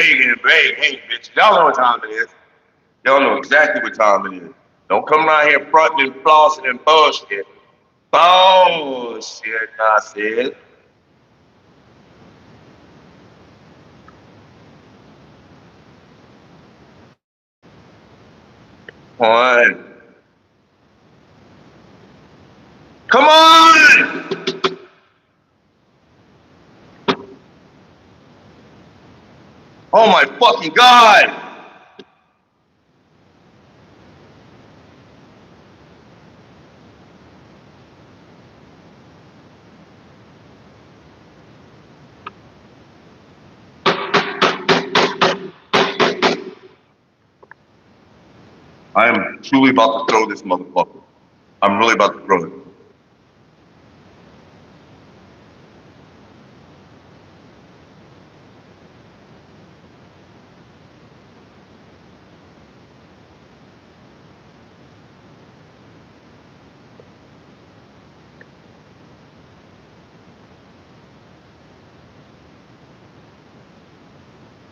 begging and begging. Hey, bitch, y'all know what time it is. Y'all know exactly what time it is. Don't come around here fronting and flossing and bullshit. Bullshit, I said. Come on. Come on! Oh my fucking god! I am truly about to throw this motherfucker. I'm really about to throw it.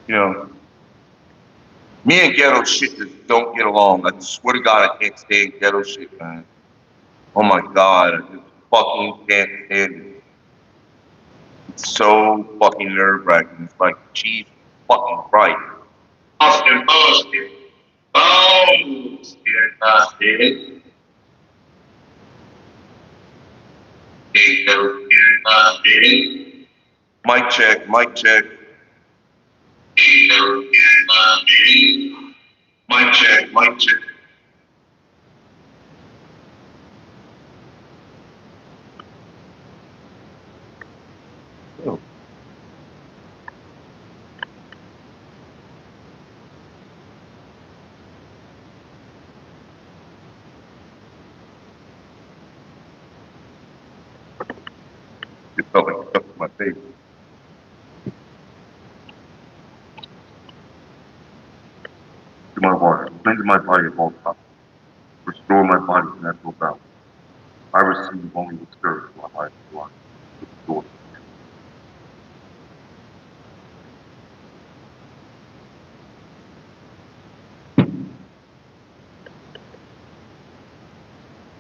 You know, me and ghetto shit just don't get along. I swear to God, I can't stand ghetto shit, man. Oh my God, I just fucking can't stand it. It's so fucking nerve wracking. It's like, Jesus fucking Christ. Austin bullshit. Bullshit, I said. Ghetto shit, I said. Mic check, mic check. Ghetto shit, I said. Mic check, mic check. Oh. It felt like stuff in my face. To my water, cleanse my body of all toxins, restore my body's natural balance. I receive only the spirit of my life is life. Restore.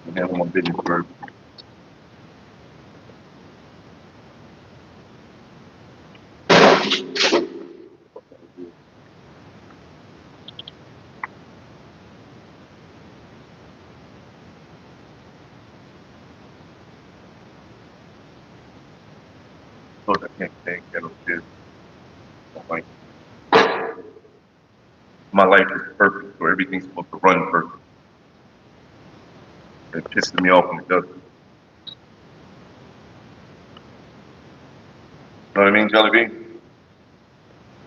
And handle my business first. So I can't stand ghetto shit. Like, my life is perfect, so everything's supposed to run perfect. It pisses me off when it doesn't. You know what I mean, Jelly Bean?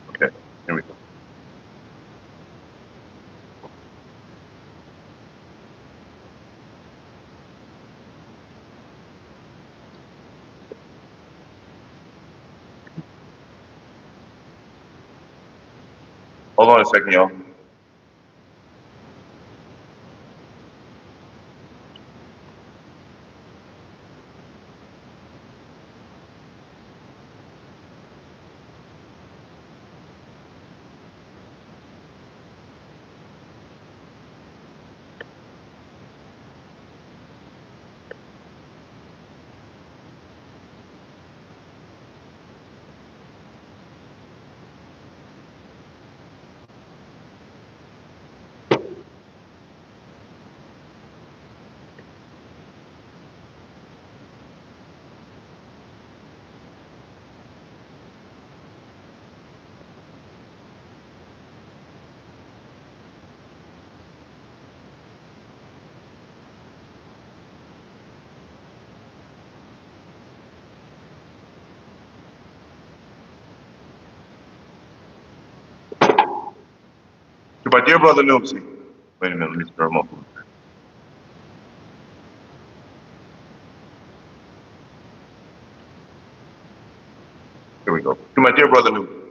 Okay, here we go. Hold on a second, y'all. To my dear brother Noopsy. Wait a minute, let me stir him up a little bit. Here we go. To my dear brother Noopsy.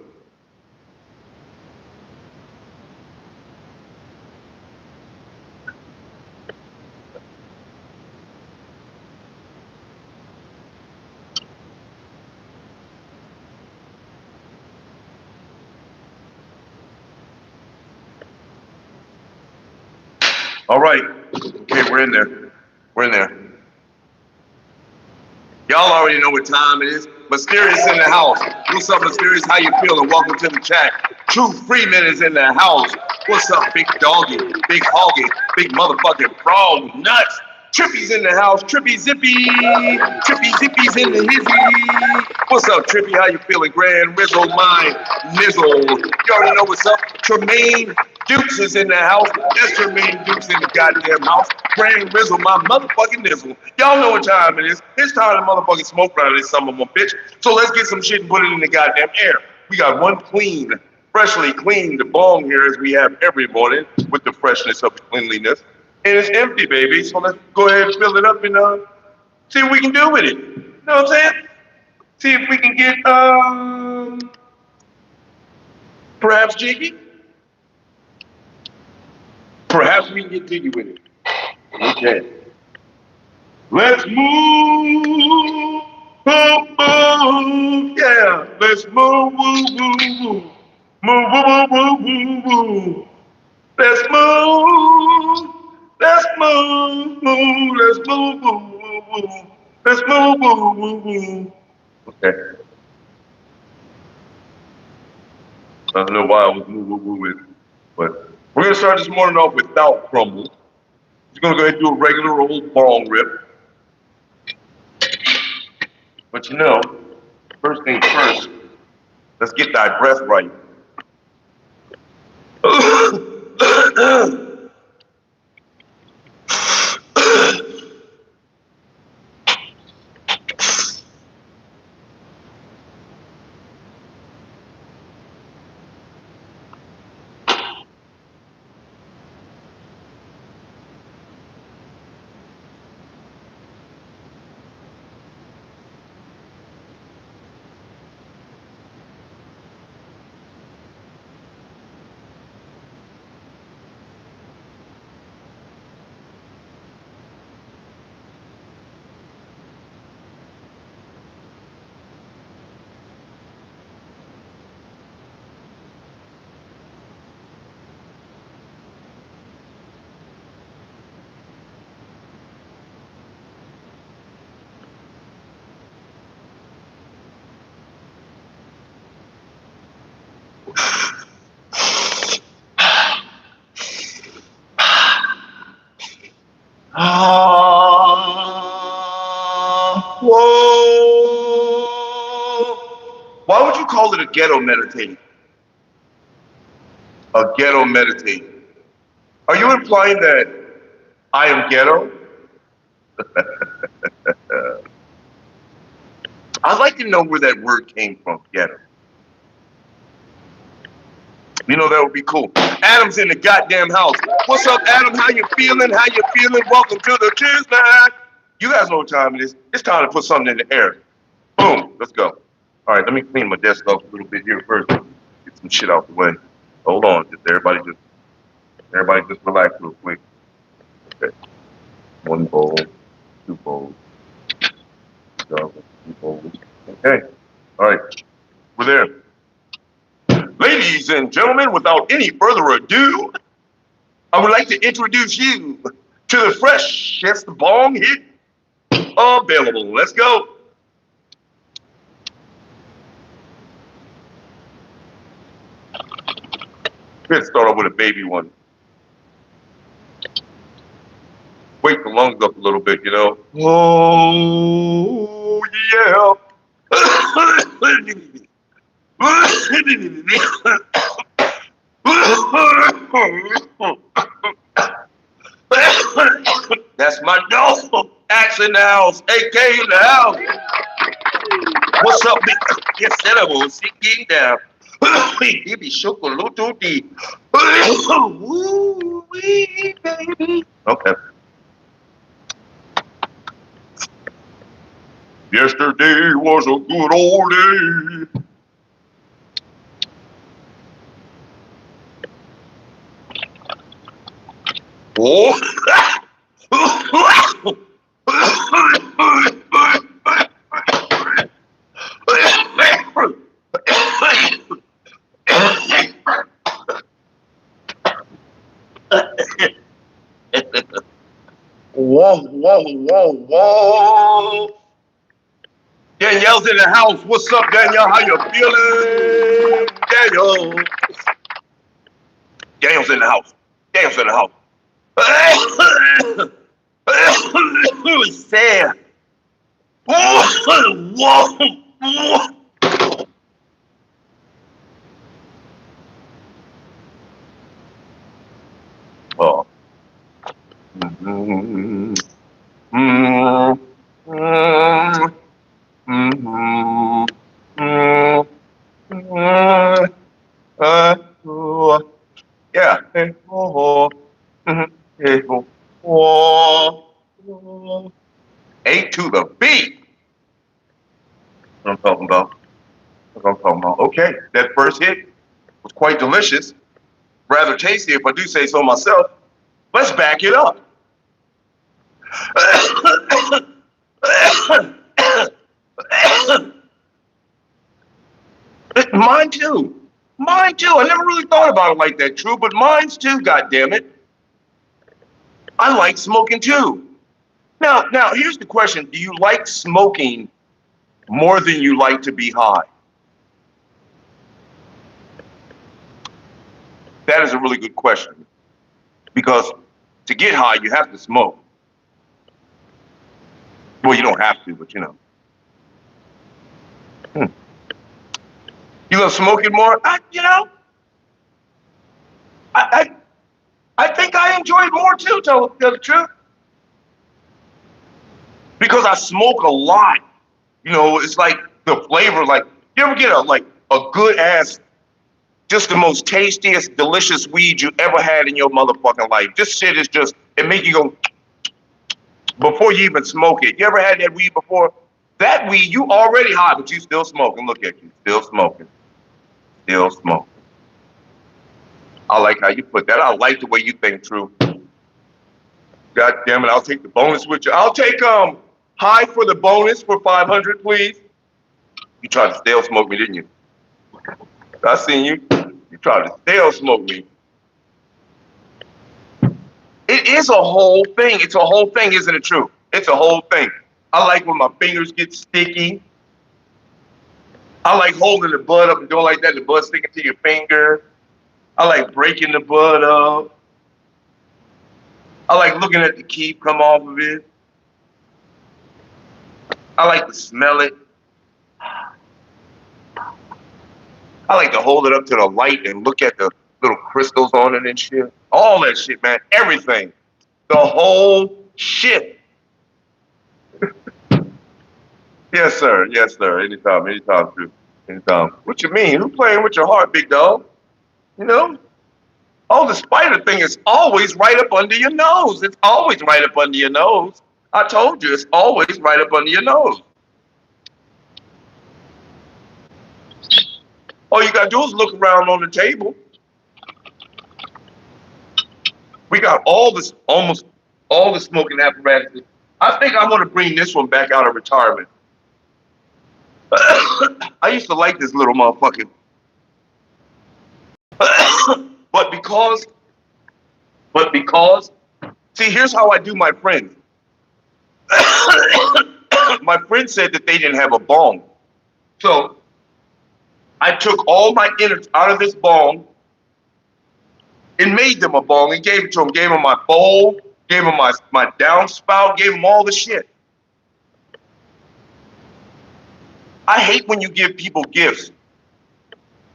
All right. Okay, we're in there. We're in there. Y'all already know what time it is. Mysterious in the house. What's up, Mysterious? How you feeling? Welcome to the chat. True Freeman is in the house. What's up, big doggy, big hoggy, big motherfucking frog nuts? Trippy's in the house. Trippy Zippy. Trippy Zippy's in the hizzy. What's up, Trippy? How you feeling? Grand Rizzle, mine, Nizzle. You already know what's up. Tremaine Dukes is in the house. That's Tremaine Dukes in the goddamn house. Grand Rizzle, my motherfucking Nizzle. Y'all know what time it is. It's time to motherfucking smoke around this summer, my bitch. So let's get some shit and put it in the goddamn air. We got one clean, freshly cleaned bong here as we have every morning with the freshness of the cleanliness. And it's empty, baby. So let's go ahead and fill it up and see what we can do with it. You know what I'm saying? See if we can get perhaps jiggy. Perhaps we can get jiggy with it. Okay. Let's move. Yeah. Let's move. Move. Let's move. Let's move. Let's move. Let's move. Okay. I don't know why I was moving, but we're gonna start this morning off without crumble. Just gonna go ahead and do a regular old bong rip. But you know, first things first, let's get thy breath right. Whoa! Why would you call it a ghetto meditation? A ghetto meditation. Are you implying that I am ghetto? I'd like to know where that word came from, ghetto. You know, that would be cool. Adam's in the goddamn house. What's up, Adam? How you feeling? How you feeling? Welcome to the Cheers, man. You guys know what time it is. It's time to put something in the air. Boom. Let's go. All right, let me clean my desk up a little bit here first. Get some shit out the way. Hold on. Everybody just relax real quick. Okay. One bowl, two bowls, three bowls. Okay. All right. We're there. Ladies and gentlemen, without any further ado, I would like to introduce you to the freshest bong hit available. Let's go. Let's start off with a baby one. Wake the lungs up a little bit, you know. Oh, yeah. That's my dog. Axe in the house. AK in the house. What's up, big? Yes, terrible. Sitting down. Baby, chocolate. Woo, baby. Okay. Yesterday was a good old day. Oh. Whoa, whoa, whoa, whoa. Danielle's in the house. What's up, Danielle? How you feeling? Daniel. Daniel's in the house. Daniel's in the house. Who is there? Whoa. Oh. Yeah. A to the B. What I'm talking about. What I'm talking about. Okay, that first hit was quite delicious. Rather tasty, if I do say so myself. Let's back it up. Mine too. Mine too. I never really thought about it like that, True, but mine's too, goddammit. I like smoking too. Now, here's the question. Do you like smoking more than you like to be high? That is a really good question. Because to get high, you have to smoke. Well, you don't have to, but you know. You love smoking more? I think I enjoy it more too, to tell the truth. Because I smoke a lot. You know, it's like the flavor, like, you ever get a good ass, just the most tastiest, delicious weed you ever had in your motherfucking life. This shit is just, it make you go, before you even smoke it. You ever had that weed before? That weed, you already high, but you still smoking. Look at you, still smoking. Still smoking. I like how you put that. I like the way you think, True. God damn it, I'll take the bonus with you. I'll take high for the bonus for 500, please. You tried to stale smoke me, didn't you? I seen you. You tried to stale smoke me. It is a whole thing. It's a whole thing, isn't it, True? It's a whole thing. I like when my fingers get sticky. I like holding the bud up and doing like that, the bud sticking to your finger. I like breaking the bud up. I like looking at the keep come off of it. I like to smell it. I like to hold it up to the light and look at the little crystals on it and shit. All that shit, man. Everything. The whole shit. Yes, sir. Yes, sir. Anytime, True. Anytime. What you mean? Who playing with your heart, big dog? You know? Oh, the spider thing is always right up under your nose. It's always right up under your nose. I told you, it's always right up under your nose. All you gotta do is look around on the table. We got almost all the smoking apparatus. I think I'm gonna bring this one back out of retirement. I used to like this little motherfucker. But because, see, here's how I do my friends. My friend said that they didn't have a bong. So I took all my innards out of this bong and made them a bong and gave it to them. Gave them my bowl, gave them my downspout, gave them all the shit. I hate when you give people gifts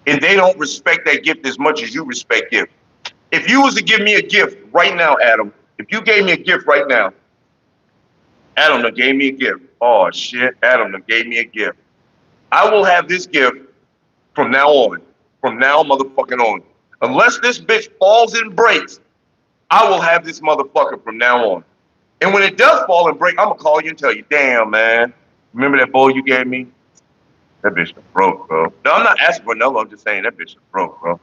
and they don't respect that gift as much as you respect gifts. If you was to give me a gift right now, Adam, if you gave me a gift right now, Adam done gave me a gift. Oh shit, Adam done gave me a gift. I will have this gift from now on. From now motherfucking on. Unless this bitch falls and breaks, I will have this motherfucker from now on. And when it does fall and break, I'm gonna call you and tell you, damn, man, remember that bowl you gave me? That bitch is broke, bro. No, I'm not asking for another, I'm just saying that bitch is broke, bro.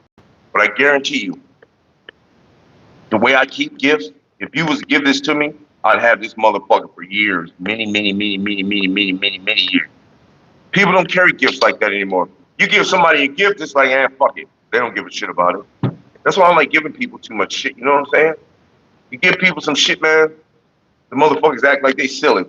But I guarantee you, the way I keep gifts, if you was to give this to me, I'd have this motherfucker for years. Many years. People don't carry gifts like that anymore. You give somebody a gift, it's like, fuck it. They don't give a shit about it. That's why I don't like giving people too much shit, you know what I'm saying? You give people some shit, man, The motherfuckers act like they silly.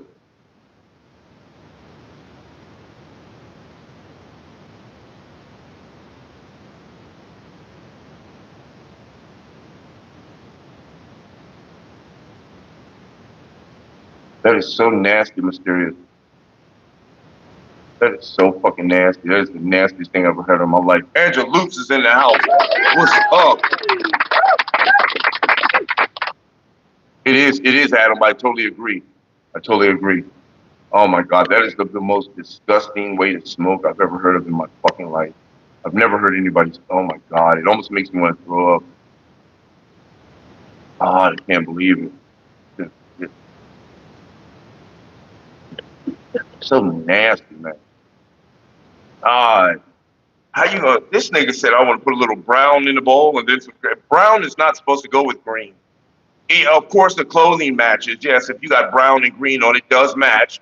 That is so nasty, Mysterious. That is so fucking nasty. That is the nastiest thing I've ever heard in my life. Angela Lutz is in the house. What's up? It is, Adam. I totally agree. I totally agree. Oh my God, that is the most disgusting way to smoke I've ever heard of in my fucking life. I've never heard anybody. Oh my God, it almost makes me want to throw up. Ah, I can't believe it. It's so nasty, man. Ah, how you gonna? This nigga said I want to put a little brown in the bowl, and then some brown is not supposed to go with green. Yeah, of course, the clothing matches. Yes, if you got brown and green on it, does match,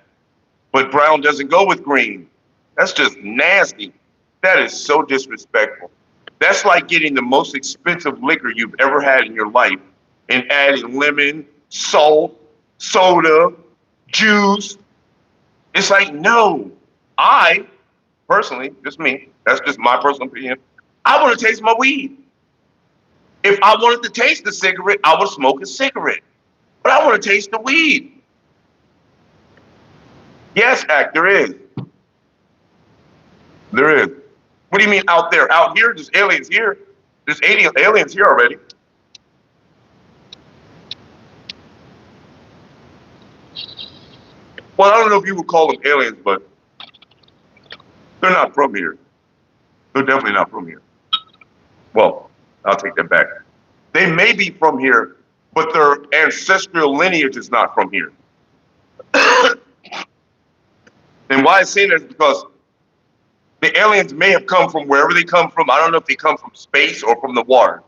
but brown doesn't go with green. That's just nasty. That is so disrespectful. That's like getting the most expensive liquor you've ever had in your life and adding lemon, salt, soda, juice. It's like, no. I personally, just me, that's just my personal opinion. I want to taste my weed. If I wanted to taste the cigarette, I would smoke a cigarette. But I want to taste the weed. Yes, Act, there is. There is. What do you mean out there? Out here? There's aliens here. There's aliens here already. Well, I don't know if you would call them aliens, but they're not from here. They're definitely not from here. Well, I'll take that back. They may be from here, but their ancestral lineage is not from here. And why I say that is because the aliens may have come from wherever they come from. I don't know if they come from space or from the water.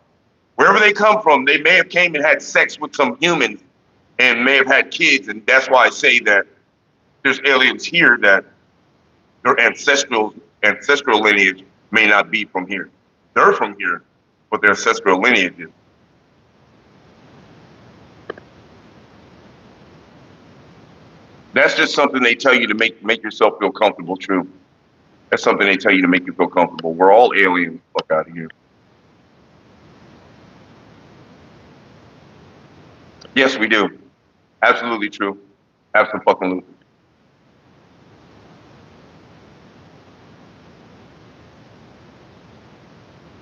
Wherever they come from, they may have came and had sex with some humans and may have had kids, and that's why I say that there's aliens here that their ancestral lineage may not be from here. They're from here, but their ancestral lineage is. That's just something they tell you to make yourself feel comfortable. True. That's something they tell you to make you feel comfortable. We're all aliens. Fuck out of here. Yes, we do. Absolutely true. Absolutely.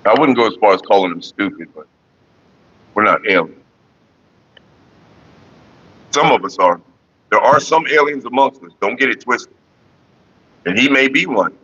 I wouldn't go as far as calling them stupid, but we're not aliens. Some of us are. There are some aliens amongst us. Don't get it twisted. And he may be one.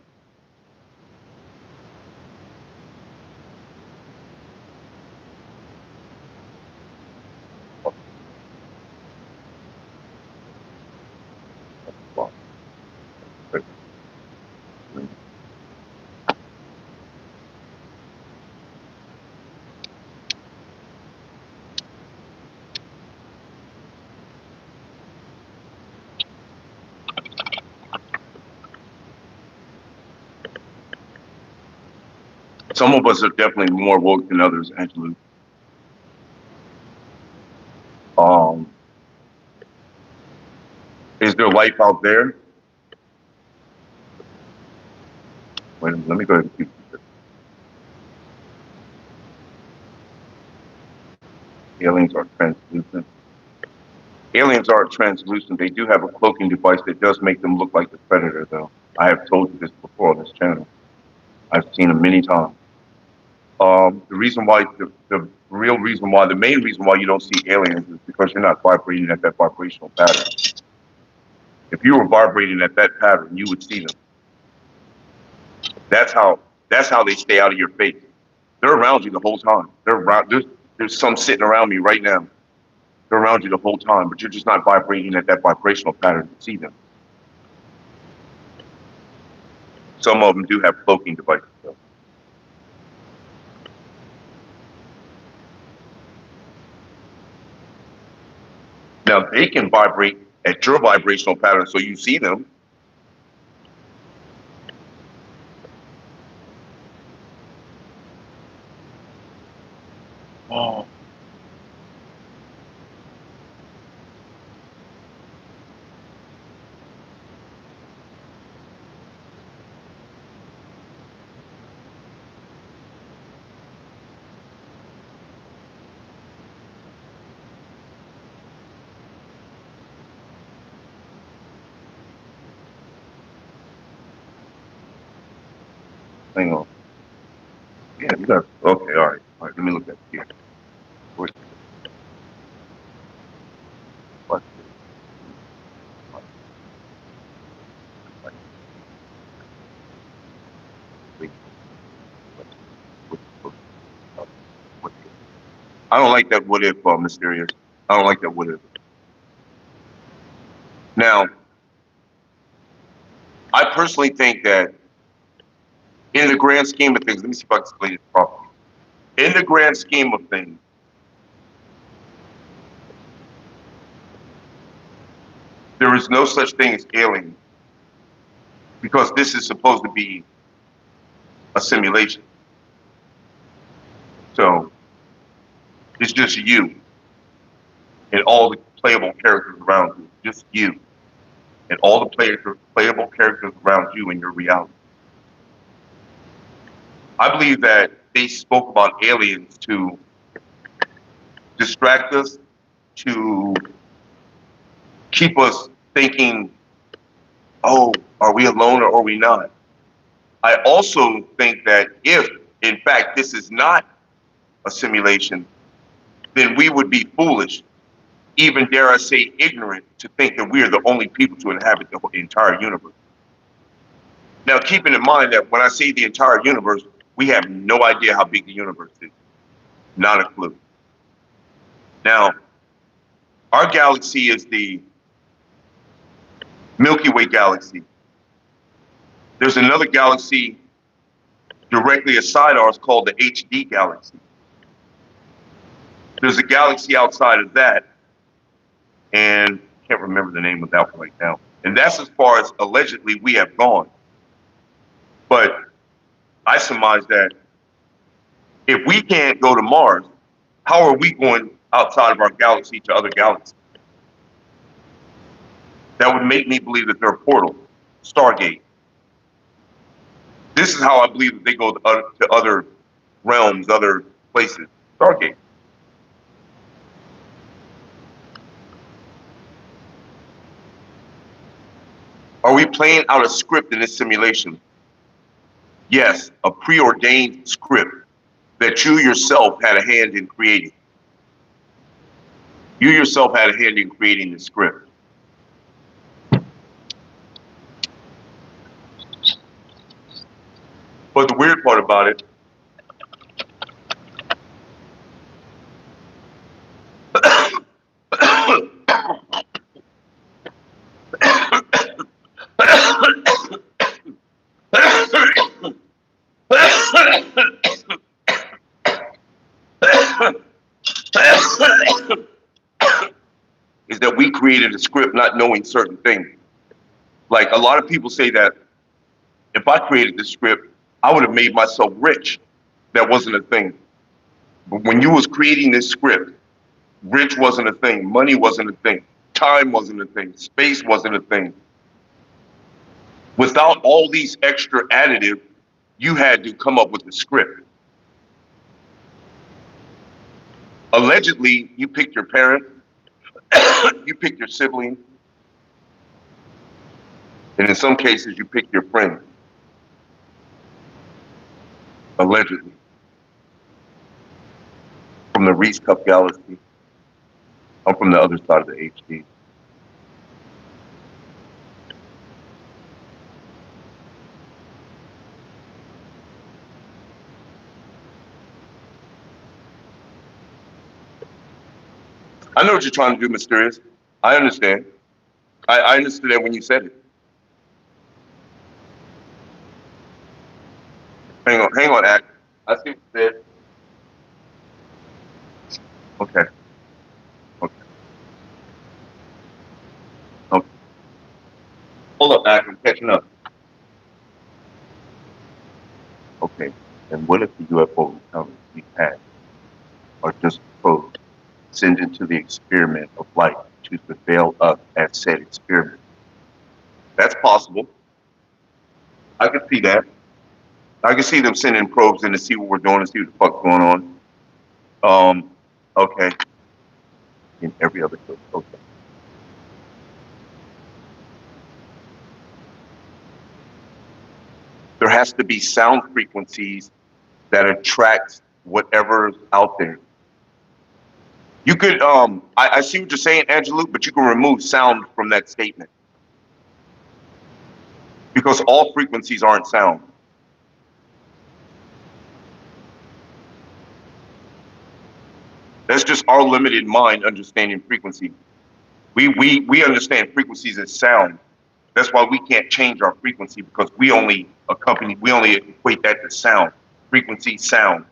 Some of us are definitely more woke than others, Angela. Um, is there life out there? Wait, let me go ahead and keep this. Aliens are translucent. Aliens are translucent. They do have a cloaking device that does make them look like the predator, though. I have told you this before on this channel. I've seen them many times. The reason why, the real reason why, the main reason why you don't see aliens is because you're not vibrating at that vibrational pattern. If you were vibrating at that pattern, you would see them. That's how. That's how they stay out of your face. They're around you the whole time. They're around. There's some sitting around me right now. They're around you the whole time, but you're just not vibrating at that vibrational pattern to see them. Some of them do have cloaking devices, though. Now they can vibrate at your vibrational pattern, so you see them. Oh. Hang on. Yeah, we got. Okay, all right. All right, let me look at it here. Wait, what? What? Wait, what- what- I don't like that what if, mysterious. I don't like that what if. Now, I personally think that in the grand scheme of things, let me see if I can explain it properly. In the grand scheme of things, there is no such thing as alien because this is supposed to be a simulation. So it's just you and all the playable characters around you. Just you and all the playable characters around you in your reality. I believe that they spoke about aliens to distract us, to keep us thinking, oh, are we alone or are we not? I also think that if, in fact, this is not a simulation, then we would be foolish, even dare I say ignorant, to think that we are the only people to inhabit the entire universe. Now, keeping in mind that when I say the entire universe, we have no idea how big the universe is. Not a clue. Now, our galaxy is the Milky Way galaxy. There's another galaxy directly aside ours called the HD galaxy. There's a galaxy outside of that, and I can't remember the name of that one right now. And that's as far as allegedly we have gone. But I surmise that if we can't go to Mars, how are we going outside of our galaxy to other galaxies? That would make me believe that they're a portal, Stargate. This is how I believe that they go to other realms, other places. Stargate. Are we playing out a script in this simulation? Yes, a preordained script that you yourself had a hand in creating. You yourself had a hand in creating the script. But the weird part about it, is that we created a script not knowing certain things. Like a lot of people say that if I created the script, I would have made myself rich. That wasn't a thing. But when you was creating this script, rich wasn't a thing, money wasn't a thing, time wasn't a thing, space wasn't a thing. Without all these extra additives, you had to come up with the script. Allegedly, you picked your parent, you picked your sibling, and in some cases, you picked your friend. Allegedly. From the Reese Cup Galaxy. I'm from the other side of the HD. I know what you're trying to do, Mysterious. I understand. I understood that when you said it. Hang on, Act. I see what you said. Okay, okay, okay. Hold up, Act. I'm catching up. Okay. And what if the UFO encounters we had are just probes sent into the experiment of life to surveil us at said experiment? That's possible. I can see that. I can see them sending probes in to see what we're doing and see what the fuck's going on. Okay. In every other case. Okay. There has to be sound frequencies that attract whatever's out there. You could, I see what you're saying, Angela, but you can remove sound from that statement because all frequencies aren't sound. That's just our limited mind understanding frequency. We understand frequencies as sound. That's why we can't change our frequency because we only equate that to sound. Frequency, sound.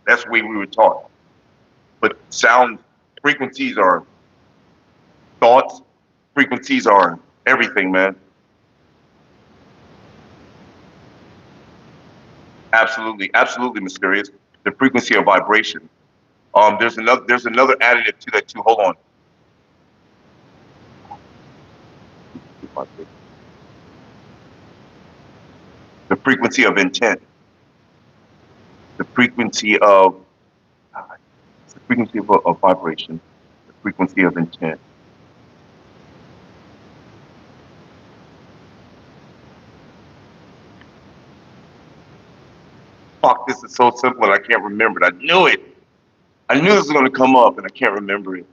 That's the way we were taught. But sound frequencies are thoughts, frequencies are everything, man. Absolutely, absolutely mysterious. The frequency of vibration. There's another additive to that too. Hold on. The frequency of intent. The frequency of of vibration. The frequency of intent. Fuck, this is so simple and I can't remember it. I knew it. I knew this was going to come up and I can't remember it.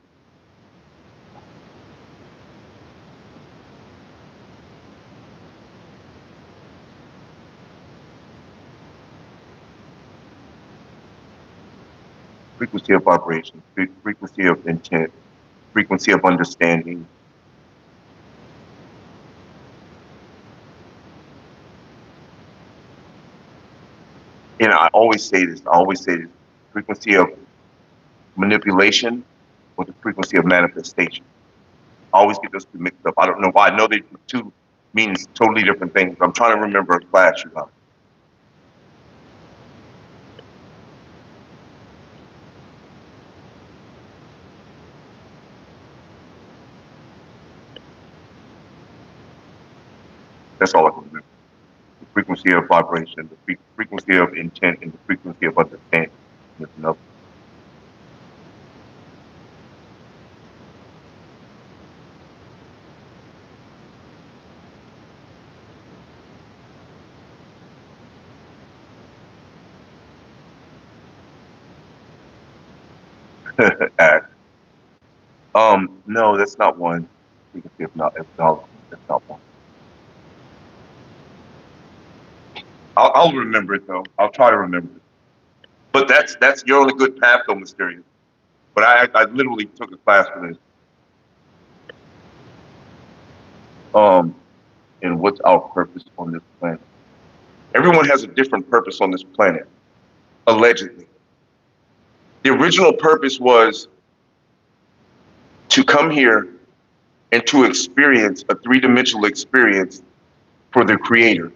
Frequency of vibration, frequency of intent, frequency of understanding. And I always say this, frequency of manipulation or the frequency of manifestation. I always get those two mixed up. I don't know why. I know they two means totally different things. I'm trying to remember a class you got. That's all I can remember. The frequency of vibration, the frequency of intent, and the frequency of understanding. There's another. Act. No, that's not one. Frequency of not acknowledgement. That's not one. I'll remember it though. I'll try to remember it. But that's you're on a good path though, Mysterious. But I literally took a class for this. And what's our purpose on this planet? Everyone has a different purpose on this planet, allegedly. The original purpose was to come here and to experience a three-dimensional experience for the creator.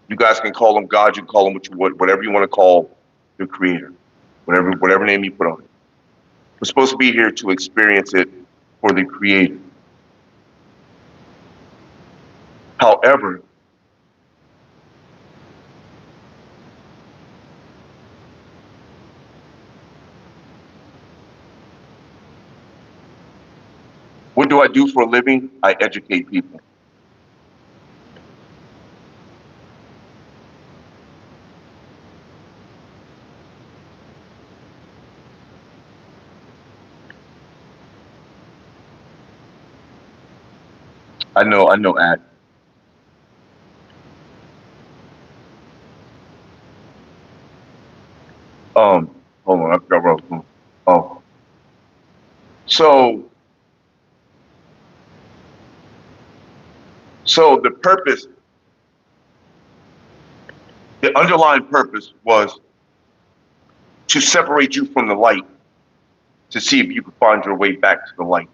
You guys can call him God, you can call him whatever you want to call the creator, whatever name you put on it. We're supposed to be here to experience it for the creator. However, what do I do for a living? I educate people. I know, Ad. Hold on, I forgot where I was going. Oh, so the purpose, the underlying purpose was to separate you from the light, to see if you could find your way back to the light.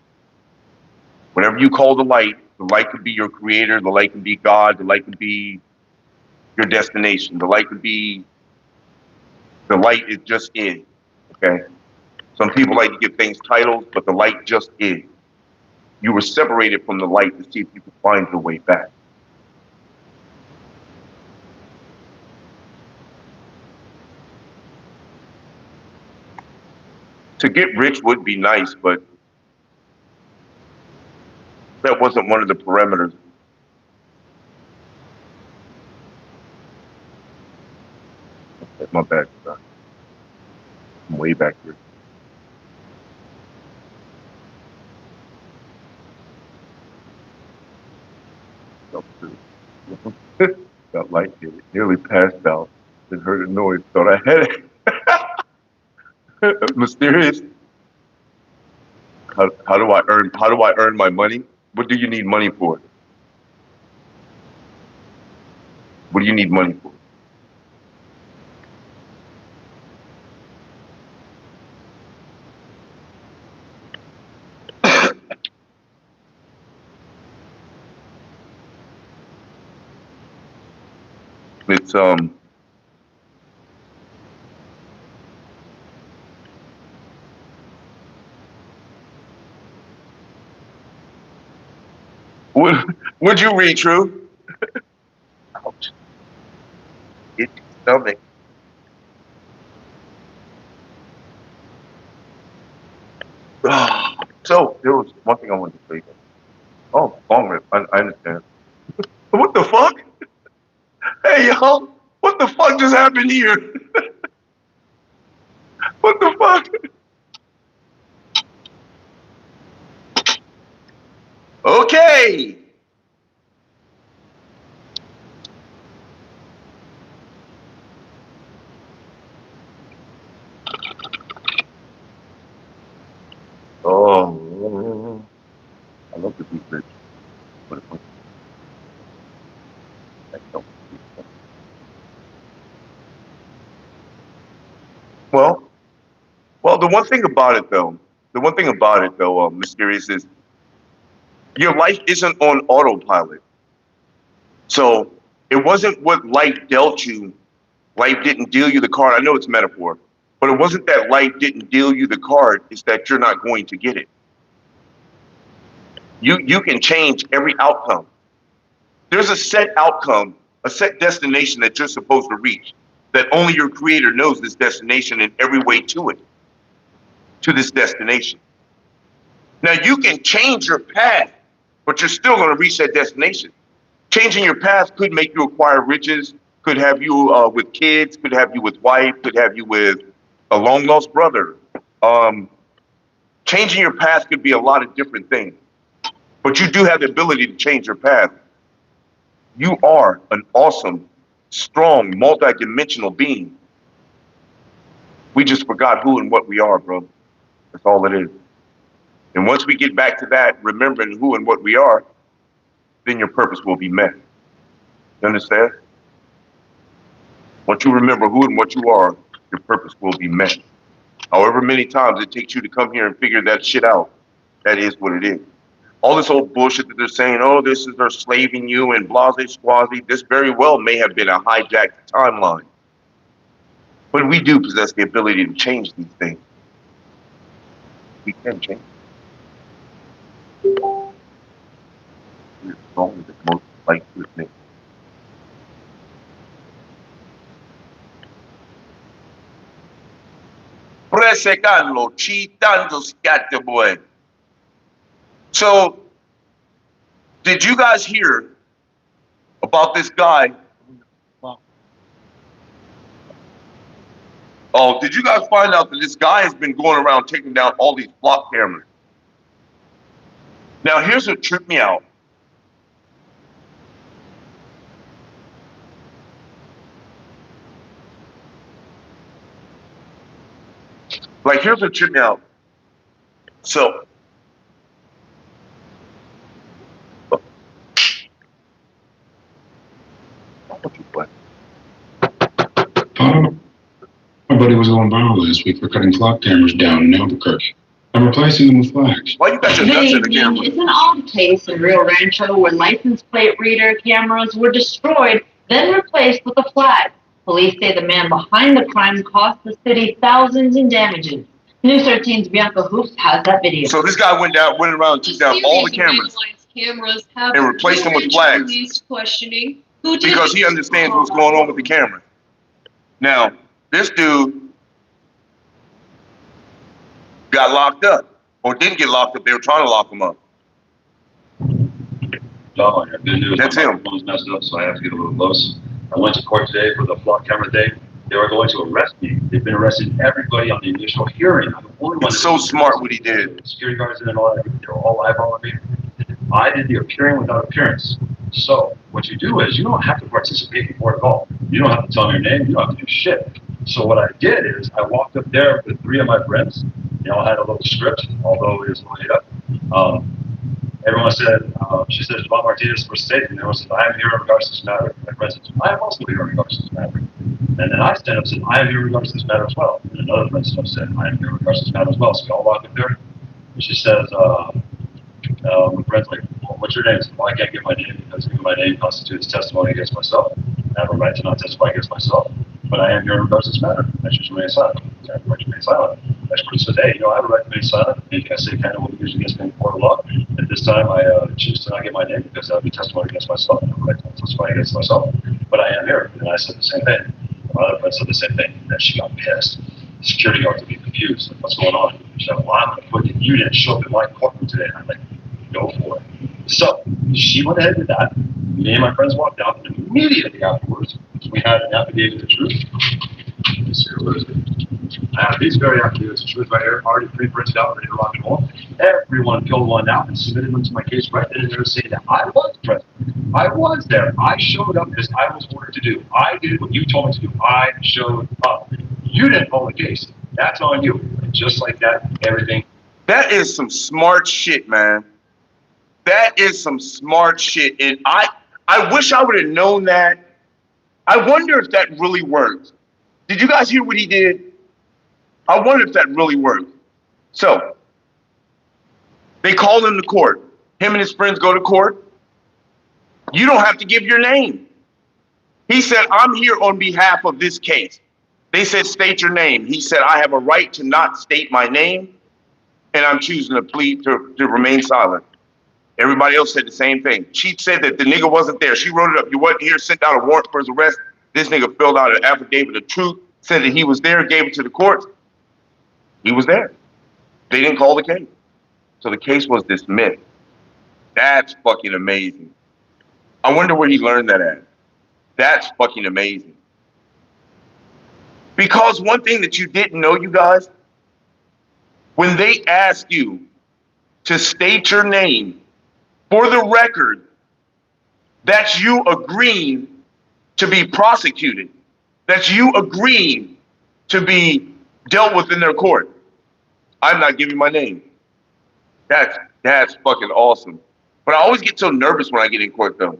Whatever you call the light could be your creator, the light could be God, the light could be your destination, the light is just is. Okay. Some people like to give things titles, but the light just is. You were separated from the light to see if you could find your way back. To get rich would be nice, but that wasn't one of the parameters. My bad. I'm way back here. Got lightheaded, nearly passed out, then heard a noise, thought I had it. Mysterious. How do I earn my money? What do you need money for? What do you need money for? It's would you read, True? Ouch. Get your stomach. So there was one thing I wanted to say. Oh, long rip. I understand. What the fuck? Hey yo, what the fuck just happened here? What the fuck? Okay. Oh, I love the beat rich. Well, the one thing about it though, Mysterious, is your life isn't on autopilot. So it wasn't what life dealt you. Life didn't deal you the card. I know it's metaphor, but it wasn't that life didn't deal you the card. It's that you're not going to get it. You can change every outcome. There's a set outcome, a set destination that you're supposed to reach, that only your creator knows this destination and every way to it, to this destination. Now you can change your path, but you're still going to reach that destination. Changing your path could make you acquire riches, could have you with kids, could have you with wife, could have you with a long lost brother. Changing your path could be a lot of different things, but you do have the ability to change your path. You are an awesome, strong, multi-dimensional being. We just forgot who and what we are, bro. That's all it is. And once we get back to that, remembering who and what we are, then your purpose will be met. You understand? Once you remember who and what you are, your purpose will be met. However many times it takes you to come here and figure that shit out, that is what it is. All this old bullshit that they're saying, oh, this is they're slaving you and blase squazy, this very well may have been a hijacked timeline. But we do possess the ability to change these things. We can change. We're strong, the most like this thing. Prese Carlo, citando scatter boy. So, did you guys hear about this guy? Oh, did you guys find out that this guy has been going around taking down all these flock cameras? Now, here's what tripped me out. Like, here's what tripped me out. So, My buddy was going viral last week for cutting clock cameras down in Albuquerque. I'm replacing them with flags. Why you got your nuts in the camera? It's an odd case in Rio Rancho where license plate reader cameras were destroyed, then replaced with a flag. Police say the man behind the crime cost the city thousands in damages. News 13's Bianca Hoops has that video. So this guy went around and took down all the cameras and replaced them with flags because he understands what's going on with the camera. Now, this dude got locked up, or didn't get locked up. They were trying to lock him up. Oh, I have good news. That's my him. microphone's messed up, so I have to get a little close. I went to court today for the flock camera day. They were going to arrest me. They've been arresting everybody on the initial hearing. I'm the only one. It's so smart what he did. Security guards and all that. They were all eyeballing me. I did the appearing without appearance. So what you do is you don't have to participate in court at all. You don't have to tell them your name. You don't have to do shit. So what I did is I walked up there with 3 of my friends. They all had a little script, although it was made up. Everyone said, she said, Bob Martinez for state, and everyone said, I am here in regards to this matter. My friend said, I am also here in regards to this matter. And then I stand up and said, I am here in regards to this matter as well. And another friend stood up and said, I am here in regards to this matter as well. So we all walked up there, and she says, my friend's like, well, what's your name? I said, well, I can't give my name because giving my name constitutes testimony against myself. I have a right to not testify against myself. But I am here in regards to this matter. I choose to remain silent. I have a right to remain silent. Expert said, hey, I have a right to remain silent. Anything I say kind of will be used against me in court of law. At this time, I choose to not give my name because that would be testimony against myself. I have a right to testify against myself. But I am here. And I said the same thing. My other friend said the same thing. And then she got pissed. The security guards would be confused. Like, what's going on? She said, well, I'm going to put you didn't show up in my courtroom today. And I'm like, go for it. So she went ahead and did that. Me and my friends walked out, and immediately afterwards, we had an affidavit of truth. Let's see, where is it? I have these very affidavits of truth right here, already pre-printed out, ready to rock and roll. Everyone filled one out and submitted them to my case right then and there, saying that I was present. I was there. I showed up as I was ordered to do. I did what you told me to do. I showed up. You didn't call the case. That's on you. And just like that, everything. That is some smart shit, man. That is some smart shit. And I wish I would have known that. I wonder if that really worked. Did you guys hear what he did? I wonder if that really worked. So they call him to court. Him and his friends go to court. You don't have to give your name. He said, I'm here on behalf of this case. They said, state your name. He said, I have a right to not state my name, and I'm choosing to plead to remain silent. Everybody else said the same thing. She said that the nigga wasn't there. She wrote it up. You wasn't here, sent out a warrant for his arrest. This nigga filled out an affidavit of truth, said that he was there, gave it to the court. He was there. They didn't call the case. So the case was dismissed. That's fucking amazing. I wonder where he learned that at. That's fucking amazing. Because one thing that you didn't know, you guys, when they ask you to state your name for the record, that's you agreeing to be prosecuted. That's you agreeing to be dealt with in their court. I'm not giving my name. That's fucking awesome. But I always get so nervous when I get in court, though.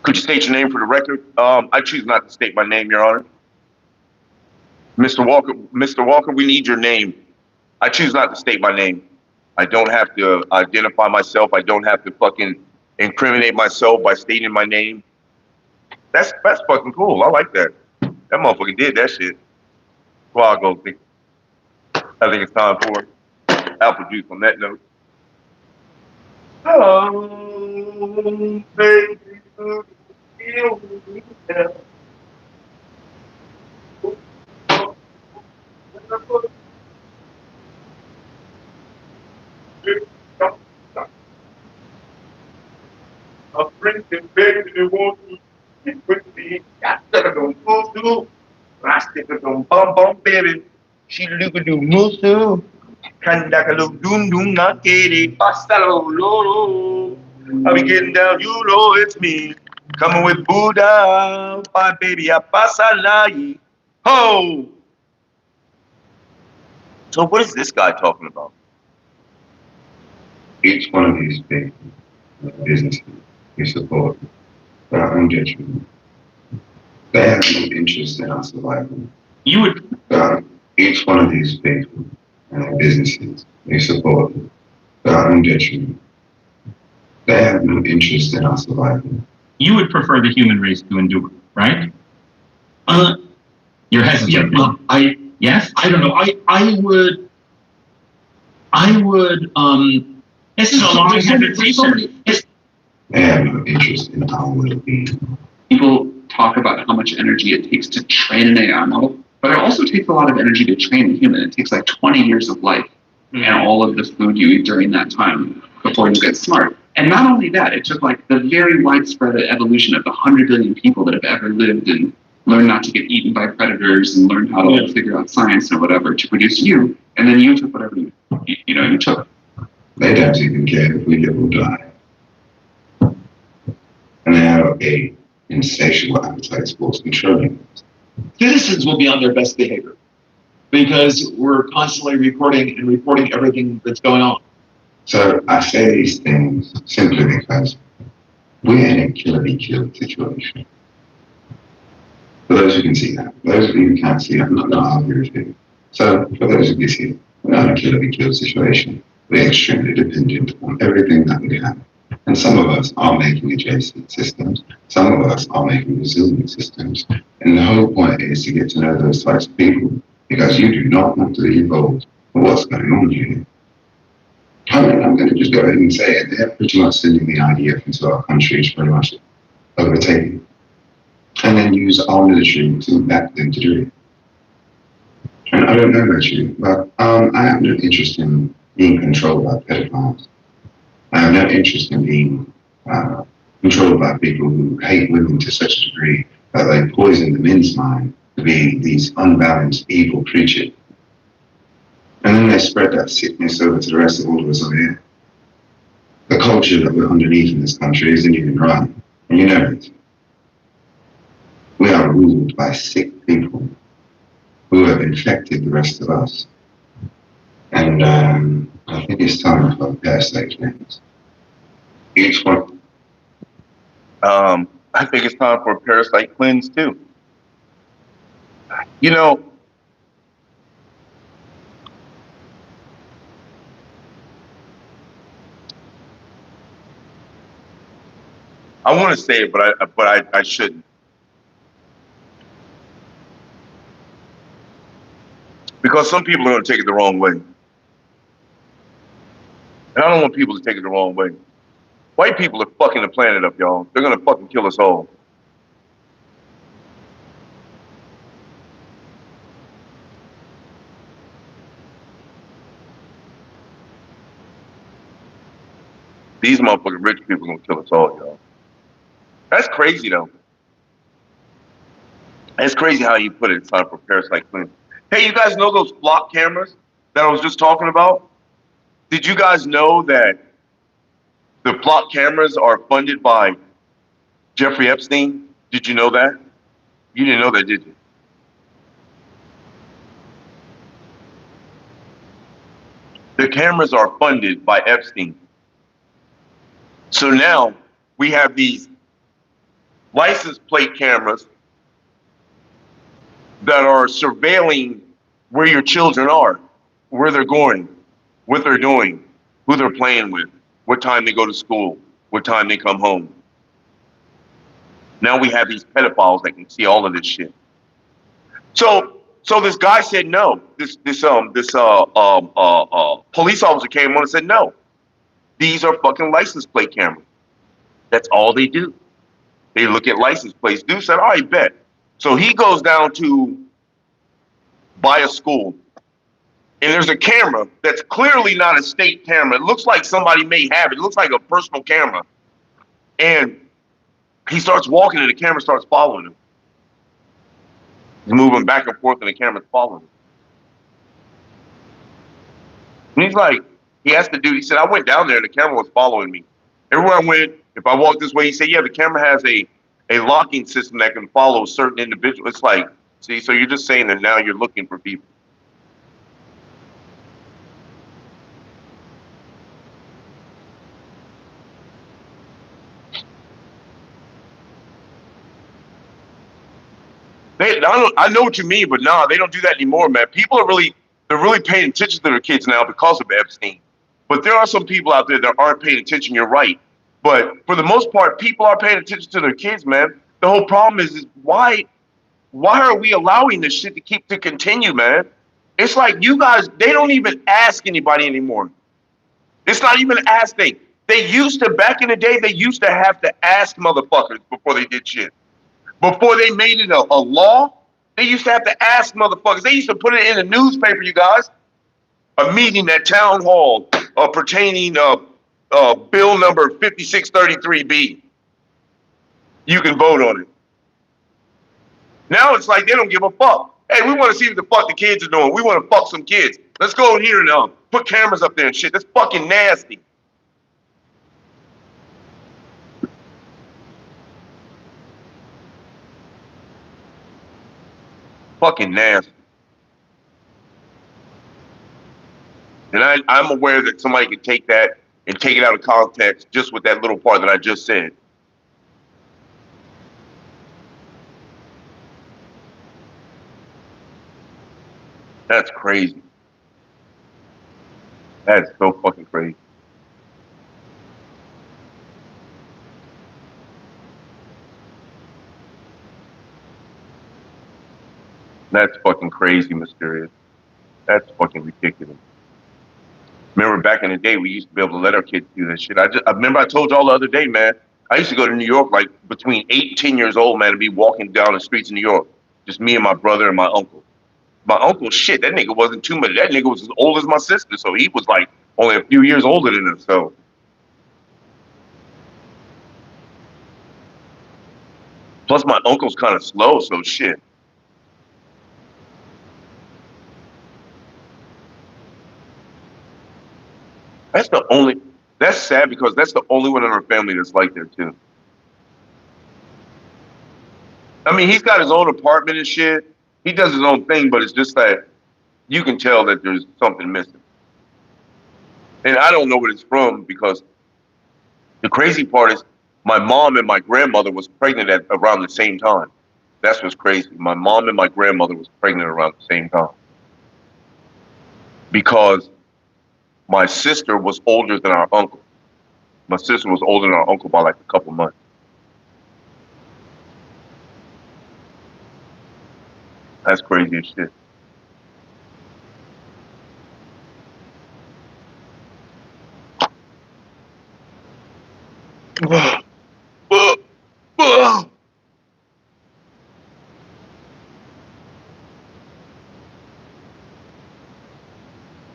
Could you state your name for the record? I choose not to state my name, Your Honor. Mr. Walker, we need your name. I choose not to state my name. I don't have to identify myself. I don't have to fucking incriminate myself by stating my name. That's fucking cool. I like that. That motherfucker did that shit. Well, I'll go think. I think it's time for apple juice on that note. Oh, baby, a friend and baby, they want to get with me. I said, I don't go through. I stick it on bum, baby. She look at the musu. Kandaka look doom, not kitty. Pasta lo. I be getting down, you know it's me. Coming with Buddha. My baby, I pasa lai. Ho! So what is this guy talking about? Each one of these big businesses we support for our own detriment. They have no interest in our survival. You would. Each one of these big businesses we support for our own detriment. They have no interest in our survival. You would prefer the human race to endure, right? You're hesitant. Yeah, Yes? I don't know. I would. This is a long hesitation. They have no interest in our well-being. People talk about how much energy it takes to train an AI model, but it also takes a lot of energy to train a human. It takes like 20 years of life and all of the food you eat during that time before you get smart. And not only that, it took like the very widespread evolution of the 100 billion people that have ever lived in learn not to get eaten by predators and learn how to figure out science or whatever to produce you, and then you took whatever you took. They don't even care if we live or die. And they have a insatiable appetite towards controlling us. Citizens will be on their best behavior because we're constantly recording and reporting everything that's going on. So I say these things simply because we're in a kill-be-killed situation. For those who can see that, for those of you who can't see that, I'm not going to argue with you. So for those of you who see it, we're in a kill-be-killed situation. We're extremely dependent on everything that we have. And some of us are making adjacent systems. Some of us are making resilient systems. And the whole point is to get to know those types of people because you do not want to be involved in what's going on here. I'm going to just go ahead and say it. They're pretty much sending the IDF into our country to pretty much overtake it. And then use our military to back them to do it. And I don't know about you, but I have no interest in being controlled by pedophiles. I have no interest in being controlled by people who hate women to such a degree that they poison the men's mind to be these unbalanced, evil creatures. And then they spread that sickness over to the rest of all of us over here. The culture that we're underneath in this country isn't even right. And you know it. We are ruled by sick people who have infected the rest of us. And I think it's time for parasite cleanse. Each one. I think it's time for a parasite cleanse too. You know, I want to say it, but I shouldn't. Because some people are going to take it the wrong way. And I don't want people to take it the wrong way. White people are fucking the planet up, y'all. They're going to fucking kill us all. These motherfucking rich people are going to kill us all, y'all. That's crazy, though. It's crazy how you put it. It's time for parasite cleanse. Hey, you guys know those flock cameras that I was just talking about? Did you guys know that the flock cameras are funded by Jeffrey Epstein? Did you know that? You didn't know that, did you? The cameras are funded by Epstein. So now we have these license plate cameras that are surveilling where your children are, where they're going, what they're doing, who they're playing with, what time they go to school, what time they come home. Now we have these pedophiles that can see all of this shit. So this guy said no. This police officer came on and said no. These are fucking license plate cameras. That's all they do. They look at license plates. Dude said, all right, bet. So he goes down to buy a school. And there's a camera that's clearly not a state camera. It looks like somebody may have it. It looks like a personal camera. And he starts walking and the camera starts following him. He's moving back and forth and the camera's following him. And he's like, he said, I went down there and the camera was following me. Everywhere I went, if I walked this way, he said, yeah, the camera has a locking system that can follow certain individuals. It's like, see, so you're just saying that now you're looking for people. I know what you mean, but nah, they don't do that anymore, man. They're really paying attention to their kids now because of Epstein. But there are some people out there that aren't paying attention. You're right. But for the most part, people are paying attention to their kids, man. The whole problem is why are we allowing this shit to continue, man? It's like you guys, they don't even ask anybody anymore. It's not even an ask thing. They used to, back in the day, they used to have to ask motherfuckers before they did shit. Before they made it a law, they used to have to ask motherfuckers. They used to put it in the newspaper, you guys. A meeting at town hall pertaining bill number 5633B. You can vote on it. Now it's like they don't give a fuck. Hey, we want to see what the fuck the kids are doing. We want to fuck some kids. Let's go in here and put cameras up there and shit. That's fucking nasty. Fucking nasty. And I'm aware that somebody could take that and take it out of context just with that little part that I just said. That's crazy. That is so fucking crazy. That's fucking crazy, Mysterious. That's fucking ridiculous. Remember back in the day, we used to be able to let our kids do that shit. I remember I told y'all the other day, man, I used to go to New York like between 8 and 10 years old, man, and be walking down the streets of New York. Just me and my brother and my uncle. My uncle, shit, that nigga wasn't too much. That nigga was as old as my sister, so he was like only a few years older than us, so. Plus my uncle's kind of slow, so shit. That's sad because that's the only one in our family that's like that too. I mean, he's got his own apartment and shit. He does his own thing, but it's just that you can tell that there's something missing. And I don't know what it's from because the crazy part is my mom and my grandmother was pregnant at around the same time. That's what's crazy. My mom and my grandmother was pregnant around the same time. Because my sister was older than our uncle. My sister was older than our uncle by like a couple months. That's crazy as shit.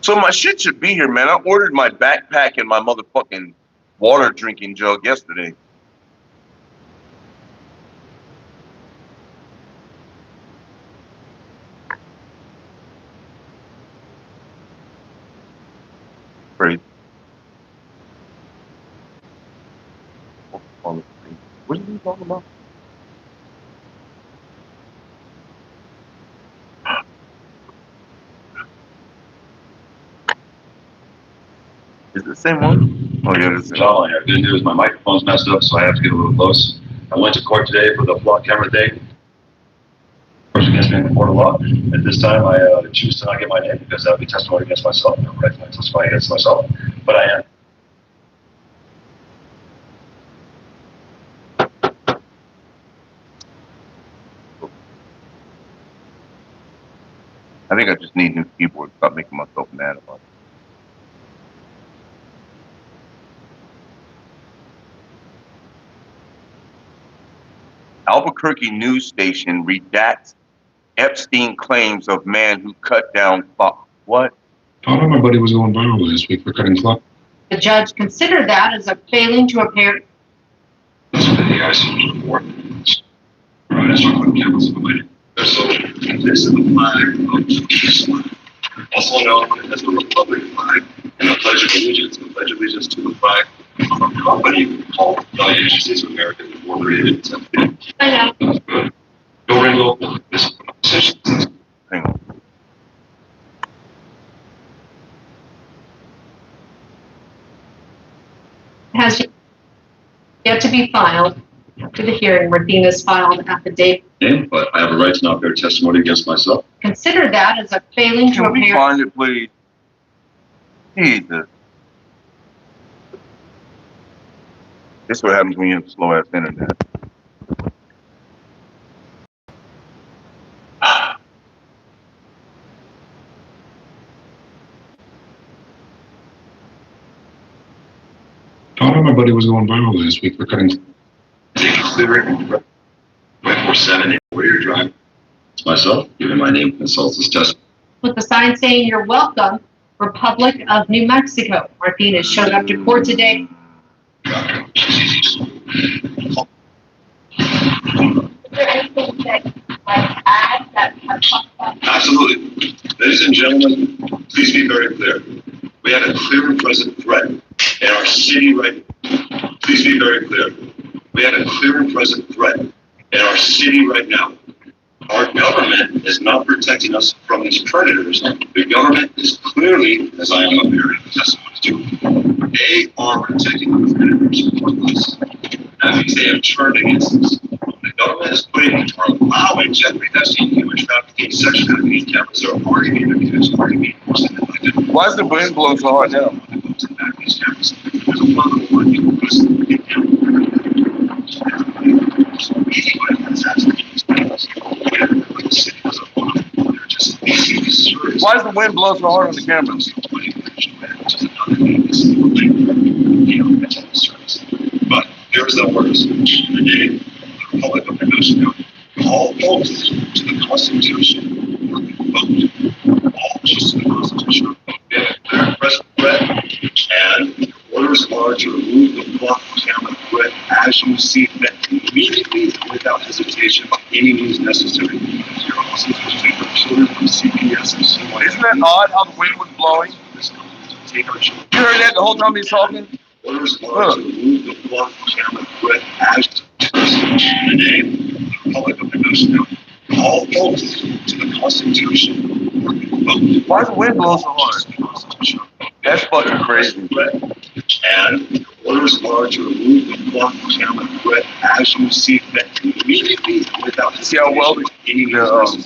So my shit should be here, man. I ordered my backpack and my motherfucking water drinking jug yesterday. Crazy. What are you talking about? Is it the same one? Oh yeah, it's the same one. John, good news. My microphone's messed up, so I have to get a little close. I went to court today for the flock camera thing. Against me in the court of law. At this time, I choose to not get my name because that would be testimony against myself. I'm right to testify against myself, but I am. I think I just need new keyboard to stop making myself mad about it. Albuquerque news station redacts Epstein claims of man who cut down clock. What? Thought my buddy was going viral last week for cutting clock. The judge considered that as a failing to appear. This is the ICC report. Right, I start putting cameras in my so this is the flag of this flag. Also known as the Republic flag and the Pledge of Allegiance. The Pledge of Allegiance to the flag of a company called the United States of America Incorporated. I know. Go Ringo. This position. Hang on. Has yet to be filed. After the hearing, Martinez filed an affidavit. But I have a right to not bear testimony against myself. Consider that as a failing to Can we appear. find it, please? Jesus. This is what happens when you have slow ass internet. Thought my buddy was going viral last week for cutting. Considering 24/7 Warrior Drive. It's myself, giving my name consults as testimony. With the sign saying "You're welcome, Republic of New Mexico." Martinez showed up to court today. Is there anything that flags that we have talked about? Absolutely. Ladies and gentlemen, please be very clear. We have a clear and present threat in our city right now. Please be very clear. We have a clear and present threat in our city right now. Our government is not protecting us from these predators. The government is clearly, as I am up here in testimony to, they are protecting the predators from us. That means they have turned against us. The government is allowing Jeffrey Epstein human trafficking, sex trafficking cameras are already being abused, already being forced into like Why is the wind blowing so hard now? these cameras. There's a lot of work because they Why is the wind blowing so hard on the cameras? But here's the worst. The Republic of Mexico, all votes to the Constitution were revoked. All votes to the Constitution. Their present threat and orders are to remove the block camera threat as you see fit immediately without hesitation by any means necessary. You're also supposed to take our children from CPS and CYA. Isn't that odd how the wind was blowing? Take our children. You heard that the whole time he's talking? Orders are to remove the block camera threat as the name of the Republic of Mexico. All votes to the Constitution were revoked. Why is the wind blowing so hard? That's fucking crazy. And orders are to remove the block camera threat as you see fit immediately without See how well the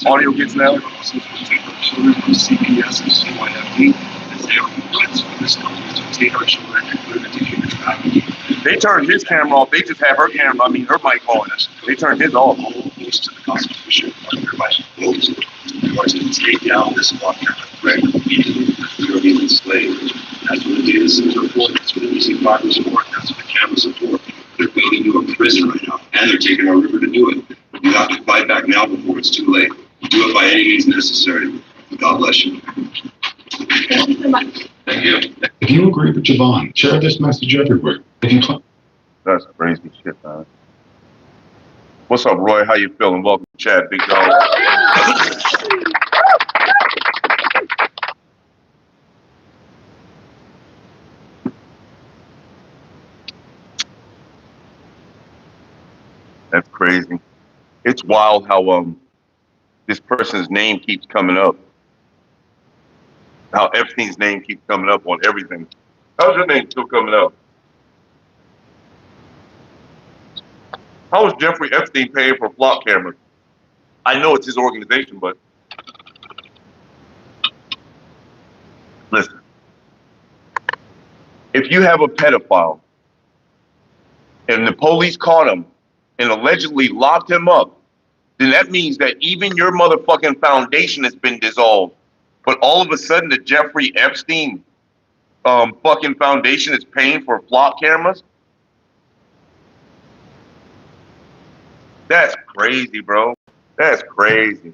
audio gets now? Take our children from CPS and CYFD as they are threats for this country to take our children and put them into human trafficking. They turned his camera off. They just have her camera, her mic on. They turned his off. All votes to the Constitution are hereby votes in order to take down this block camera threat immediately. We are being enslaved. That's what the data centers are for. That's what the DC fibers are for. That's what the cameras are for. They're building you a prison right now, and they're taking our river to do it. You have to fight back now before it's too late. Do it by any means necessary. God bless you. Thank you so much. Thank you. If you agree with Javon, share this message everywhere. If you That's crazy shit, man. What's up, Roy? How you feeling? Welcome to Chad, big dog. That's crazy. It's wild how this person's name keeps coming up. How Epstein's name keeps coming up on everything. How's your name still coming up? How is Jeffrey Epstein paying for flock cameras? I know it's his organization, but listen. If you have a pedophile and the police caught him and allegedly locked him up, then that means that even your motherfucking foundation has been dissolved. But all of a sudden, the Jeffrey Epstein fucking foundation is paying for flock cameras? That's crazy, bro. That's crazy.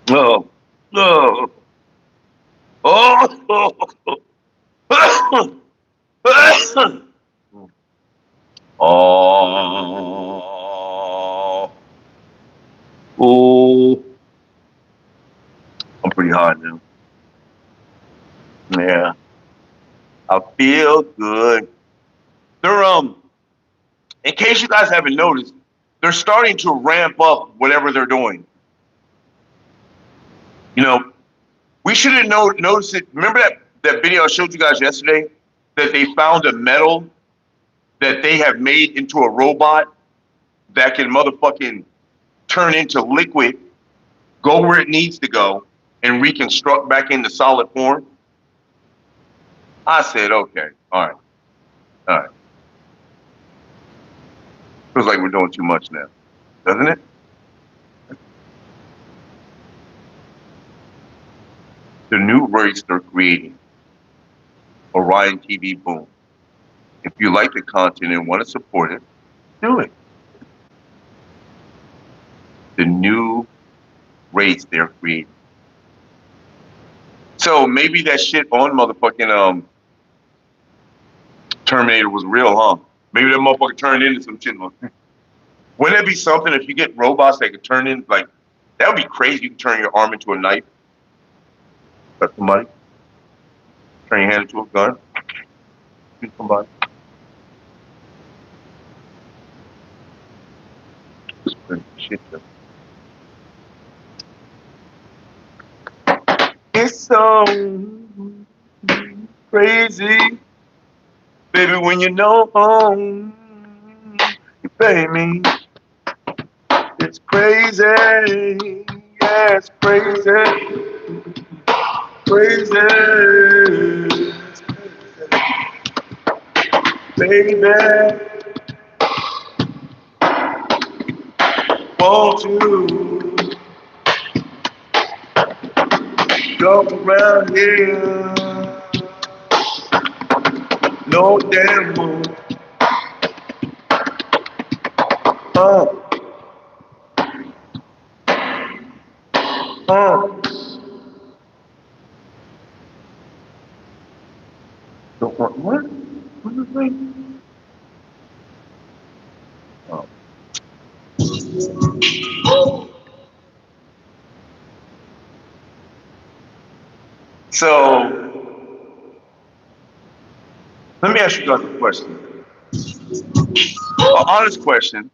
No, no. Oh, oh, I'm pretty hot now. Yeah, I feel good. They're in case you guys haven't noticed, they're starting to ramp up whatever they're doing. You know, we should have noticed it. Remember that video I showed you guys yesterday? That they found a metal that they have made into a robot that can motherfucking turn into liquid, go where it needs to go, and reconstruct back into solid form. I said, okay, all right. Feels like we're doing too much now, doesn't it? The new race they're creating, Orion TV Boom. If you like the content and want to support it, do it. The new race they're creating. So maybe that shit on motherfucking Terminator was real, huh? Maybe that motherfucker turned into some shit. Wouldn't that be something if you get robots that could turn in, like, that would be crazy. You can turn your arm into a knife, cut somebody, turn your hand into a gun, shoot somebody. It's crazy shit, though. It's so crazy, baby, when you know you pay me. It's crazy, yeah, it's crazy, crazy, it's crazy. Baby, won't you come around here? No damn more. Uh, Don't want what? What is it? Oh. So, let me ask you guys a question. An honest question.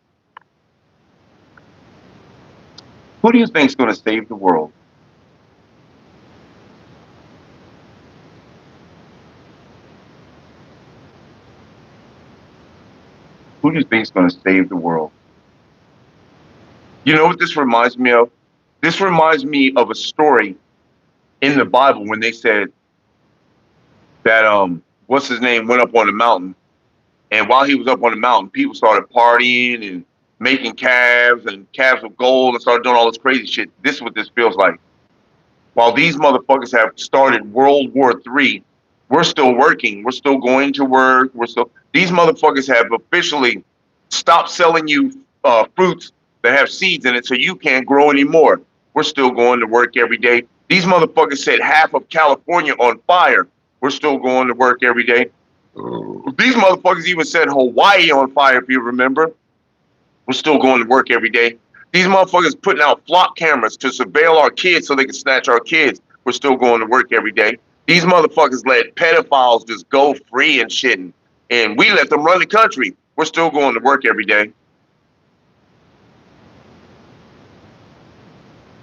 Who do you think is going to save the world? Who do you think is going to save the world? You know what this reminds me of? This reminds me of a story in the Bible when they said that what's his name went up on the mountain, and while he was up on the mountain, people started partying and making calves and calves of gold and started doing all this crazy shit. This is what this feels like. While these motherfuckers have started World War III, we're still working. We're still going to work. These motherfuckers have officially stopped selling you fruits that have seeds in it, so you can't grow anymore. We're still going to work every day. These motherfuckers set half of California on fire. We're still going to work every day. These motherfuckers even set Hawaii on fire, if you remember. We're still going to work every day. These motherfuckers putting out flock cameras to surveil our kids so they can snatch our kids. We're still going to work every day. These motherfuckers let pedophiles just go free and shit, and we let them run the country. We're still going to work every day.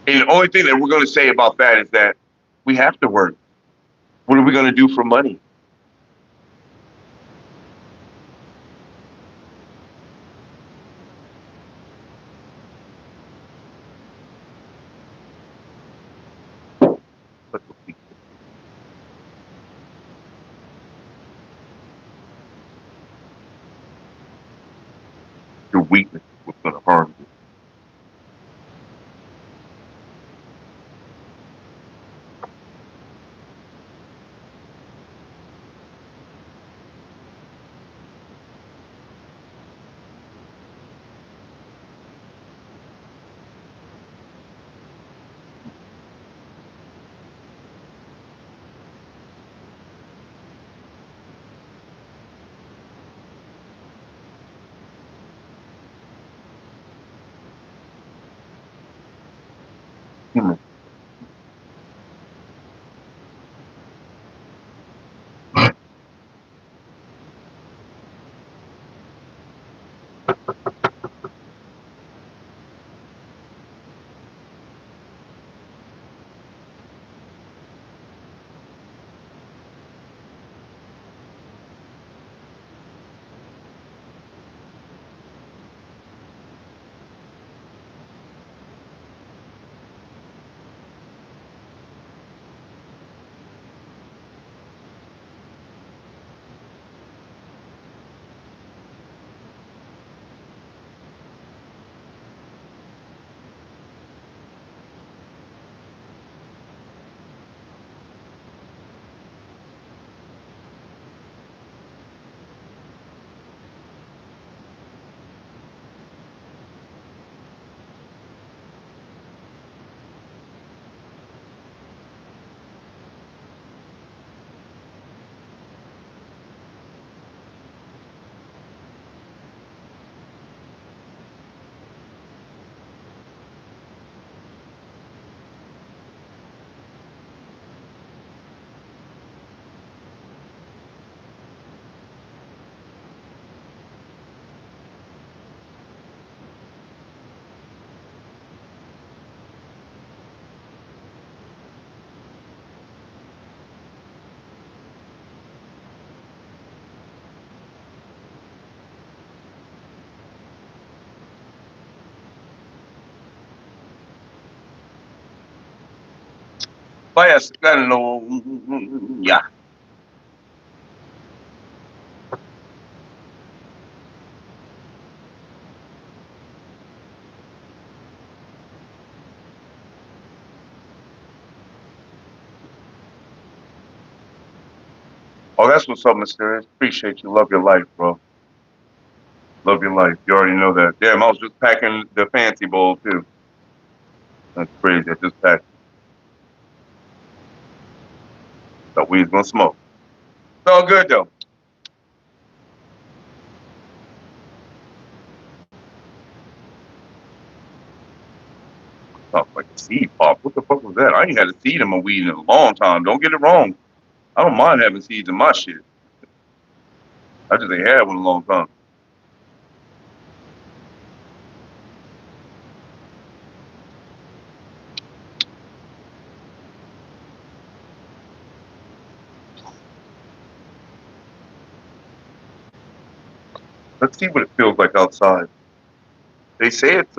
And the only thing that we're going to say about that is that we have to work. What are we going to do for money? Your weakness is what's going to harm you. Human. Vaya sacando. Yeah. Oh, that's what's up, Mysterious. Appreciate you. Love your life, bro. Love your life. You already know that. Damn, I was just packing the fancy bowl, too. That's crazy. I just packed. Thought we was gonna smoke. It's all good, though. Oh, like a seed pop. What the fuck was that? I ain't had a seed in my weed in a long time. Don't get it wrong. I don't mind having seeds in my shit. I just ain't had one in a long time. Let's see what it feels like outside. They say it's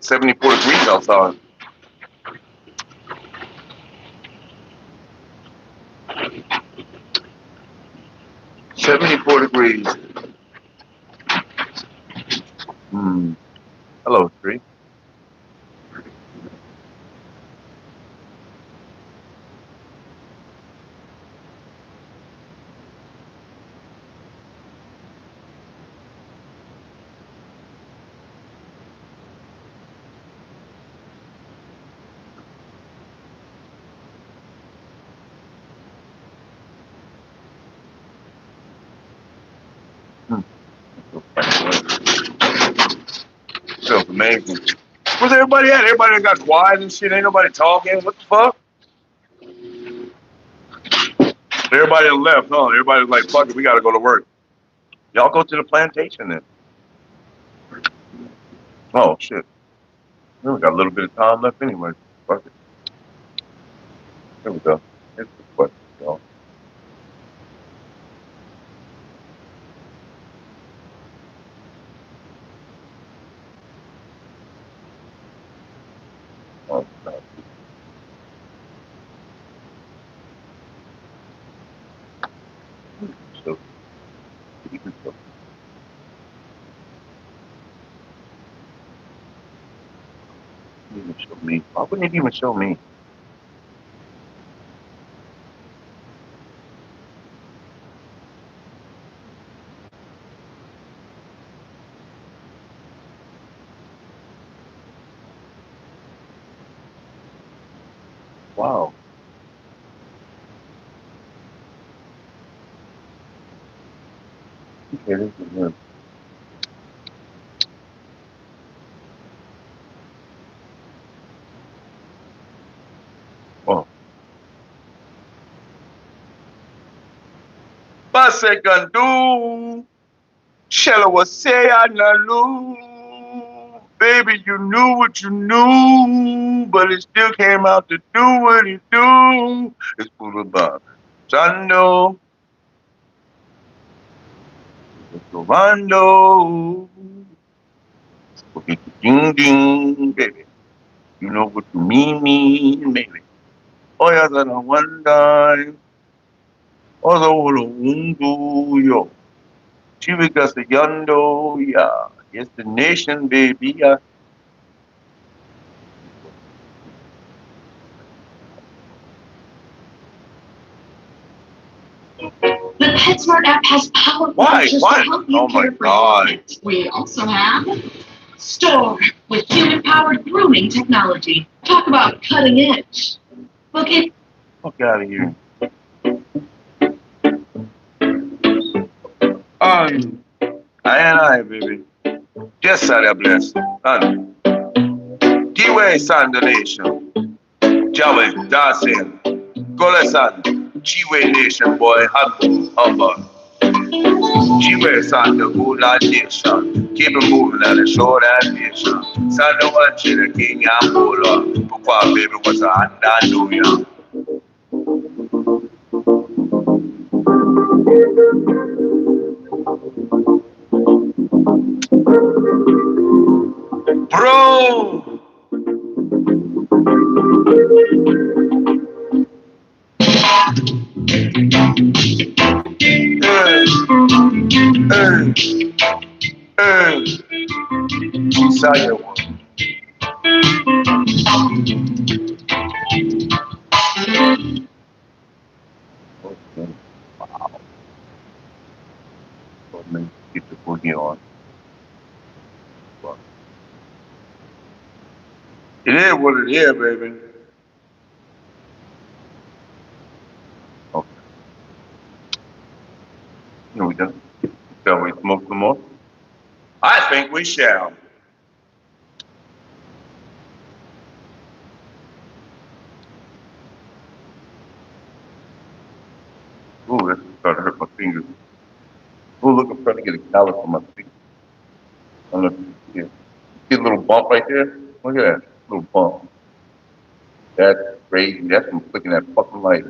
74 degrees outside. $74 degrees. Hello, tree. Feels amazing. Where's everybody at? Everybody got quiet and shit. Ain't nobody talking. What the fuck? Everybody left, huh? Everybody's like, fuck it, we gotta go to work. Y'all go to the plantation then. Oh, shit. We got a little bit of time left anyway. Fuck it. There we go. Here's the question, y'all. Oh, no. So, you can even show me. Why wouldn't it even show me? Wow. Okay, this is good. Oh. Basegandu. Shella was say Analu. Baby, you knew what you knew, but it still came out to do what it do. It's Buddha Bob. Sando. Rondo. Ding ding, baby. You know what you mean, baby. Oh, yeah, that I wonder. Oh, the Undu, yo. Chivikas the Yondo, yeah. It's the nation, baby, yeah. The PetSmart app has powerful Why? features Why? to help you Oh, my care for your God. pet. We also have Store with human-powered grooming technology. Talk about cutting edge. Look at Fuck out of here. I, baby. Yes, I bless. Kiwe Sandalation. Java, Dasin. Golesan. Chiwe Nation, boy. Humble. Chiwe Sanda, Gula Nation. Keep it moving at a short nation. Sanda one the king and Bola. Papa, baby, was a hand New York. Bro! Chisaya one. Okay. Wow. Let me get the boogie on. Well, it is what it is, baby. Okay. Here we go. Shall we smoke some more? I think we shall. Ooh, that's starting to hurt my fingers. Ooh, look, I'm trying to get a callus on my finger. I don't know if you can see it. See a little bump right there? Look at that little bump. That's crazy. That's from flicking that fucking light.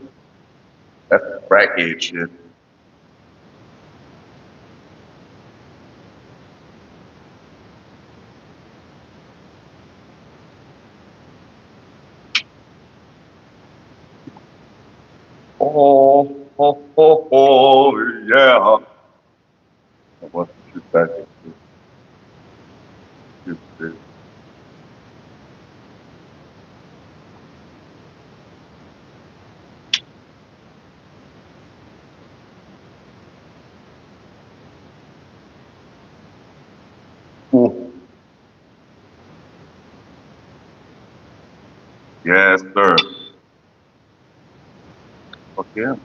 That's crackhead shit. Oh, yeah. I want to shoot back at you. Ooh. Yes, sir. Fuck yeah.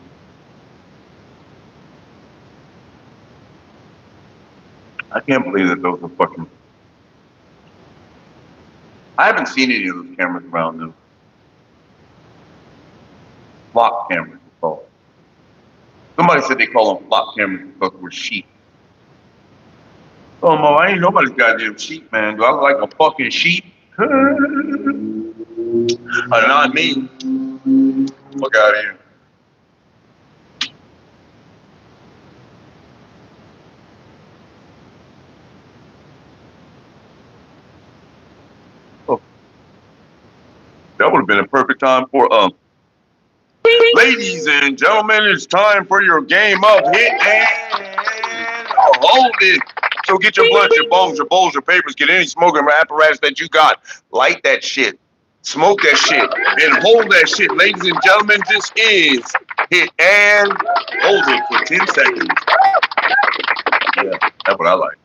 I can't believe that those are fucking. I haven't seen any of those cameras around them. Flock cameras, it's called. Somebody said they call them flock cameras because we're sheep. Oh, Mo, I ain't nobody's goddamn sheep, man. Do I look like a fucking sheep? Not me. Fuck out of here. Oh. That would have been a perfect time for ladies and gentlemen, it's time for your game of hit and hold it. So get your blunts, your bongs, your bowls, your papers, get any smoking apparatus that you got. Light that shit. Smoke that shit. And hold that shit. Ladies and gentlemen, this is hit and hold it for 10 seconds. Yeah, that's what I like.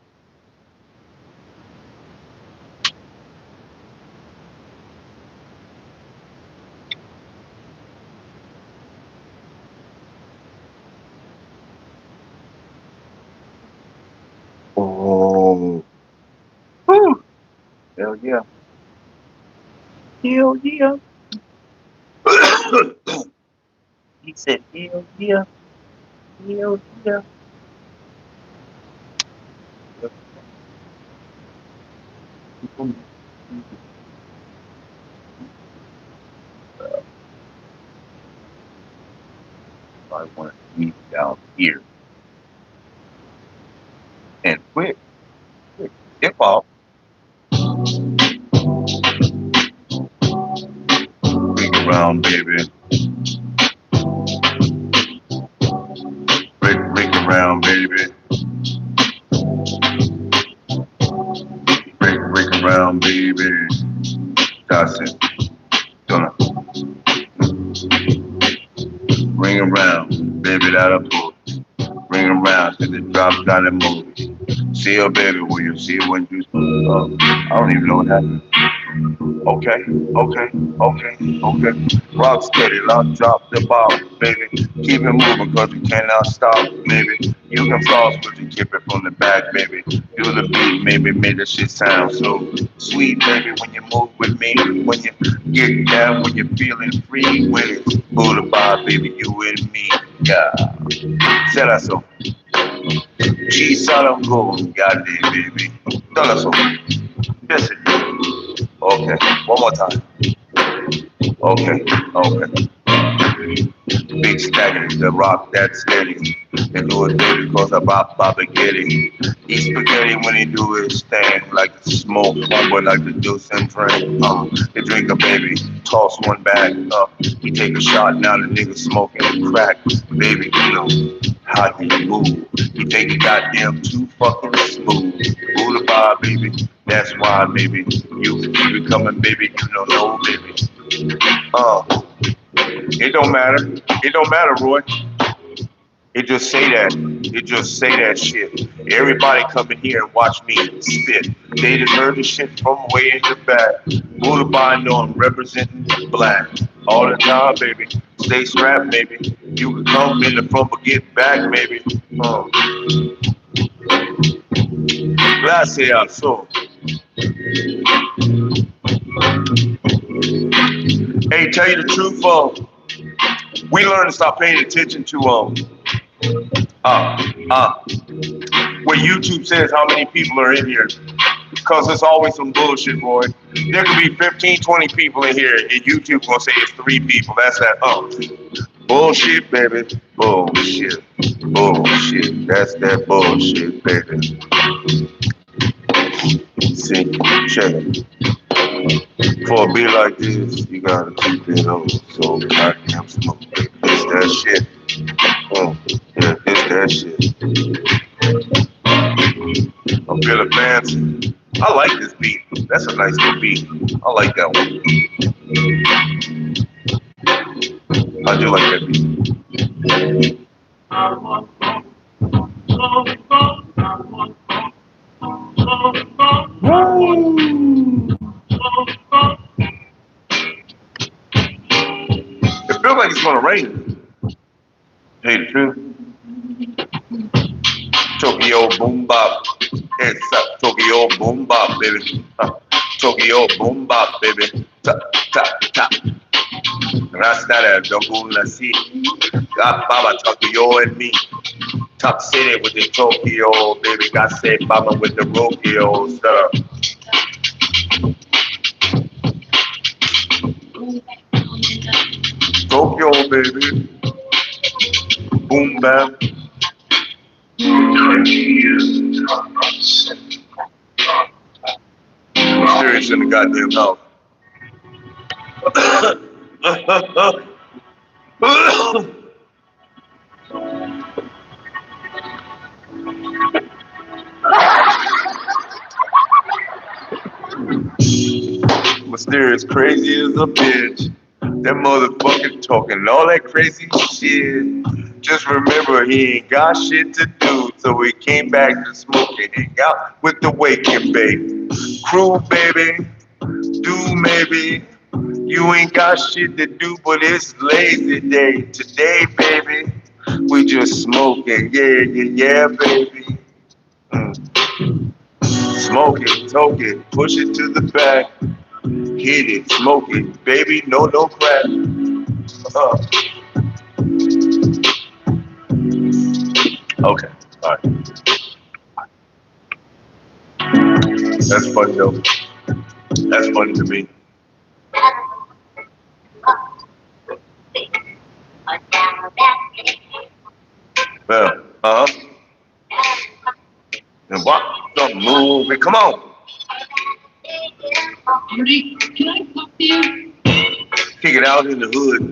Oh. Woo. Hell yeah. Hell yeah. He said, hell yeah. Hell yeah. I want to meet down here. And quick. Hip hop. Ring around, baby. Ring around, baby. Ring around, baby. That's it. Gonna ring around, baby. That up. Ring around till it drops down and move. See her, baby, will you see it when you I don't even know what happened. Okay. Rock steady, lock, drop the ball, baby. Keep it moving, cause we cannot stop, baby. You can floss, but you keep it from the back, baby. Do the beat, maybe make the shit sound so sweet, baby. When you move with me, when you get down, when you're feeling free, when it's Buddha Bob, baby, you and me, yeah. Será so. Chisara go, goddamn, baby. Done so. Yes, it. Okay, one more time. Okay. Big staggering, the rock that's steady. They do it dirty cause I bop spaghetti. Eat spaghetti when he do his thing. Like the smoke, homeboy like the juice and drink. They drink a baby, toss one back. He take a shot, now the nigga smoking crack. Baby, you know How do you move? You think you goddamn too fucking smooth. Buddha bar, baby. That's why, baby. You keep it coming, baby. You don't know, baby. It don't matter. It don't matter, Roy. It just say that. It just say that shit. Everybody come in here and watch me spit. They just heard the shit from way in the back. Buddha bar, know I'm representing black. All the time, baby. Stay strapped, baby. You can come in the front but get back, baby. Gracias, so. Hey, tell you the truth, we learned to stop paying attention to what YouTube says how many people are in here. Because it's always some bullshit, Roy. There could be 15, 20 people in here, and YouTube gonna say it's 3 people. That's that, bullshit, baby. Bullshit. Bullshit. That's that bullshit, baby. See, check it. For a beat like this, you gotta keep it on. So goddamn smoke, baby. It's that shit. Yeah, it's that shit. I'm feeling fancy. I like this beat. That's a nice little beat. I like that one. I do like that beat. It feels like it's gonna rain. Hey, the truth. Tokyo boom bop. It's up. Tokyo boom bop, baby. Tokyo boom bop, baby. Tap, tap, tap. Rasta double la see. Got Baba Tokyo and me. Top City with the Tokyo, baby. Got say Baba with the Rokyo stuff. Tokyo, baby. Boom bap. I'm serious in the goddamn house. Mysterious, crazy as a bitch. That motherfucker talking all that crazy shit. Just remember he ain't got shit to do, so he came back to smoke and hang out with the wake and bake crew, baby. Do maybe you ain't got shit to do, but it's lazy day today, baby. We just smoking, yeah, baby. Smoke it, toke it, push it to the back. Hit it, smoke it, baby, no crack. Okay, all right. That's funny though. That's funny to me. Well, and what the movie? Come on. Rudy, can I talk to you? Kick it out in the hood.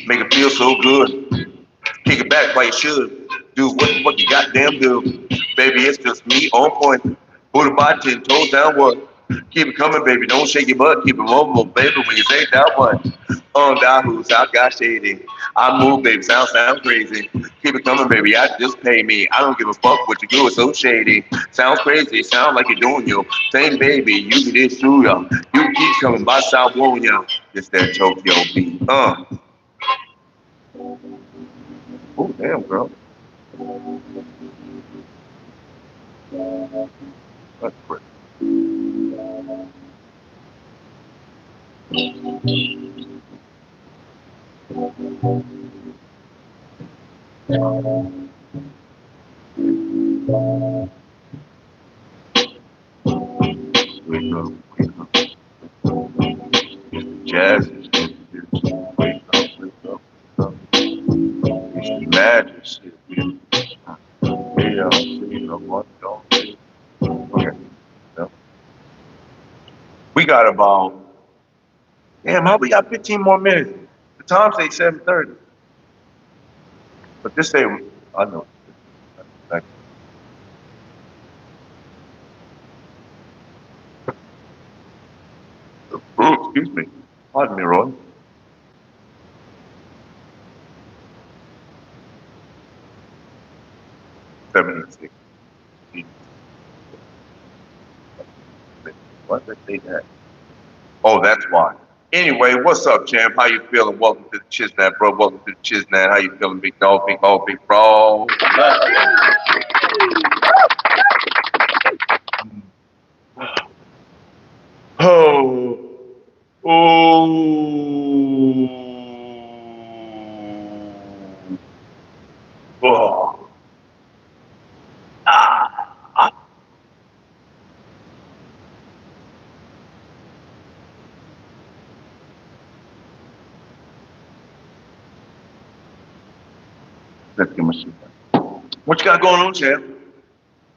Make it feel so good. Kick it back while you should. Do what the fuck you goddamn do. Baby, it's just me on point. Put a body 10 toes downward. Keep it coming, baby. Don't shake your butt. Keep it mobile, baby. When you say that one. On that who's I got shady. I move, baby. Sound crazy. Keep it coming, baby. I just pay me. I don't give a fuck what you do. It's so shady. Sounds crazy. Sound like you're doing your thing, baby. You get this through, y'all. You keep coming by South Won, y'all. It's that Tokyo beat. Oh, damn, girl. That's great. Wake up. Jazz is wake up. It's the magic shit. Okay. Yep. We got about, damn, how we got 15 more minutes? The time say 7:30. But this say, I know. Thank you. Oh, excuse me. Pardon me, Roy. '76. What did they say that? Oh, that's why. Anyway, what's up, champ? How you feeling? Welcome to the Chiznat, bro. Welcome to the Chiznat. How you feeling, big dog, big dog, big bro? Oh, oh, oh. Ah. Let's get my shit done. What you got going on, champ?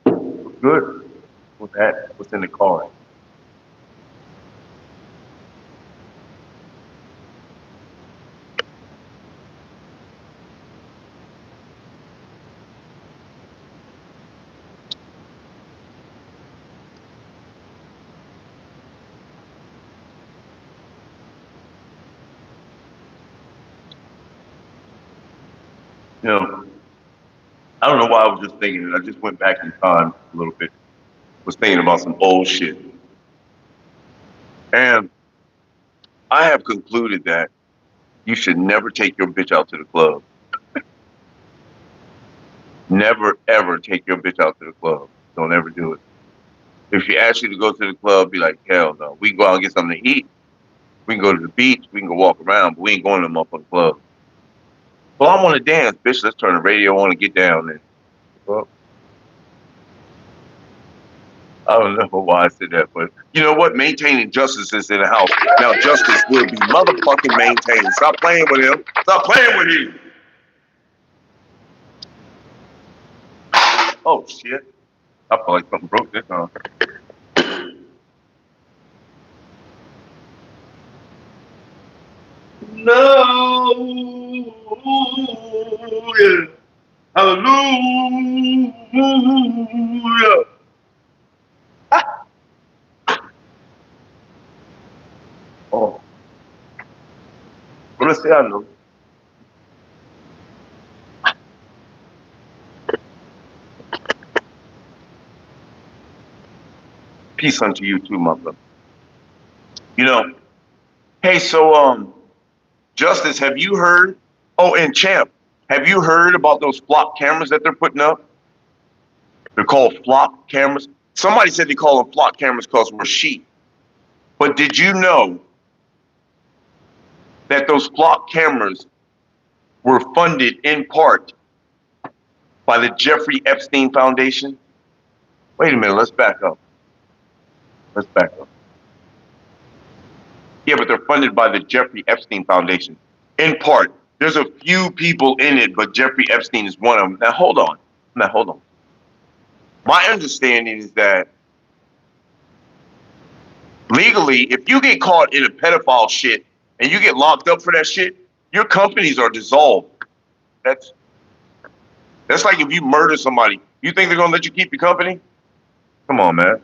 Good. What's that? What's in the car? You know, I don't know why I was just thinking it. I just went back in time a little bit. Was thinking about some old shit. And I have concluded that you should never take your bitch out to the club. Never, ever take your bitch out to the club. Don't ever do it. If she asks you to go to the club, be like, hell no. We can go out and get something to eat. We can go to the beach. We can go walk around, but we ain't going to the motherfucking club. Well, I want to dance, bitch. Let's turn the radio on and get down there. Well, I don't know why I said that, but you know what? Maintaining justice is in the house. Now justice will be motherfucking maintained. Stop playing with him. Stop playing with him. Oh shit. I feel like something broke this time. No. Hallelujah. Oh. Graciano. Peace unto you too, my brother. You know, hey, so Justice, have you heard? Oh, and Champ, have you heard about those flop cameras that they're putting up? They're called flop cameras. Somebody said they call them flop cameras because we're sheep. But did you know that those flop cameras were funded in part by the Jeffrey Epstein Foundation? Wait a minute, let's back up. Let's back up. Yeah, but they're funded by the Jeffrey Epstein Foundation. In part. There's a few people in it, but Jeffrey Epstein is one of them. Now, hold on. My understanding is that legally, if you get caught in a pedophile shit and you get locked up for that shit, your companies are dissolved. That's like if you murder somebody. You think they're gonna let you keep your company? Come on, man.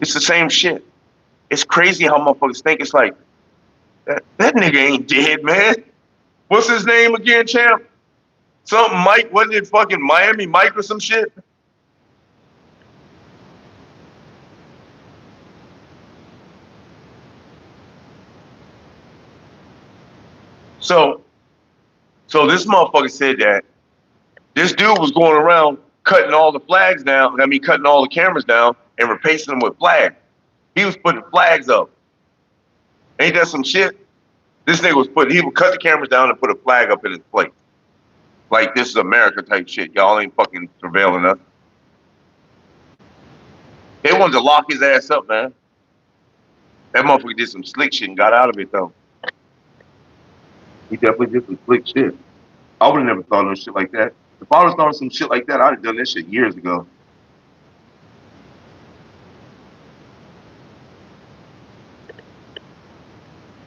It's the same shit. It's crazy how motherfuckers think. It's like, that nigga ain't dead, man. What's his name again, champ? Something Mike, wasn't it fucking Miami Mike or some shit? So this motherfucker said that this dude was going around cutting all the flags down, cutting all the cameras down and replacing them with flags. He was putting flags up. Ain't that some shit? This nigga he would cut the cameras down and put a flag up in his place. Like this is America type shit. Y'all ain't fucking surveilling us. They wanted to lock his ass up, man. That motherfucker did some slick shit and got out of it though. He definitely did some slick shit. I would have never thought of shit like that. If I would have thought of some shit like that, I'd have done that shit years ago.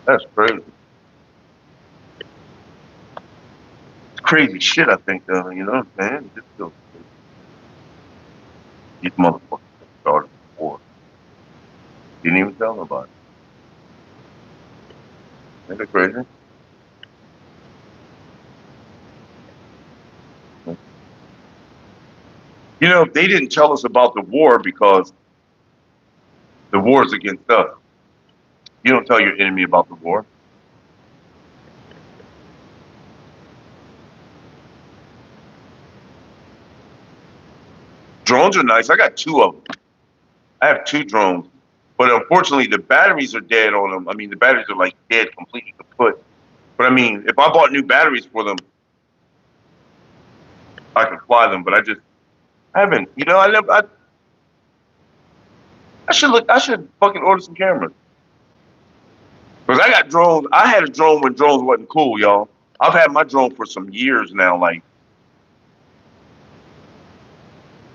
That's crazy. It's crazy shit, I think, though. You know what I'm saying? Just these motherfuckers started the war. Didn't even tell nobody. Isn't that crazy? You know, they didn't tell us about the war because the war is against us. You don't tell your enemy about the war. Drones are nice. I got 2 of them. I have 2 drones. But unfortunately, the batteries are dead on them. I mean, the batteries are like dead, completely kaput. But I mean, if I bought new batteries for them, I could fly them. But I haven't. You know, I should fucking order some cameras. Because I got drones. I had a drone when drones wasn't cool, y'all. I've had my drone for some years now, like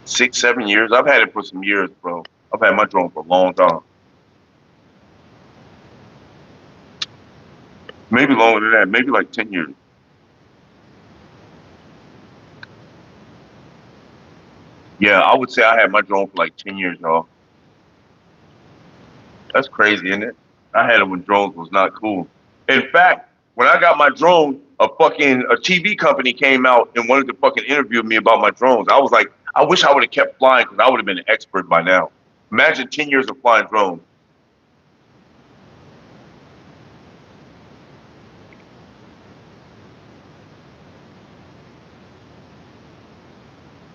6, 7 years. I've had it for some years, bro. I've had my drone for a long time. Maybe longer than that. Maybe like 10 years. Yeah, I would say I had my drone for like 10 years, y'all. That's crazy, isn't it? I had it when drones was not cool. In fact, when I got my drone, a TV company came out and wanted to fucking interview me about my drones. I was like, I wish I would have kept flying because I would have been an expert by now. Imagine 10 years of flying drones.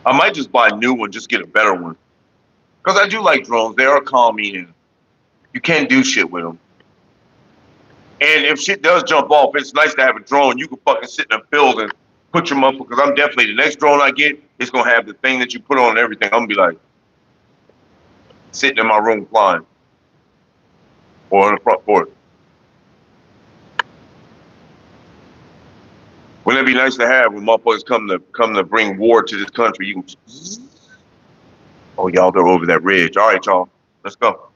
I might just buy a new one, just get a better one. Because I do like drones. They are calming and you can do shit with them. And if shit does jump off, it's nice to have a drone. You can fucking sit in a field and put your motherfucker. Because I'm definitely, the next drone I get, it's going to have the thing that you put on and everything. I'm going to be like, sitting in my room flying. Or on the front porch. Wouldn't it be nice to have when motherfuckers come to bring war to this country? You can. Oh, y'all, they're over that ridge. All right, y'all, let's go.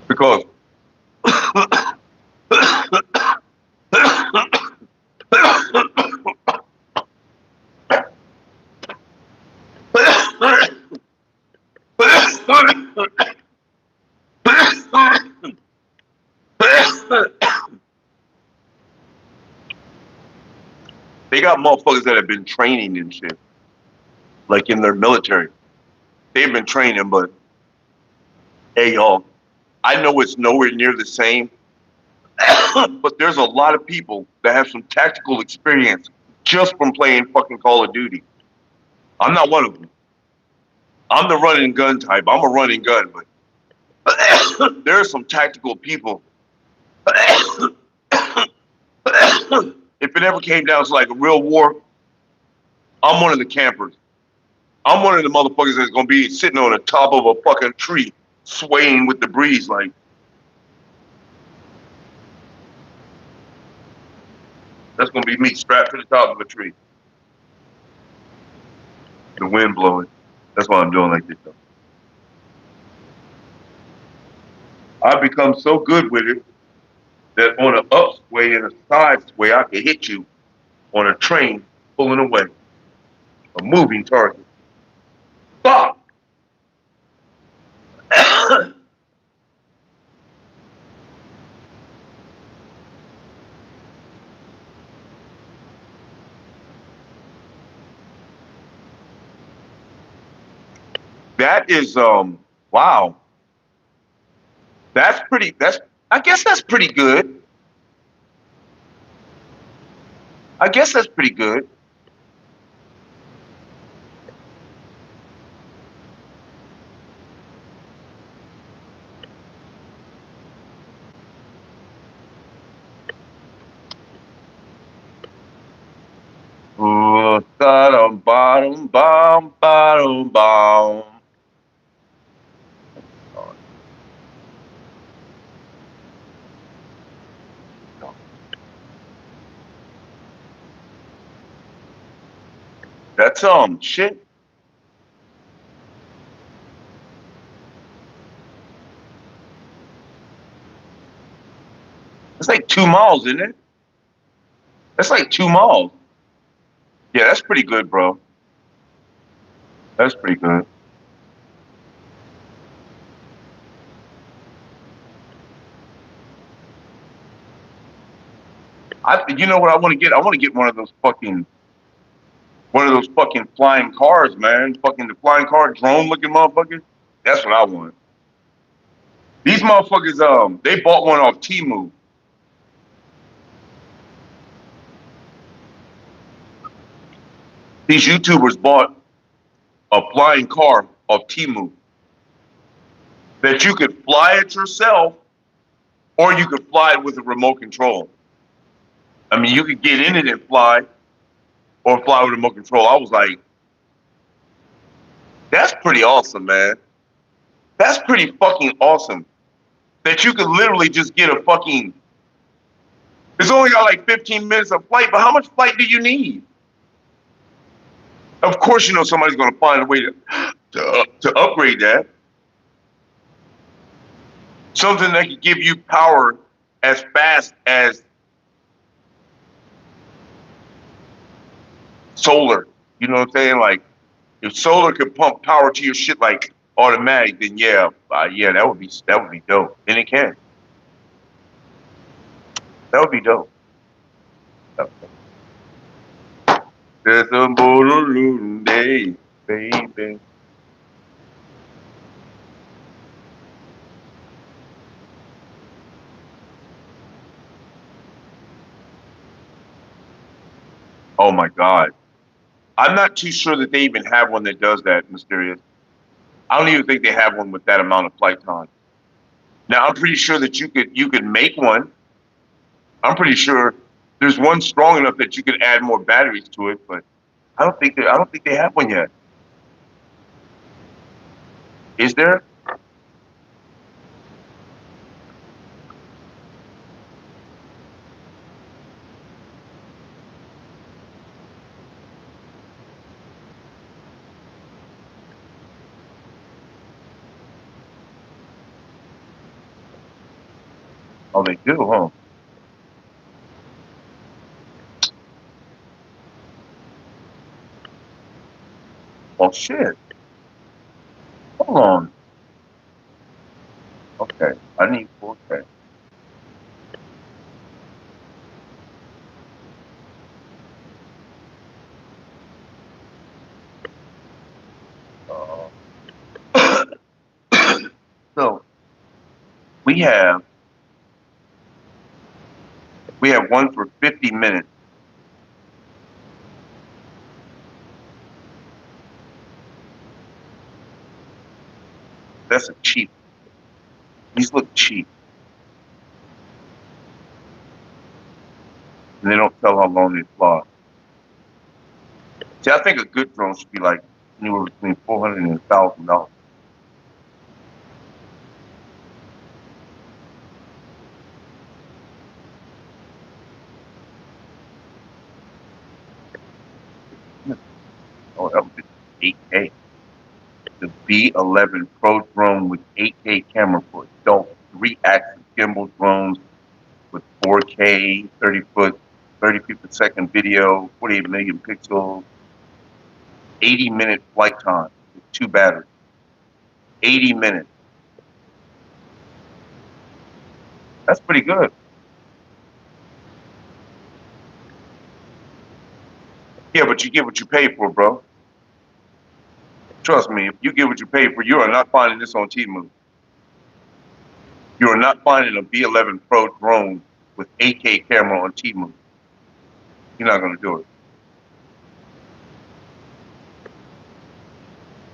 Because they got motherfuckers that have been training and shit, like in their military. They've been training, but hey, y'all, I know it's nowhere near the same, but there's a lot of people that have some tactical experience just from playing fucking Call of Duty. I'm not one of them. I'm the run and gun type. I'm a run and gun, but there are some tactical people. If it ever came down to like a real war, I'm one of the campers. I'm one of the motherfuckers that's gonna be sitting on the top of a fucking tree, swaying with the breeze, like. That's gonna be me strapped to the top of a tree. The wind blowing. That's why I'm doing like this though. I've become so good with it that on an upsway and a side sway, I can hit you on a train pulling away. A moving target. Fuck! That is wow. I guess that's pretty good. I guess that's pretty good. Bottom, bottom, bottom, bottom, bottom. That's shit. It's like 2 miles, isn't it? That's like 2 miles. Yeah, that's pretty good, bro. That's pretty good. You know what I want to get? I want to get one of those fucking flying cars, man. Fucking the flying car, drone looking motherfuckers. That's what I want. These motherfuckers, they bought one off Temu. These YouTubers bought a flying car off Temu that you could fly it yourself, or you could fly it with a remote control. I mean, you could get in it and fly, or fly with a remote control. I was like, that's pretty awesome, man. That's pretty fucking awesome. That you could literally just get a fucking. It's only got like 15 minutes of flight, but how much flight do you need? Of course, you know somebody's going to find a way to upgrade that. Something that could give you power as fast as solar. You know what I'm saying? Like, if solar could pump power to your shit like automatic, then yeah, that would be dope. And it can. That would be dope. There's a balloon day, baby. Oh my God. I'm not too sure that they even have one that does that, Mysterious. I don't even think they have one with that amount of flight time. Now I'm pretty sure that you could make one. I'm pretty sure there's one strong enough that you could add more batteries to it, but I don't think they have one yet. Is there? Oh, they do, huh? Oh shit. Hold on. Okay, I need 4K. So we have one for 50 minutes. That's a cheap. These look cheap. And they don't tell how long they fly. See, I think a good drone should be like anywhere between $400 and $1,000. Oh, that was 8K. The B11 Pro drone with 8K camera for adult 3-axis gimbal drones with 4K, 30 feet per second video, 48 million pixels, 80-minute flight time with 2 batteries. 80 minutes. That's pretty good. Yeah, but you get what you pay for, bro. Trust me, if you get what you pay for, you are not finding this on Temu. You are not finding a B11 Pro drone with 8K camera on Temu. You're not going to do it.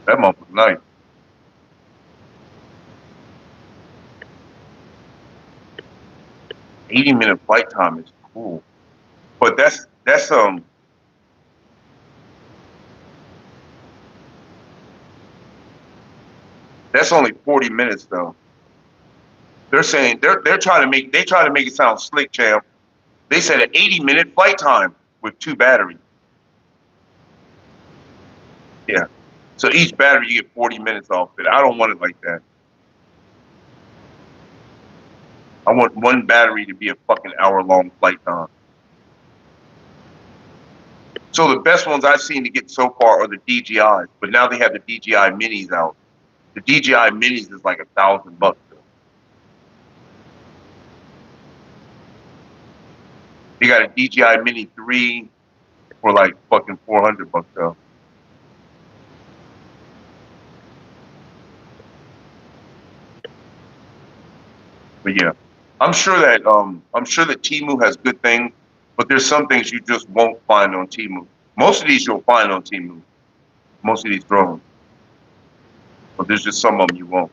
That month was nice. "80-minute flight time is cool, but that's only 40 minutes though. They're saying they're trying to make it sound slick, champ. They said an 80-minute flight time with 2 batteries. Yeah. So each battery you get 40 minutes off it. I don't want it like that. I want one battery to be a fucking hour-long flight time. So the best ones I've seen to get so far are the DJIs, but now they have the DJI Minis out. The DJI Minis is like $1,000. They got a DJI Mini 3 for like fucking $400 though. But yeah, I'm sure that Temu has good things, but there's some things you just won't find on Temu. Most of these you'll find on Temu. Most of these drones, but there's just some of them you won't.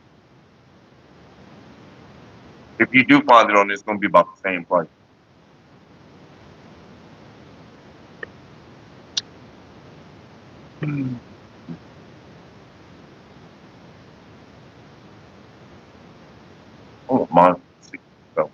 If you do find it on, it's going to be about the same price. Oh my. So.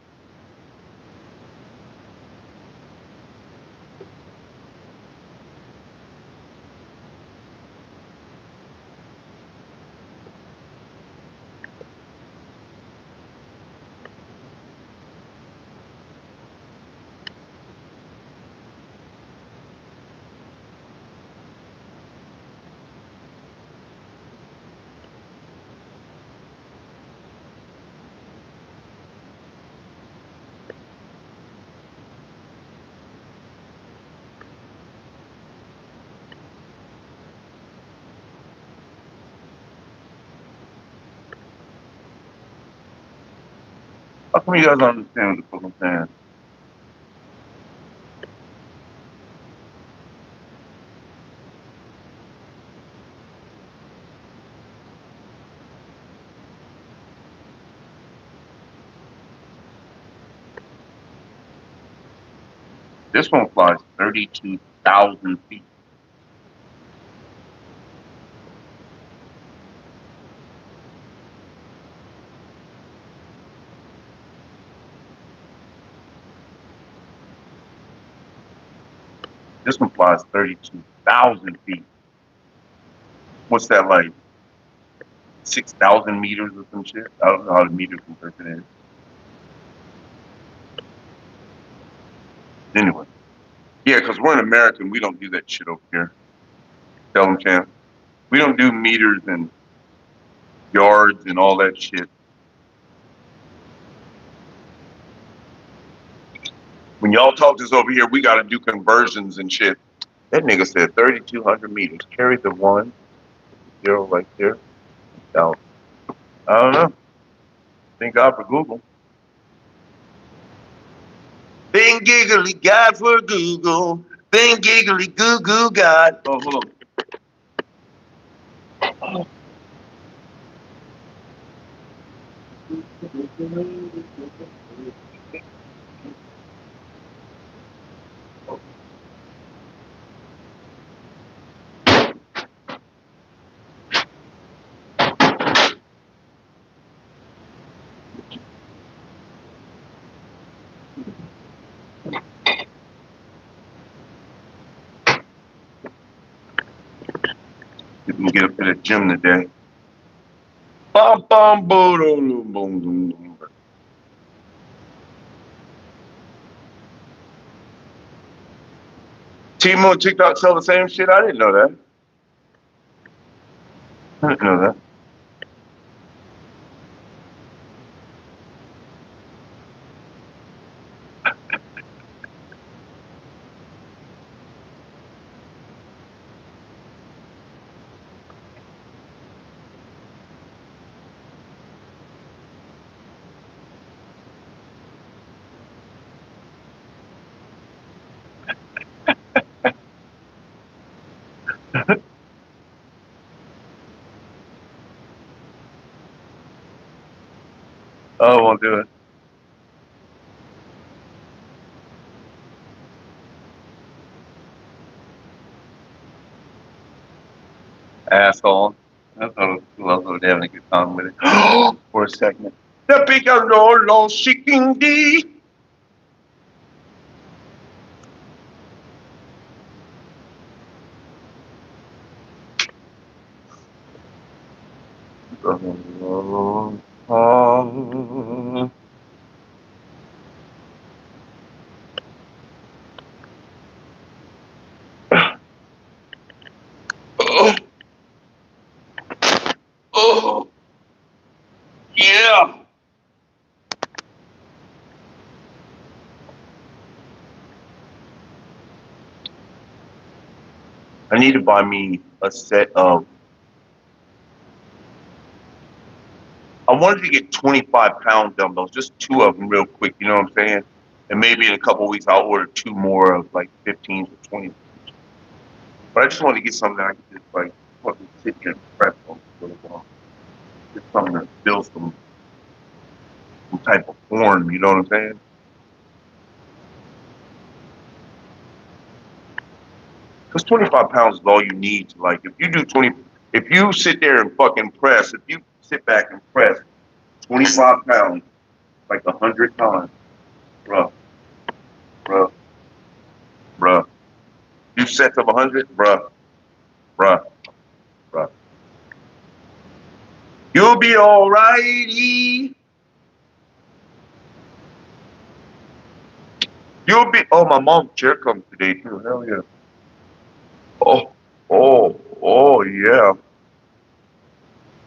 How come you guys don't understand what the fuck I'm saying? This one flies 32,000 feet. This one flies 32,000 feet. What's that like? 6,000 meters or some shit? I don't know how the meter conversion is. Anyway. Yeah, because we're in America and we don't do that shit over here. Tell them, champ. We don't do meters and yards and all that shit. When y'all talk this over here, we got to do conversions and shit. That nigga said 3,200 meters. Carry the 1, 0 right there. Down. I don't know. Thank God for Google. Thank giggly God for Google. Thank giggly goo goo God. Oh, hold on. Didn't get up to the gym today. Bum, bum, boom, boom, boom, boom. Timo and TikTok sell the same shit? I didn't know that. I didn't know that. Oh, I won't do it. Asshole. I thought it was cool. Having a good time with it for a second. The bigger no seeking thee. Oh, yeah. I need to buy me a set of. I wanted to get 25-pound dumbbells, just 2 of them real quick, you know what I'm saying? And maybe in a couple of weeks I'll order 2 more of like 15 to 20. But I just want to get something that I can just like fucking sit here and press on for a little while. Just something that builds some type of form, you know what I'm saying? Because 25 pounds is all you need to like, if you sit there and fucking press, if you sit back and press 25 pounds like 100 times, bruh, bruh. You sets of 100, bruh. You'll be alrighty. You'll be, oh, my mom's chair comes today too, hell yeah. Oh, yeah.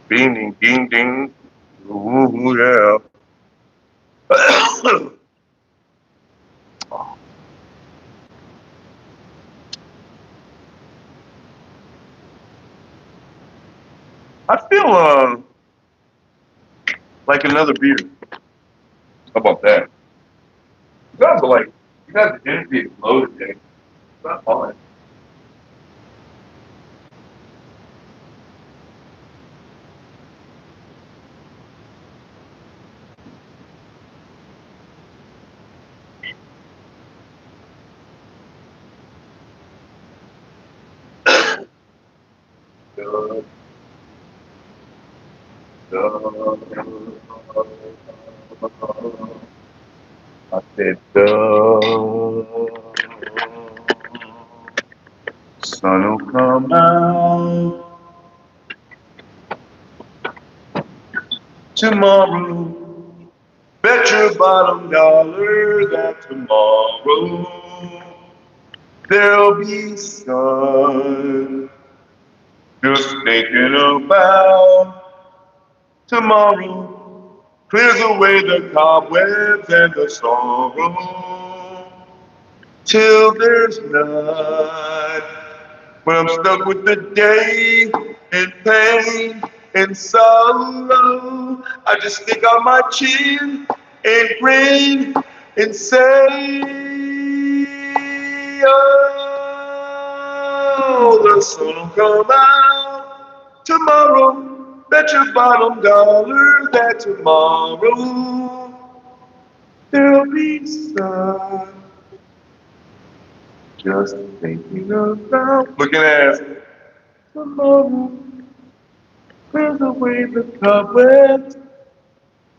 Ding, ding, ding, ding. Ooh, yeah. I feel like another beer. How about that? You guys are energy exploded today. It's not fine. I said, sun will come out tomorrow. Bet your bottom dollar that tomorrow there'll be sun. Just thinking about tomorrow clears away the cobwebs and the sorrow till there's none. When I'm stuck with the day and pain and sorrow, I just stick out my chin and grin and say, oh, the sun will come out tomorrow. Bet your bottom dollar that tomorrow there'll be sun. Just thinking about looking at tomorrow clears away the cobwebs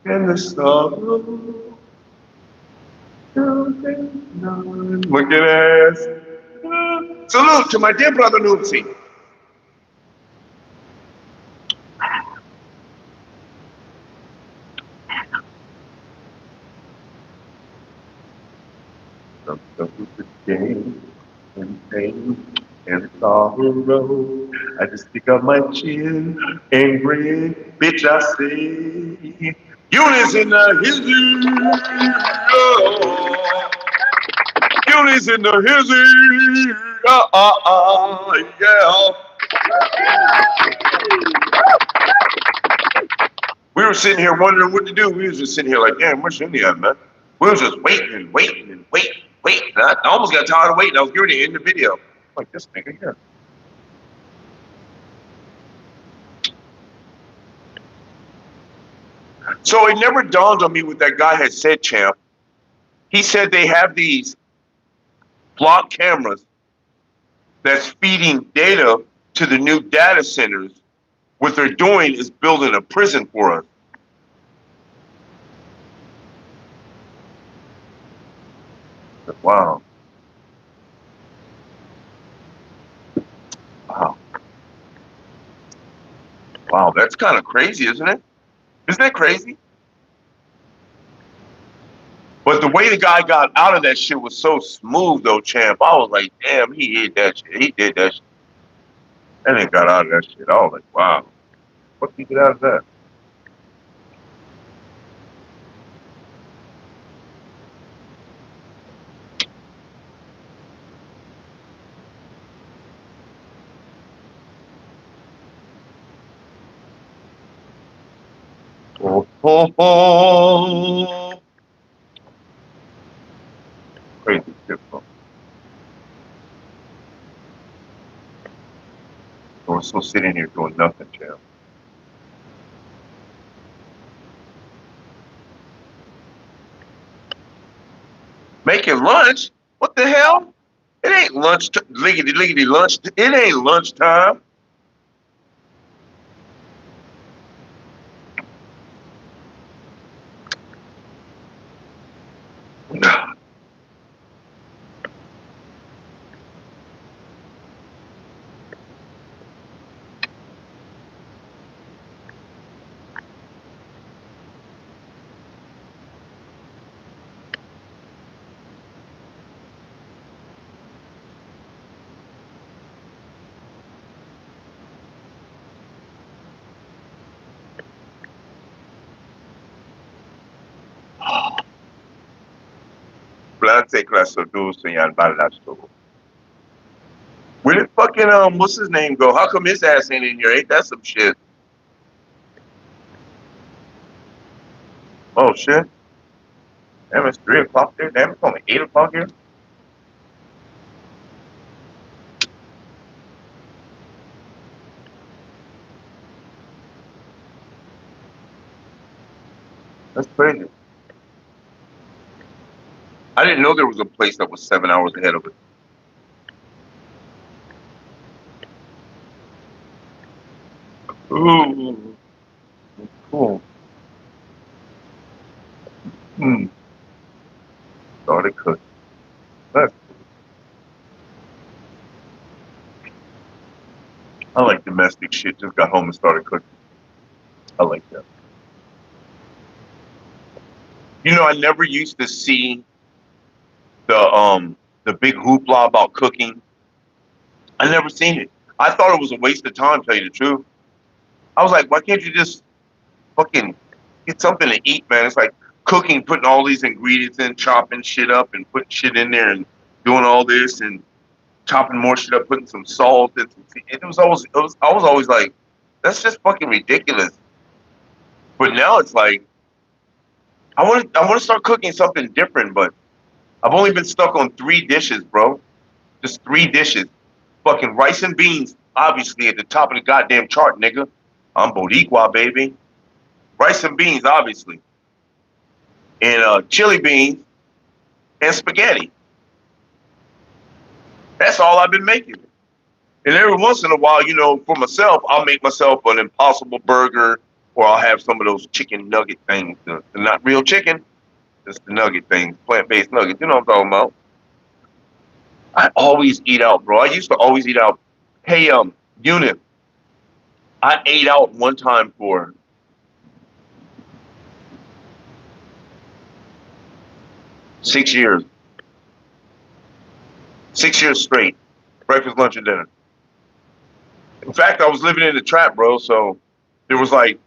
and the sorrow. Till there's none. Look at us. Salute to my dear brother Nupsi. I'm stuck with the game and pain and sorrow. I just stick up my chin and grin. Bitch, I say, Eunice in the hizzy. Oh. Eunice in the hizzy. Yeah. We were sitting here wondering what to do. We was just sitting here like, damn, where's India, man? We was just waiting. And I almost got tired of waiting. I was getting to end the video. Like this nigga here. So it never dawned on me what that guy had said, champ. He said they have these block cameras that's feeding data to the new data centers. What they're doing is building a prison for us. Wow. Wow, that's kind of crazy, isn't it? Isn't that crazy? But the way the guy got out of that shit was so smooth, though, champ. I was like, damn, he hit that shit. He did that shit. And he got out of that shit. I was like, wow. What do you get out of that? Oh, oh, oh. Crazy shit, bro. We're still sitting here doing nothing, champ. Making lunch? What the hell? It ain't lunch, liggity lunch. It ain't lunchtime. Plante clase dulce y albalasto. Where did fucking what's his name go? How come his ass ain't in here? Ain't that some shit? Oh shit. Damn, it's 3 o'clock there. Damn, it's only 8 o'clock here. That's crazy. I didn't know there was a place that was 7 hours ahead of it. Ooh. Cool. Started cooking. That's cool. I like domestic shit. Just got home and started cooking. I like that. You know, I never used to see the big hoopla about cooking. I never seen it. I thought it was a waste of time, to tell you the truth. I was like, why can't you just fucking get something to eat, man? It's like cooking, putting all these ingredients in, chopping shit up and putting shit in there and doing all this and chopping more shit up, putting some salt and I was always like, that's just fucking ridiculous. But now it's like I want to start cooking something different, but I've only been stuck on 3 dishes, bro. Just 3 dishes. Fucking rice and beans, obviously at the top of the goddamn chart, nigga. I'm Boricua, baby. Rice and beans, obviously. And chili beans and spaghetti. That's all I've been making. And every once in a while, you know, for myself, I'll make myself an Impossible Burger, or I'll have some of those chicken nugget things. They're not real chicken, just the nugget things, plant-based nuggets. You know what I'm talking about? I always eat out, bro. I used to always eat out. Hey, Unit, I ate out one time for 6 years. 6 years straight. Breakfast, lunch, and dinner. In fact, I was living in the trap, bro. So there was like,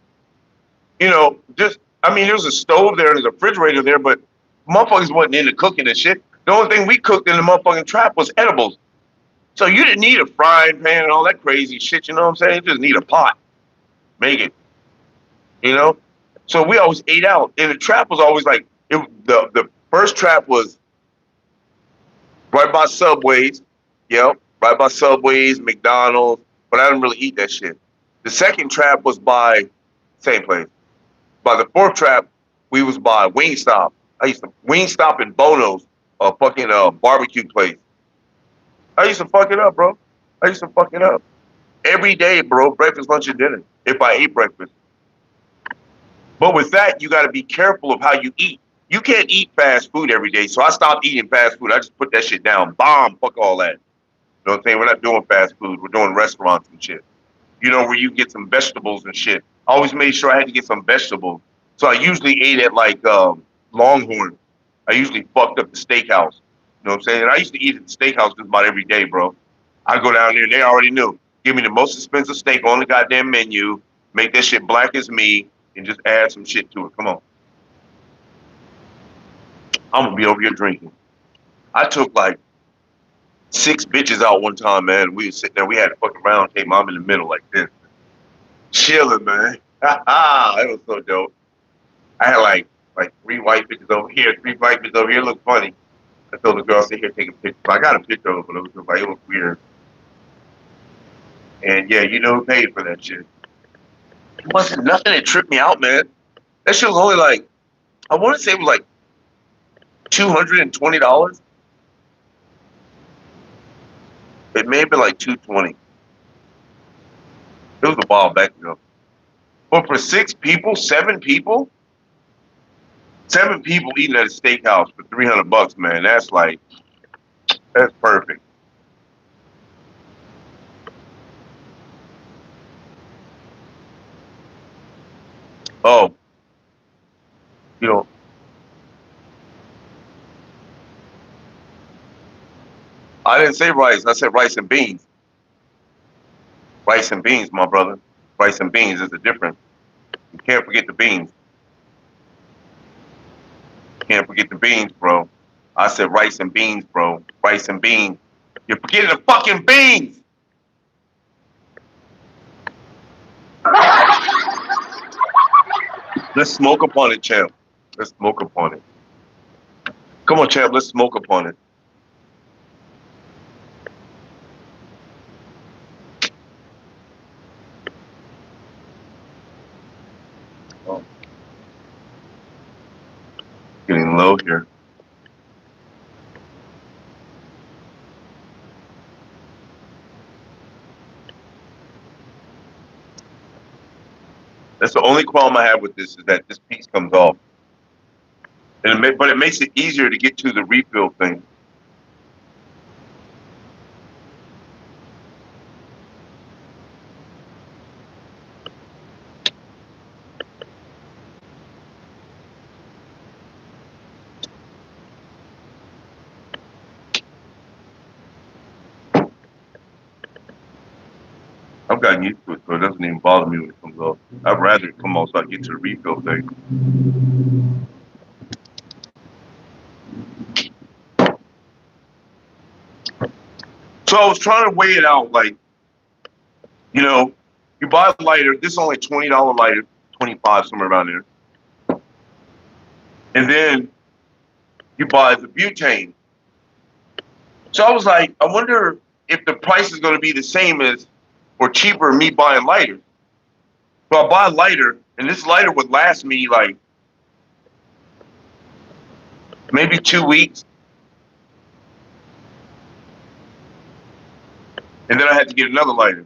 you know, there was a stove there and there's a refrigerator there, but motherfuckers wasn't into cooking and shit. The only thing we cooked in the motherfucking trap was edibles. So you didn't need a frying pan and all that crazy shit, you know what I'm saying? You just need a pot. Make it. You know? So we always ate out. And the trap was always like, the first trap was right by Subways. Yep. Right by Subways, McDonald's. But I didn't really eat that shit. The second trap was by, same place. By the fourth trap, we was by Wingstop. Wingstop and Bono's, a fucking barbecue place. I used to fuck it up, bro. I used to fuck it up. Every day, bro, breakfast, lunch, and dinner, if I ate breakfast. But with that, you got to be careful of how you eat. You can't eat fast food every day, so I stopped eating fast food. I just put that shit down. Bomb, fuck all that. You know what I'm saying? We're not doing fast food. We're doing restaurants and shit. You know, where you get some vegetables and shit. I always made sure I had to get some vegetables. So I usually ate at like Longhorn. I usually fucked up the steakhouse. You know what I'm saying? And I used to eat at the steakhouse just about every day, bro. I go down there and they already knew. Give me the most expensive steak on the goddamn menu. Make that shit black as me and just add some shit to it. Come on. I'm gonna be over here drinking. I took like 6 bitches out one time, man. We were sitting there. We had a fucking round table. I'm in the middle like this, chilling, man. It was so dope. I had like 3 white bitches over here, 3 white bitches over here. It looked funny. I told the girl, sit here, take a picture. I got a picture of it, but it was weird. And yeah, you know who paid for that shit? It wasn't nothing that tripped me out, man. That shit was only like, I want to say it was like $220. It may have been like $220. It was a while back ago. But for 6 people, 7 people, 7 people eating at a steakhouse for $300, man. That's perfect. Oh, you know, I didn't say rice. I said rice and beans. Rice and beans, my brother. Rice and beans is the difference. You can't forget the beans. Can't forget the beans, bro. I said rice and beans, bro. Rice and beans. You're forgetting the fucking beans. Let's smoke upon it, champ. Let's smoke upon it. Come on, champ. Let's smoke upon it. Oh. Getting low here. That's the only problem I have with this is that this piece comes off. But it makes it easier to get to the refill thing. I've gotten used to it, so it doesn't even bother me when it comes off. I'd rather it come off so I get to the refill thing. So I was trying to weigh it out, like, you know, you buy a lighter, this is only $20 lighter, 25 somewhere around there. And then you buy the butane. So I was like, I wonder if the price is going to be the same as or cheaper than me buying lighter. So I buy a lighter, and this lighter would last me like maybe 2 weeks. And then I had to get another lighter.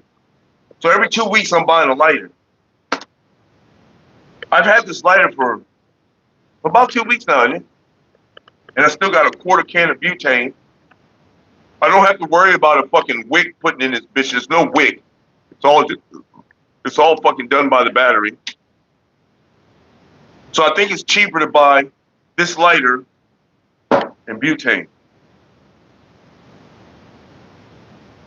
So every 2 weeks I'm buying a lighter. I've had this lighter for about 2 weeks now, isn't it? And I still got a quarter can of butane. I don't have to worry about a fucking wick putting in this bitch. There's no wick. It's all fucking done by the battery. So I think it's cheaper to buy this lighter and butane.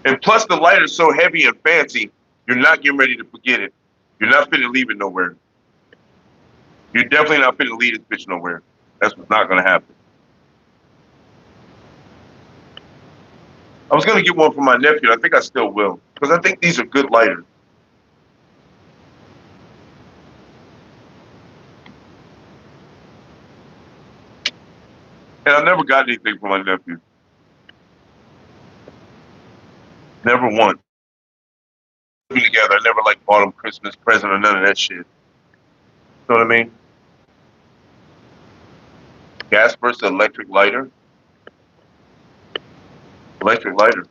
And plus the lighter's so heavy and fancy, you're not getting ready to forget it. You're not finna leave it nowhere. You're definitely not finna leave this bitch nowhere. That's what's not gonna happen. I was gonna get one for my nephew. I think I still will, because I think these are good lighters. And I never got anything for my nephew. Never once. Living together, I never like bought him Christmas present or none of that shit. You know what I mean? Gas versus electric lighter. Electric lighter.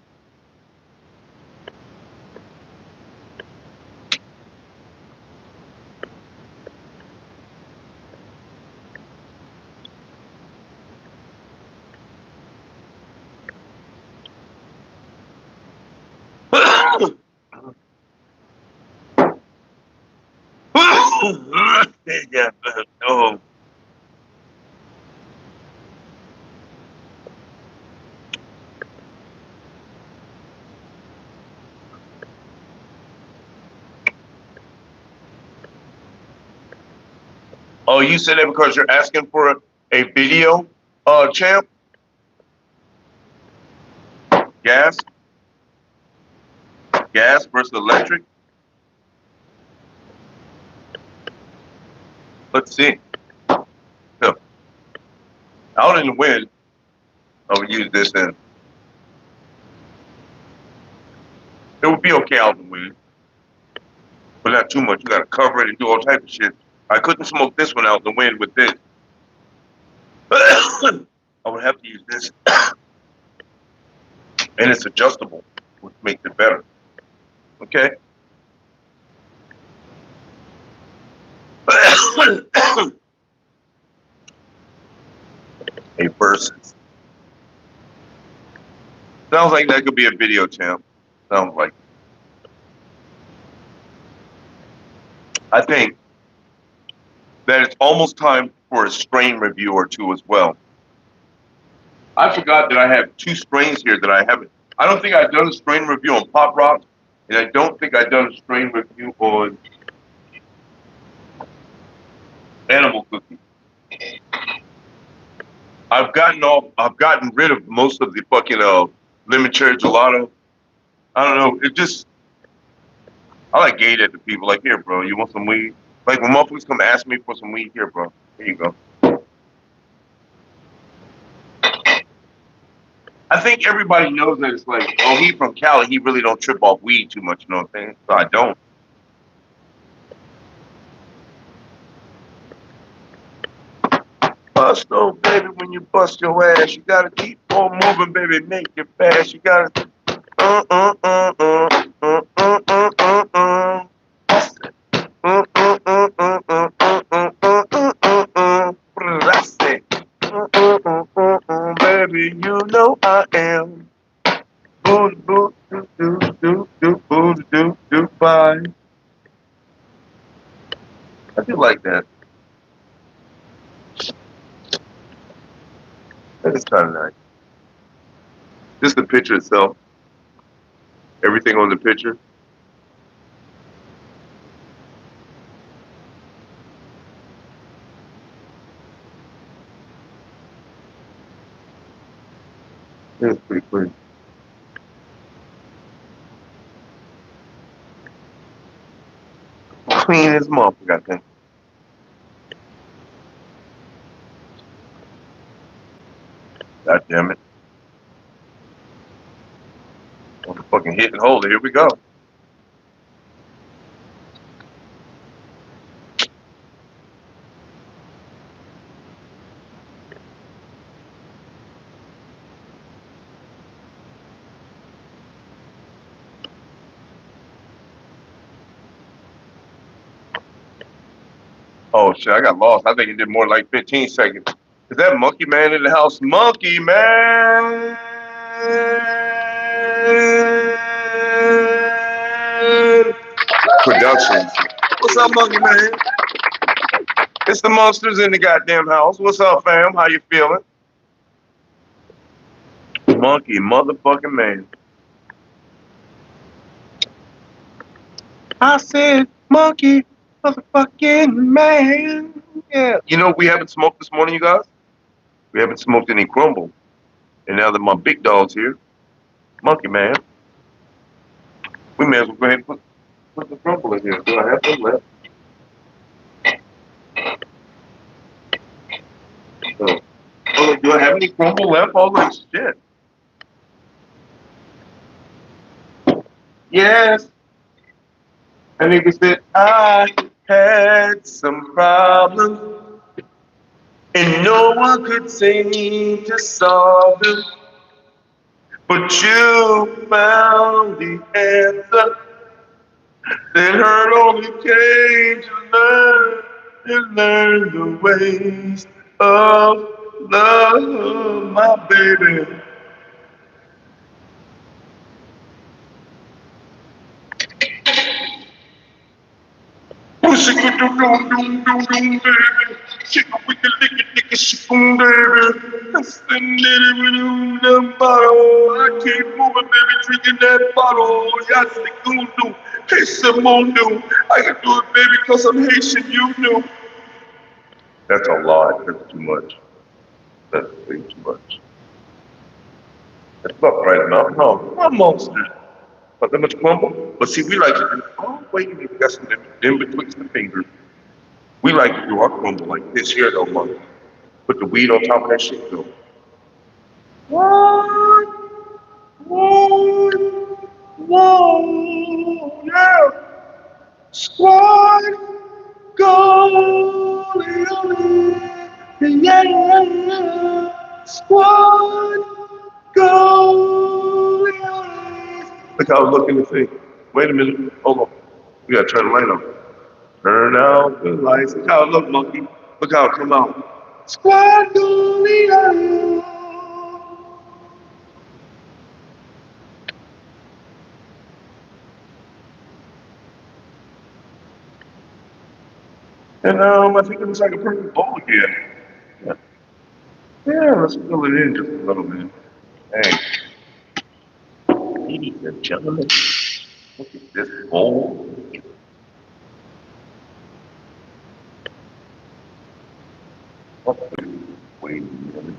Yeah, oh. Oh, you said that because you're asking for a video, champ? Gas? Gas versus electric? Let's see. Yeah. Out in the wind, I would use this then. It would be okay out in the wind, but not too much. You gotta cover it and do all type of shit. I couldn't smoke this one out in the wind with this. I would have to use this. And it's adjustable, which makes it better. Okay? A versus. Sounds like that could be a video, champ. Sounds like. I think that it's almost time for a strain review or two as well. I forgot that I have 2 strains here that I haven't. I don't think I've done a strain review on Pop Rocks, and I don't think I've done a strain review on Animal Cookie. I've gotten rid of most of the fucking lemon cherry gelato. I don't know. It just, I like gate at the people. Like, here, bro, you want some weed? Like, when motherfuckers come ask me for some weed, here, bro. Here you go. I think everybody knows that it's like, oh, he from Cali, he really don't trip off weed too much, you know what I'm saying? So I don't. Bust, oh, baby, when you bust your ass, you gotta keep on moving, baby, make it fast. You gotta, baby, you know I am. Boo, boo, do, do, do, do, boo, do, do, bye. I do like that. That is kind of nice. Just the picture itself. Everything on the picture. It's pretty clean. Clean as motherfucker, I think. God damn it. On the fucking hit and hold it. Here we go. Oh shit, I got lost. I think it did more like 15 seconds. Is that Monkey Man in the house? Monkey Man! Productions. What's up, Monkey Man? It's the monsters in the goddamn house. What's up, fam? How you feeling? Monkey motherfucking Man. I said, Monkey motherfucking Man. Yeah. You know, we haven't smoked this morning, you guys. We haven't smoked any crumble. And now that my big dog's here, Monkey Man, we may as well go ahead and put the crumble in here. Do I have some left? Oh, do I have any crumble left? All this shit. Yes. I nigga said I had some problems and no one could seem to solve them. But you found the answer. That hurt only came to learn the ways of love, my baby. Pussy, baby. Shake it with the lick it, spoon, baby. Send it in the bottle. I keep moving, baby, drinking that bottle. Yes, the goon. Hey, Simone, I can do it, baby, cause I'm Haitian, you know. That's a lot. That's too much. That's way too much. That's about the right amount. No, not monsters. But that much crumble. But see, we like to do, oh, wait a minute, that's in betwixt the fingers. We like to do our crumble like this here, though, Monk. Put the weed on top of that shit, though. What? Whoa, yeah. Squad, go, yeah. Squad, go. Look how I'm looking to think. Wait a minute. Hold on. We gotta turn the light on. Turn out the lights. Look how it look, monkey. Look how it come out. Squad, go. And I think it looks like a perfect bowl again. Yeah, yeah, let's fill it in just a little bit. Hey, ladies and gentlemen, look at this bowl. Wait a minute.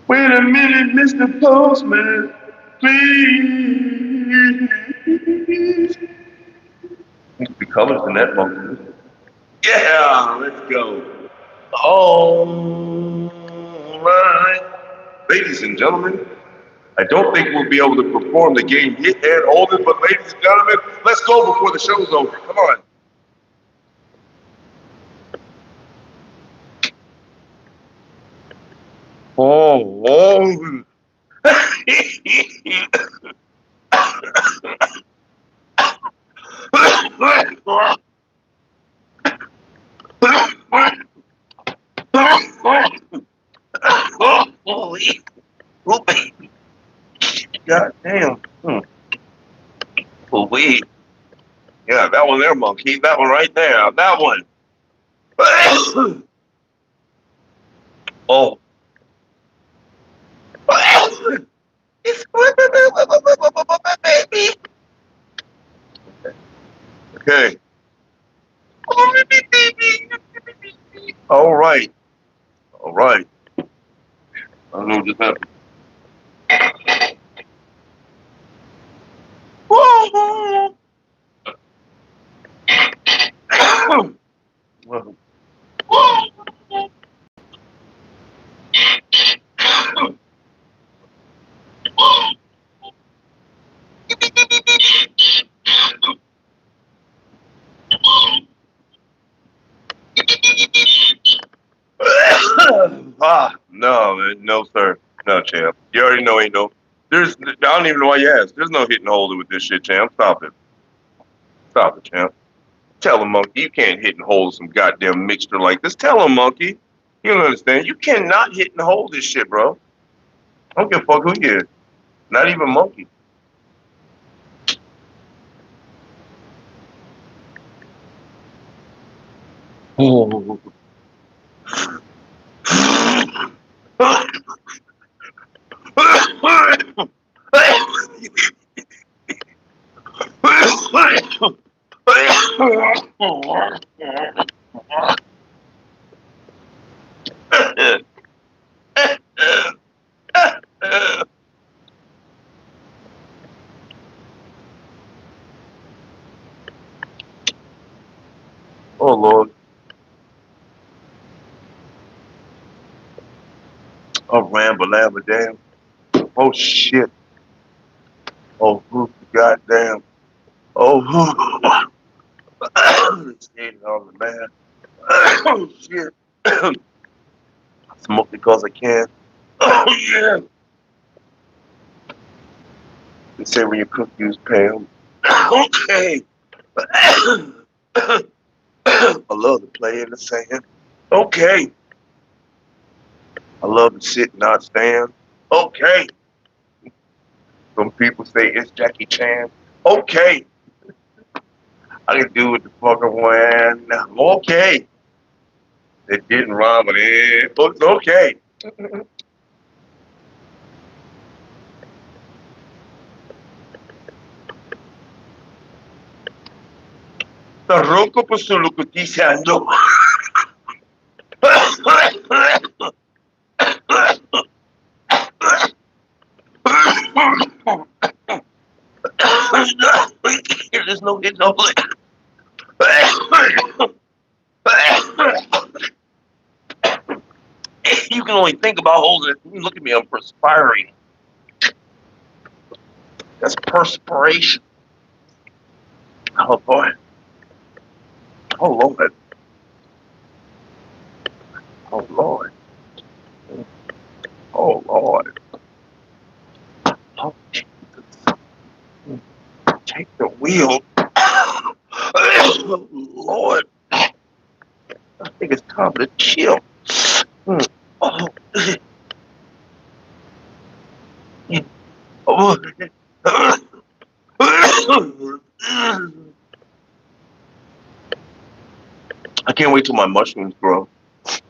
Wait a minute, Mr. Postman. Please. Needs to be colors in that monkey. Yeah, let's go. All right. Ladies and gentlemen, I don't think we'll be able to perform the game hit and hold it, but ladies and gentlemen, let's go before the show's over. Come on. Oh. Holy. Oh, baby. God damn. Oh, wait. Yeah, that one there, monkey. That one right there. That one. Oh. It's baby. Okay. All right. All right. I don't know what just happened. Well, no, man, no, sir. No, champ. You already know ain't no. I don't even know why you asked. There's no hitting holder with this shit, champ. Stop it. Stop it, champ. Tell him, monkey, you can't hit and hold some goddamn mixture like this. Tell him, monkey. You don't understand. You cannot hit and hold this shit, bro. I don't give a fuck who you is. Not even monkey. Oh. Oh, Lord. Oh, ramble, damn. Oh, shit. Oh, goddamn. Oh, it's hitting on the man. Oh, shit. Smoke because I can. Oh, yeah. They say when you cook, use Pam. Okay. I love to play in the sand. Okay. I love to sit, not stand. Okay. Some people say it's Jackie Chan. Okay. I can do what the fuck I want. Okay. It didn't rhyme, but it's okay. Taroko po sulukutisa ando. There's no getting over it. You can only think about holding it. Look at me, I'm perspiring. That's perspiration. Oh boy. Oh Lord. Oh Lord. Oh Lord. Oh Jesus. Take the wheel. Oh, Lord. I think it's time to chill. Oh. Oh. I can't wait till my mushrooms grow. I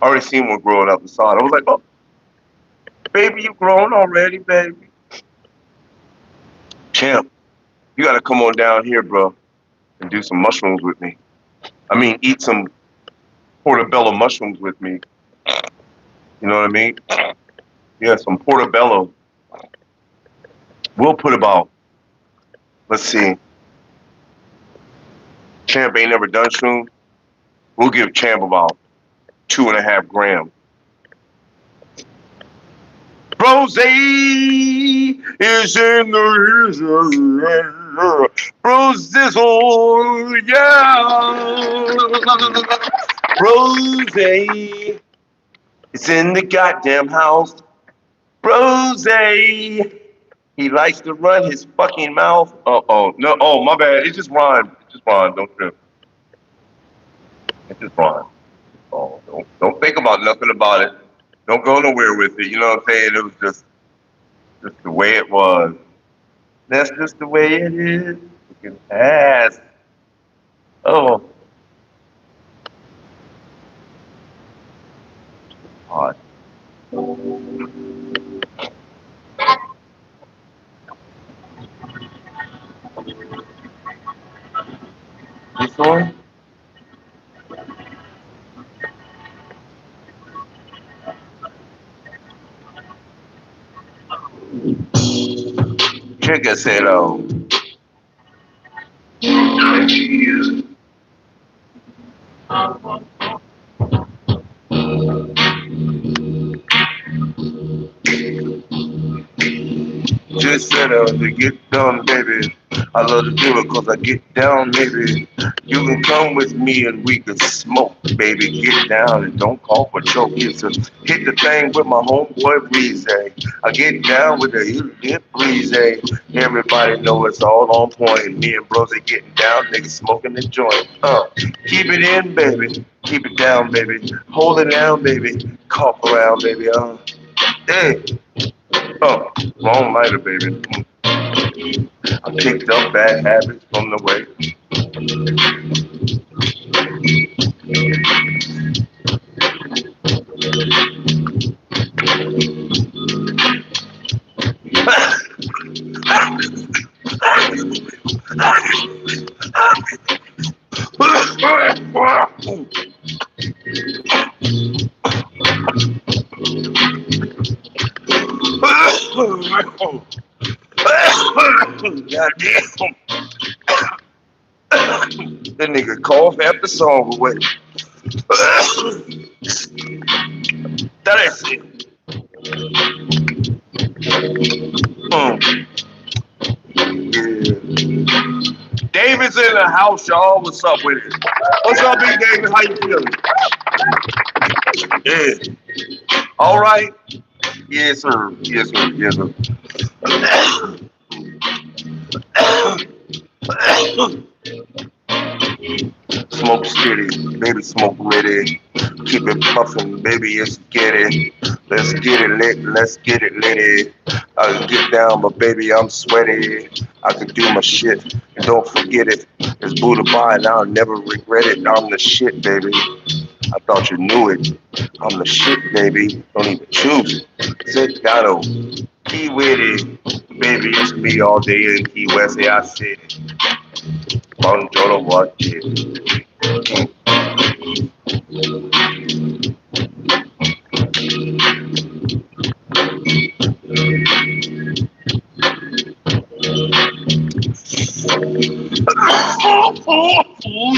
already seen one growing up the side. I was like, oh, baby, you grown already, baby. Champ, you gotta come on down here, bro, and do some mushrooms with me. I mean, eat some portobello mushrooms with me. You know what I mean? Yeah, some portobello. We'll put about, let's see, Champ ain't never done shrooms. We'll give Champ about 2.5 grams. Rose is in the Rose, oh yeah. Rose is in the goddamn house. Rose, he likes to run his fucking mouth. No, oh my bad. It just rhymed. It just rhymed. Don't trip. It just rhymed. Oh, don't think about nothing about it. Don't go nowhere with it. You know what I'm saying? It was just the way it was. That's just the way it is. Fucking ass. Oh. Hot. This one? Trigger said, 20 years. Just said to get done, baby. I love to do it cause I get down, baby. You can come with me and we can smoke, baby. Get down and don't call for choke. It's a hit the thing with my homeboy Breeze. I get down with the hit Breeze. Everybody know it's all on point. Me and bros are getting down, niggas smoking the joint. Keep it in, baby. Keep it down, baby. Hold it down, baby. Cough around, baby. Hey. Oh, wrong lighter, baby. I picked up bad habits from the way. Goddamn. That nigga cough half the song away. That is it. Yeah. David's in the house, y'all. What's up with it? What's up, Big David? How you feeling? Yeah. All right. Yes, sir. Yes, sir. Yes, sir. Smoke steady, baby, smoke ready. Keep it puffin', baby, let's get it. Let's get it lit, let's get it litty. I can get down, but baby, I'm sweaty. I can do my shit, and don't forget it. It's Buddha Bai, and I'll never regret it. I'm the shit, baby. I thought you knew it. I'm the shit, baby. Don't even choose it. Sit down, Key Witty. Baby, it's me all day in Key West. Yeah, I said it. Buongiorno, what it?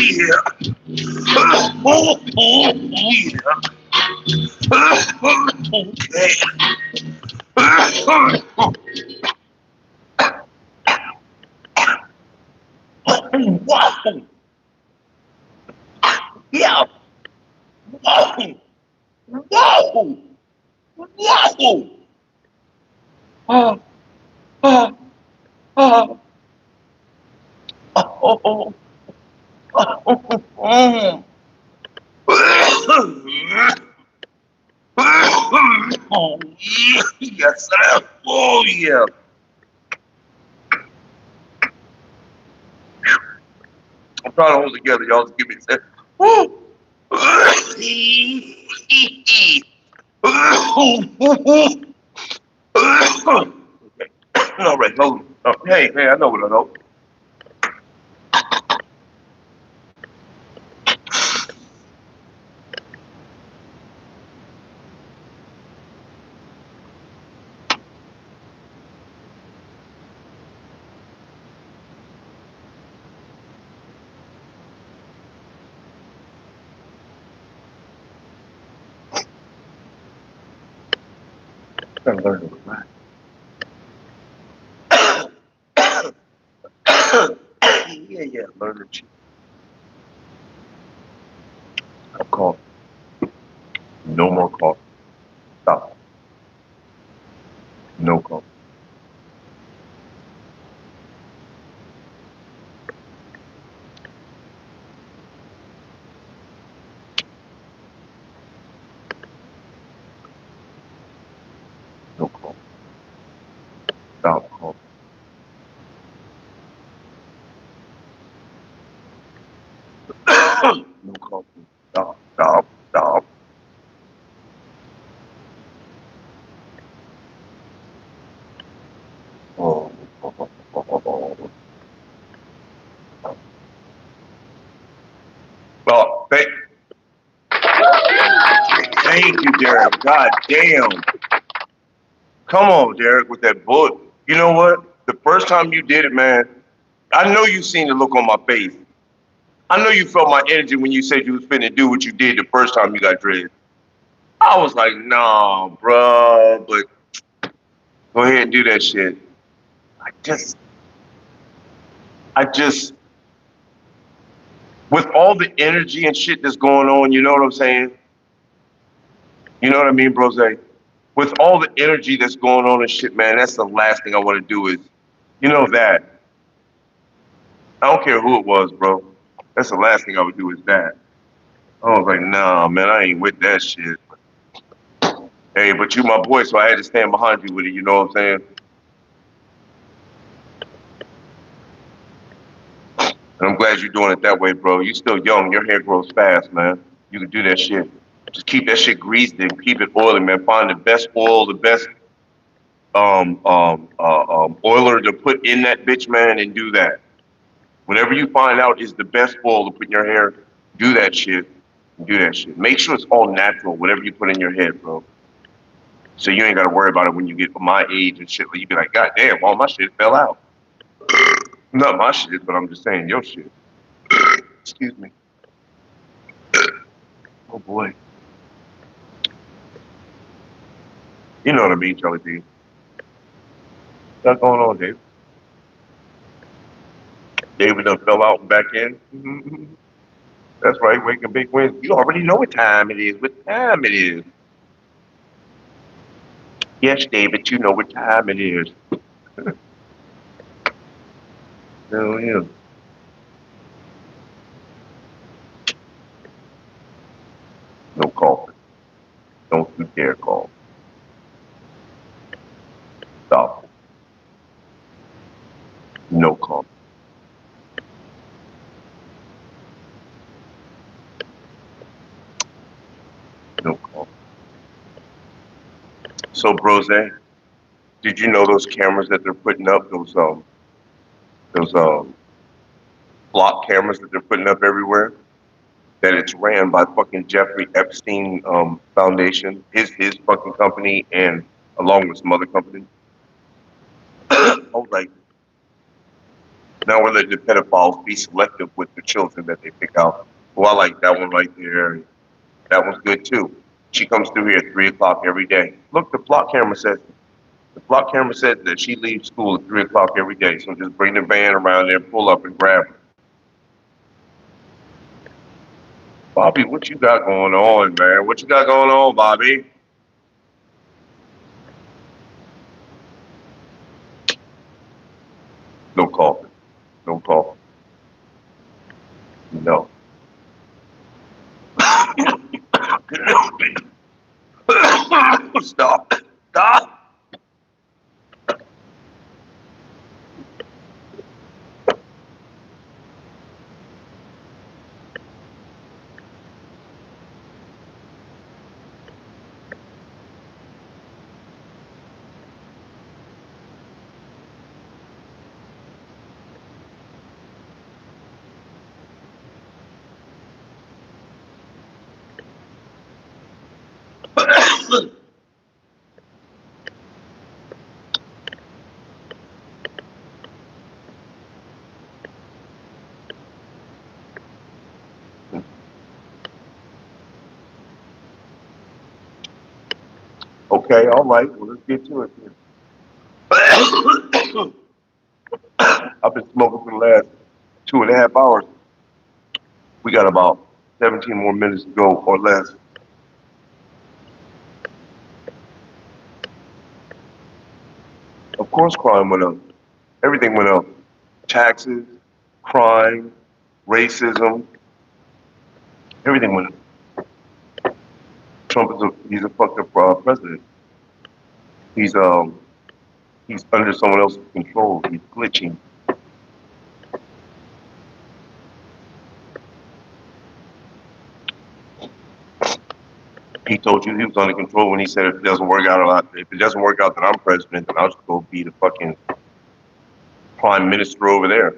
yeah. Oh, yeah. Okay. Wow. Yeah. Wow. Wow. Wow. Oh, oh, oh, oh, oh, oh. Oh, yeah. Yes, sir. Oh, yeah. I'm trying to hold it together. Y'all just give me a second. Woo. Okay. All right, hold on. Oh, hey, I know what I know. Gotta learn to relax. Yeah, learn to chill. Stop coughing. No more coughing. Stop. No coughing. No coughing. Stop coughing. No coughing. Stop. Oh, oh. Well, thank you, Derek. God damn. Come on, Derek, with that book. You know what? The first time you did it, man, I know you seen the look on my face. I know you felt my energy when you said you was finna do what you did the first time you got dressed. I was like, nah, bro, but go ahead and do that shit. I just, with all the energy and shit that's going on, you know what I'm saying? You know what I mean, Brose? With all the energy that's going on and shit, man, that's the last thing I want to do is, you know that. I don't care who it was, bro. That's the last thing I would do is that. I was like, nah, man, I ain't with that shit. Hey, but you my boy, so I had to stand behind you with it, you know what I'm saying? And I'm glad you're doing it that way, bro. You still young, your hair grows fast, man. You can do that shit. Just keep that shit greased and keep it oily, man. Find the best oil, the best oiler to put in that bitch, man, and do that. Whatever you find out is the best oil to put in your hair, do that shit. Do that shit. Make sure it's all natural, whatever you put in your head, bro. So you ain't gotta worry about it when you get my age and shit. You be like, God damn, all my shit fell out. Not my shit, but I'm just saying your shit. Excuse me. Oh boy. You know what I mean, Charlie D. What's going on, Dave? David done fell out and back in. That's right, waking big wins. You already know what time it is. What time it is? Yes, David, you know what time it is. Hell yeah. No coughing. Don't you dare cough. Stop. No coughing. No coughing. So, Brose, did you know those cameras that they're putting up, those block cameras that they're putting up everywhere, that it's ran by fucking Jeffrey Epstein Foundation, his fucking company, and along with some other companies? I was like, Now we're letting the pedophiles be selective with the children that they pick out. Well, I like that one right there. That one's good too. She comes through here at 3 o'clock every day. Look, the block camera says that she leaves school at 3 o'clock every day. So just bring the van around there, pull up and grab her. Bobby, what you got going on, man? What you got going on, Bobby? No coffee. No coffee. No. Stop. Stop. Okay, all right. Well, let's get to it then. I've been smoking for the last 2.5 hours. We got about 17 more minutes to go or less. Of course, crime went up. Everything went up. Taxes, crime, racism, everything went up. Trump he's a fucked up president. He's under someone else's control. He's glitching. He told you he was under control when he said if it doesn't work out that I'm president, then I'll just go be the fucking prime minister over there.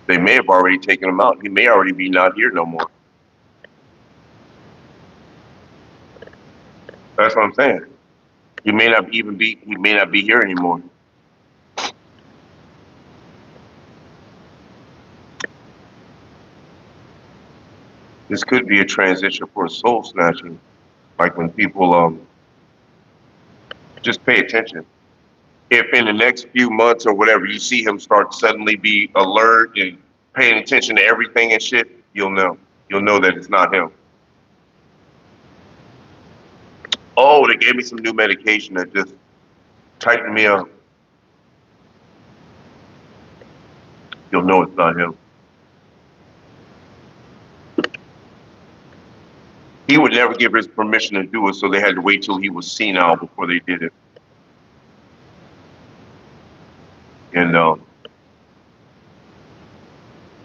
They may have already taken him out. He may already be not here no more. That's what I'm saying. He may not be here anymore. This could be a transition for a soul snatching. Like when people just pay attention. If in the next few months or whatever you see him start to suddenly be alert and paying attention to everything and shit, you'll know. You'll know that it's not him. Oh, they gave me some new medication that just tightened me up. You'll know it's not him. He would never give his permission to do it, so they had to wait till he was senile before they did it. And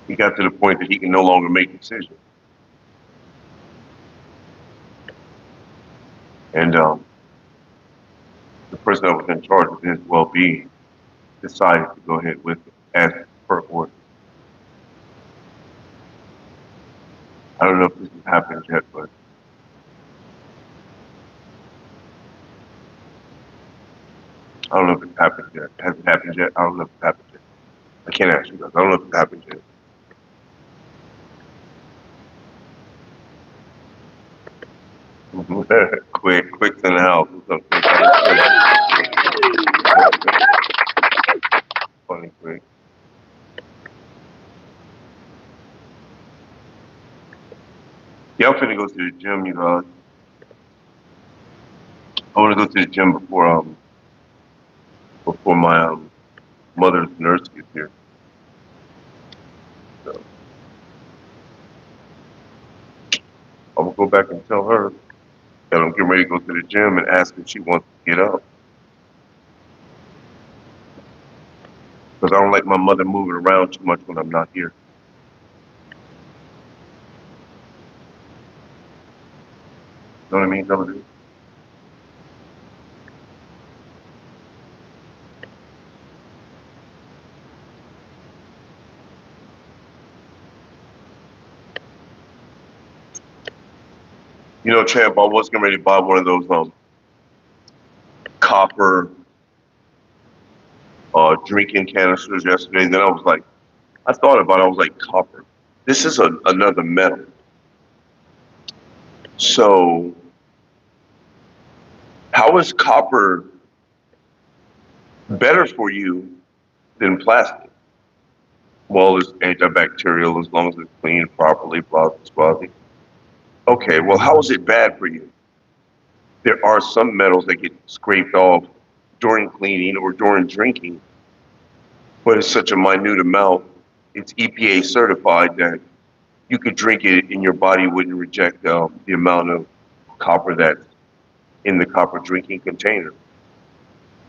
he got to the point that he can no longer make decisions. And the person that was in charge of his well-being decided to go ahead with it as per order. I don't know if this has happened yet, but I don't know if it's happened yet. Has it happened yet? I don't know if it's happened yet. I can't ask you guys. I don't know if it's happened yet. Quick's in the house. What's up, Quick? Funny Quick. Yeah, I'm finna go to the gym, you guys. I wanna go to the gym before my mother's nurse gets here. So I'm gonna go back and tell her that I'm getting ready to go to the gym and ask if she wants to get up. Because I don't like my mother moving around too much when I'm not here. You know what I mean, W? You know, champ, I was getting ready to buy one of those copper drinking canisters yesterday. And then I was like, I thought about it. I was like, copper. This is another metal. So, how is copper better for you than plastic? Well, it's antibacterial as long as it's cleaned properly, blah, blah, blah. Okay, well, how is it bad for you? There are some metals that get scraped off during cleaning or during drinking, but it's such a minute amount. It's EPA certified that you could drink it and your body wouldn't reject the amount of copper that's in the copper drinking container.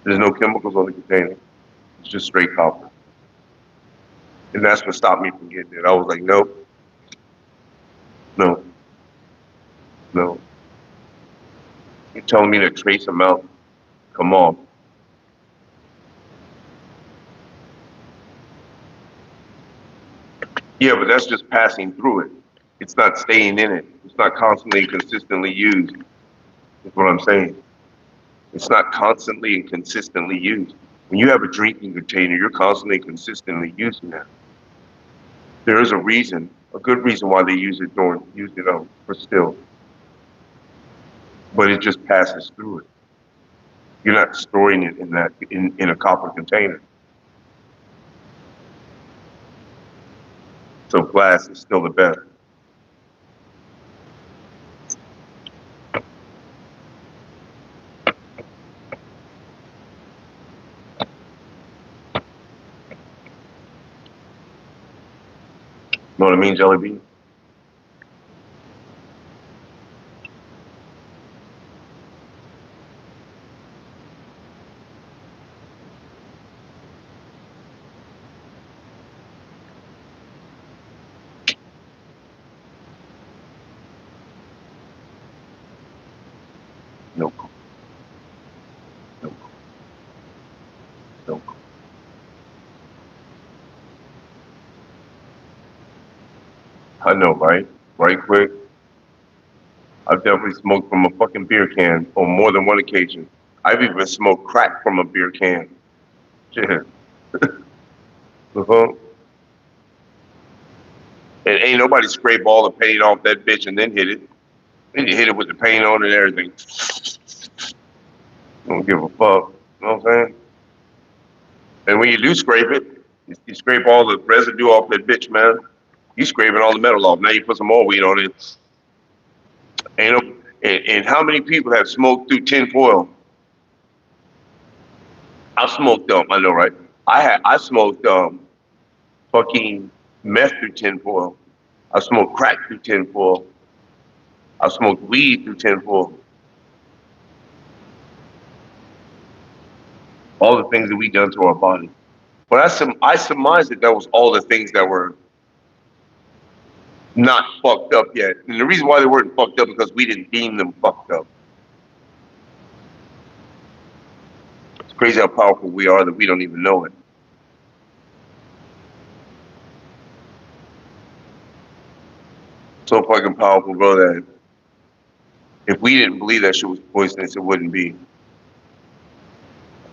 There's no chemicals on the container. It's just straight copper. And that's what stopped me from getting it. I was like, nope. No. No. You're telling me to trace amount? Come on. Yeah, but that's just passing through it. It's not staying in it. It's not constantly and consistently used. That's what I'm saying. It's not constantly and consistently used. When you have a drinking container, you're constantly and consistently using that. There is a reason, a good reason why they use it for still. But it just passes through it. You're not storing it in a copper container. So glass is still the best. Know what I mean, Jelly Bean? Nope. Nope. Nope. I know, right? Right quick. I've definitely smoked from a fucking beer can on more than one occasion. I've even smoked crack from a beer can. Shit. Uh-huh. And ain't nobody scrape all the paint off that bitch and then hit it. Then you hit it with the paint on and everything. Don't give a fuck. You know what I'm saying? And when you do scrape it, you scrape all the residue off that bitch, man. You scraping all the metal off. Now you put some more weed on it. And how many people have smoked through tin foil? I smoked I know, right? I smoked fucking meth through tin foil. I smoked crack through tin foil. I smoked weed through tin foil. All the things that we done to our body. But I surmised that was all the things that were not fucked up yet. And the reason why they weren't fucked up because we didn't deem them fucked up. It's crazy how powerful we are that we don't even know it. So fucking powerful, bro, that if we didn't believe that shit was poisonous, it wouldn't be.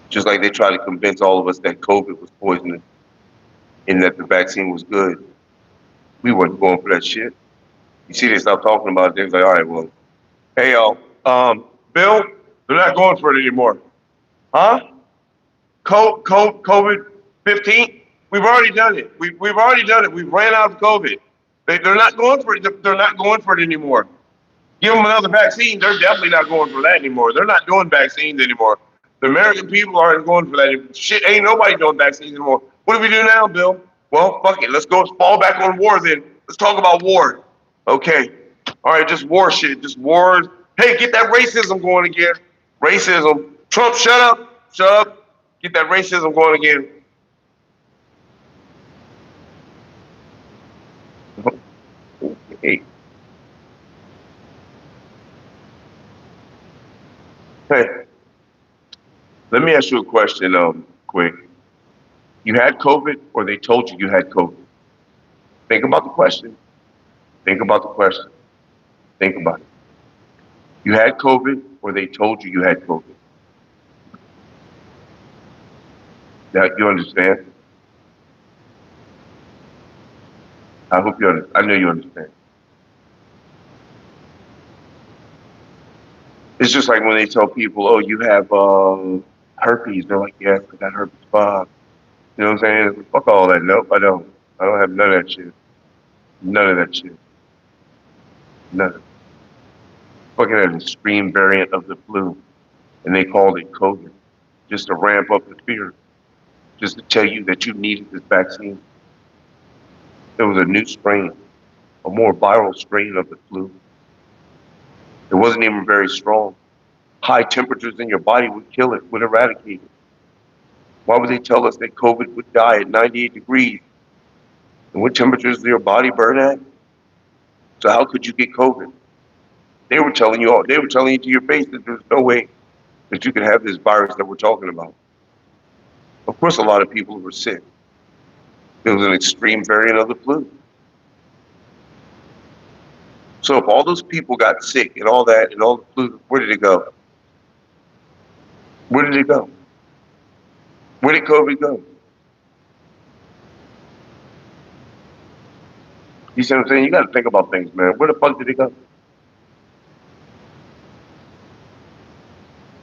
Just like they try to convince all of us that COVID was poisonous and that the vaccine was good. We weren't going for that shit. You see, they stop talking about it. They're like, all right, well, hey, y'all, Bill, they're not going for it anymore. Huh? COVID-15? We've already done it. We've already done it. We've ran out of COVID. They're not going for it. They're not going for it anymore. Give them another vaccine. They're definitely not going for that anymore. They're not doing vaccines anymore. The American people aren't going for that. Shit, ain't nobody doing vaccines anymore. What do we do now, Bill? Well, fuck it. Let's go fall back on war then. Let's talk about war. Okay. All right, just war shit. Just wars. Hey, get that racism going again. Racism. Trump, shut up. Shut up. Get that racism going again. Hey. Hey. Let me ask you a question, quick. You had COVID or they told you had COVID? Think about the question. Think about the question. Think about it. You had COVID or they told you had COVID? Now, you understand? I hope you understand. I know you understand. It's just like when they tell people, oh, you have herpes. They're like, yes, I got herpes 5. You know what I'm saying? Fuck all that. Nope, I don't. I don't have none of that shit. None of that shit. None of it. Fucking an extreme variant of the flu. And they called it COVID. Just to ramp up the fear. Just to tell you that you needed this vaccine. There was a new strain. A more viral strain of the flu. It wasn't even very strong. High temperatures in your body would kill it, would eradicate it. Why would they tell us that COVID would die at 98 degrees? And what temperatures does your body burn at? So how could you get COVID? They were telling you to your face that there's no way that you could have this virus that we're talking about. Of course, a lot of people were sick. It was an extreme variant of the flu. So if all those people got sick and all that and all the flu, where did it go? Where did it go? Where did COVID go? You see what I'm saying? You got to think about things, man. Where the fuck did it go?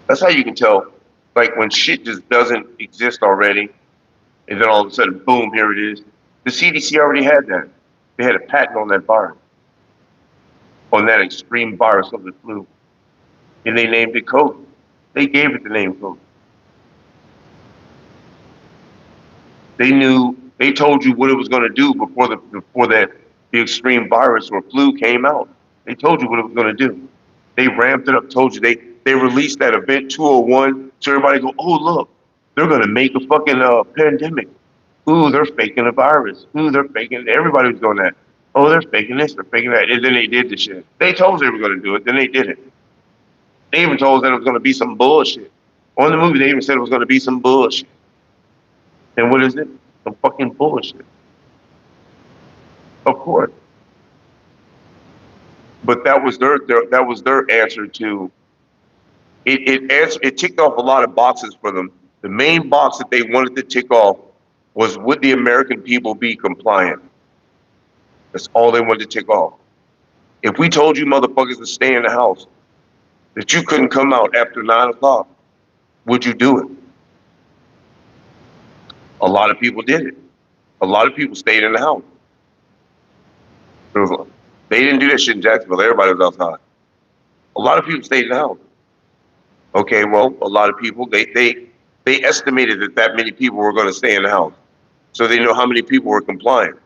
That's how you can tell, like when shit just doesn't exist already, and then all of a sudden, boom, here it is. The CDC already had that. They had a patent on that virus, on that extreme virus of the flu, and they named it COVID. They gave it the name COVID. They knew. They told you what it was going to do before the extreme virus or flu came out. They told you what it was going to do. They ramped it up. Told you they released that event 201 so everybody go, oh look, they're going to make a fucking pandemic. Ooh, they're faking a virus. Ooh, they're faking. Everybody was doing that. Oh, they're faking this. They're faking that. And then they did the shit. They told us they were going to do it. Then they did it. They even told us that it was going to be some bullshit. On the movie, they even said it was going to be some bullshit. And what is it? Some fucking bullshit. Of course. But that was their answer to it. It ticked off a lot of boxes for them. The main box that they wanted to tick off was, would the American people be compliant? That's all they wanted to tick off. If we told you motherfuckers to stay in the house, that you couldn't come out after 9 o'clock, would you do it? A lot of people did it. A lot of people stayed in the house. They didn't do that shit in Jacksonville. Everybody was outside. A lot of people stayed in the house. Okay, well, a lot of people, they estimated that many people were going to stay in the house. So they know how many people were compliant.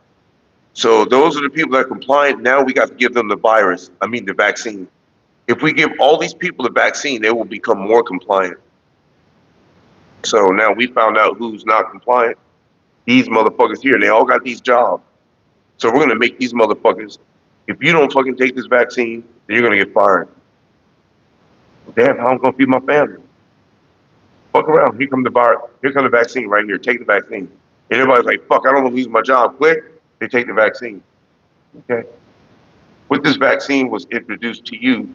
So those are the people that are compliant. Now we got to give them the vaccine. If we give all these people the vaccine, they will become more compliant. So now we found out who's not compliant. These motherfuckers here, and they all got these jobs. So we're going to make these motherfuckers, if you don't fucking take this vaccine, then you're going to get fired. Damn, how am I going to feed my family? Fuck around. Here come the vaccine right here. Take the vaccine. And everybody's like, fuck, I don't want to lose my job. Quick, they take the vaccine. Okay? With this vaccine was introduced to you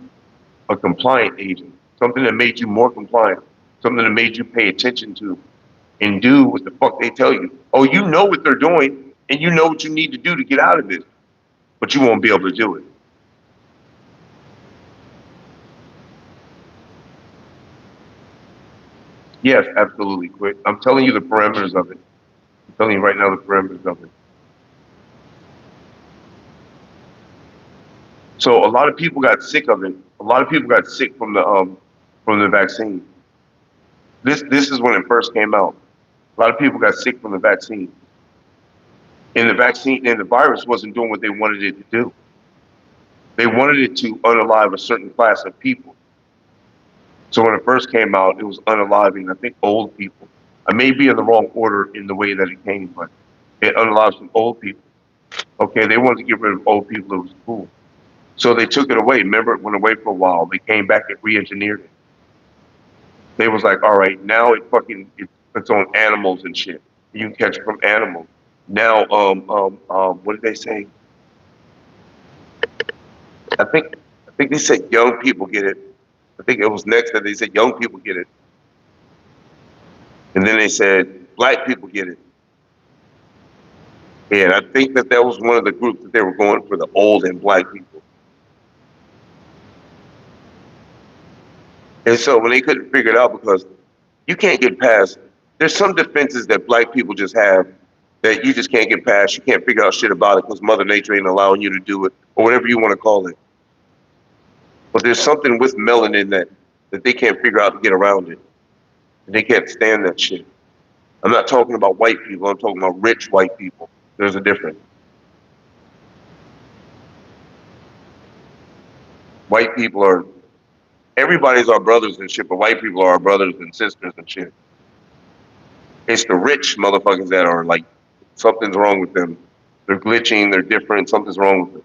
a compliant agent, something that made you more compliant, something that made you pay attention to and do what the fuck they tell you. Oh, you know what they're doing, and you know what you need to do to get out of it, but you won't be able to do it. Yes, absolutely, quick. I'm telling you the parameters of it. I'm telling you right now the parameters of it. So a lot of people got sick of it. A lot of people got sick from the vaccine. This is when it first came out. A lot of people got sick from the vaccine. And the virus wasn't doing what they wanted it to do. They wanted it to unalive a certain class of people. So when it first came out, it was unaliving, I think, old people. I may be in the wrong order in the way that it came, but it unalived some old people. Okay, they wanted to get rid of old people. It was cool. So they took it away. Remember, it went away for a while. They came back and re-engineered it. They was like, all right, now it's on animals and shit. You can catch it from animals. Now, what did they say? I think they said young people get it. I think it was next that they said young people get it. And then they said Black people get it. And I think that was one of the groups that they were going for, the old and black people. And so when they couldn't figure it out, because you can't get past, there's some defenses that black people just have that you just can't get past. You can't figure out shit about it because Mother Nature ain't allowing you to do it, or whatever you want to call it. But there's something with melanin that they can't figure out to get around it. They can't stand that shit. I'm not talking about white people, I'm talking about rich white people. There's a difference. White people are, everybody's our brothers and shit, but white people are our brothers and sisters and shit. It's the rich motherfuckers that are like, something's wrong with them. They're glitching, they're different, something's wrong with them.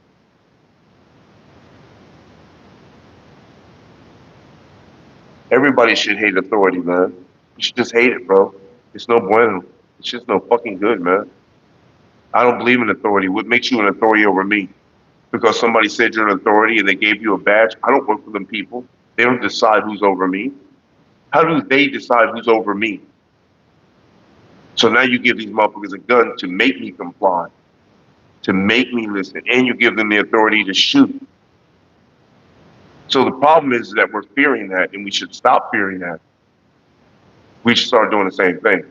Everybody should hate authority, man. You should just hate it, bro. It's no bueno. It's just no fucking good, man. I don't believe in authority. What makes you an authority over me? Because somebody said you're an authority and they gave you a badge? I don't work for them people. They don't decide who's over me. How do they decide who's over me? So now you give these motherfuckers a gun to make me comply, to make me listen, and you give them the authority to shoot. So the problem is that we're fearing that, and we should stop fearing that. We should start doing the same thing.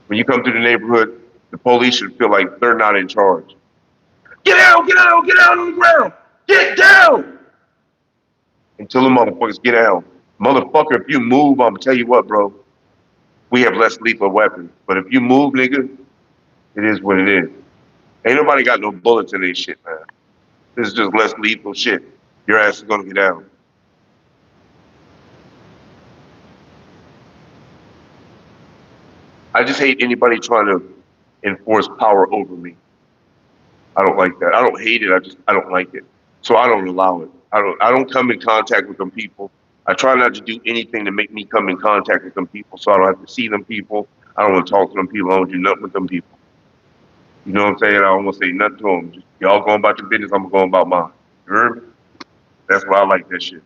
When you come to the neighborhood, the police should feel like they're not in charge. Get out, get out, get out on the ground. Get down. Until the motherfuckers get down. Motherfucker, if you move, I'm gonna tell you what, bro. We have less lethal weapons. But if you move, nigga, it is what it is. Ain't nobody got no bullets in this shit, man. This is just less lethal shit. Your ass is gonna get down. I just hate anybody trying to enforce power over me. I don't like that. I don't hate it. I don't like it. So I don't allow it. I don't come in contact with them people. I try not to do anything to make me come in contact with them people, so I don't have to see them people. I don't want to talk to them people. I don't do nothing with them people. You know what I'm saying? I don't want to say nothing to them. Just, y'all going about your business, I'm going about mine. You heard me? That's why I like that shit.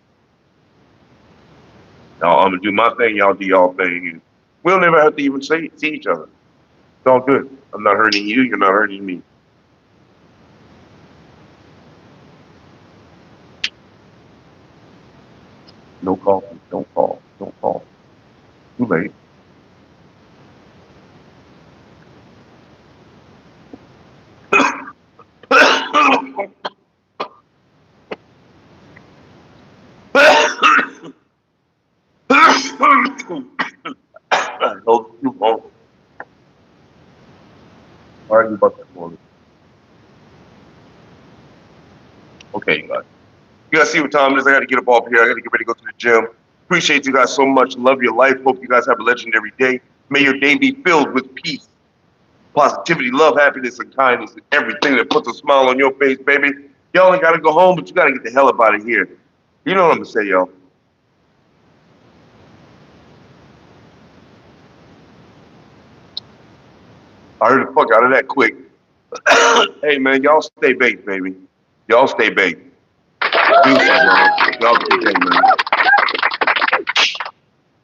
Now I'm gonna do my thing, y'all do y'all thing. And we'll never have to even see each other. It's all good. I'm not hurting you, you're not hurting me. No coffee, don't call, don't call. Too late. You won't argue about that morning. Okay, you guys. You guys see what time it is? I gotta get up off here. I gotta get ready to go to the gym. Appreciate you guys so much. Love your life. Hope you guys have a legendary day. May your day be filled with peace, positivity, love, happiness, and kindness, and everything that puts a smile on your face, baby. Y'all ain't gotta go home, but you gotta get the hell up out of here. You know what I'm gonna say, y'all. I heard the fuck out of that quick. Hey, man, y'all stay baked, baby. Y'all stay baked. Y'all take care, man.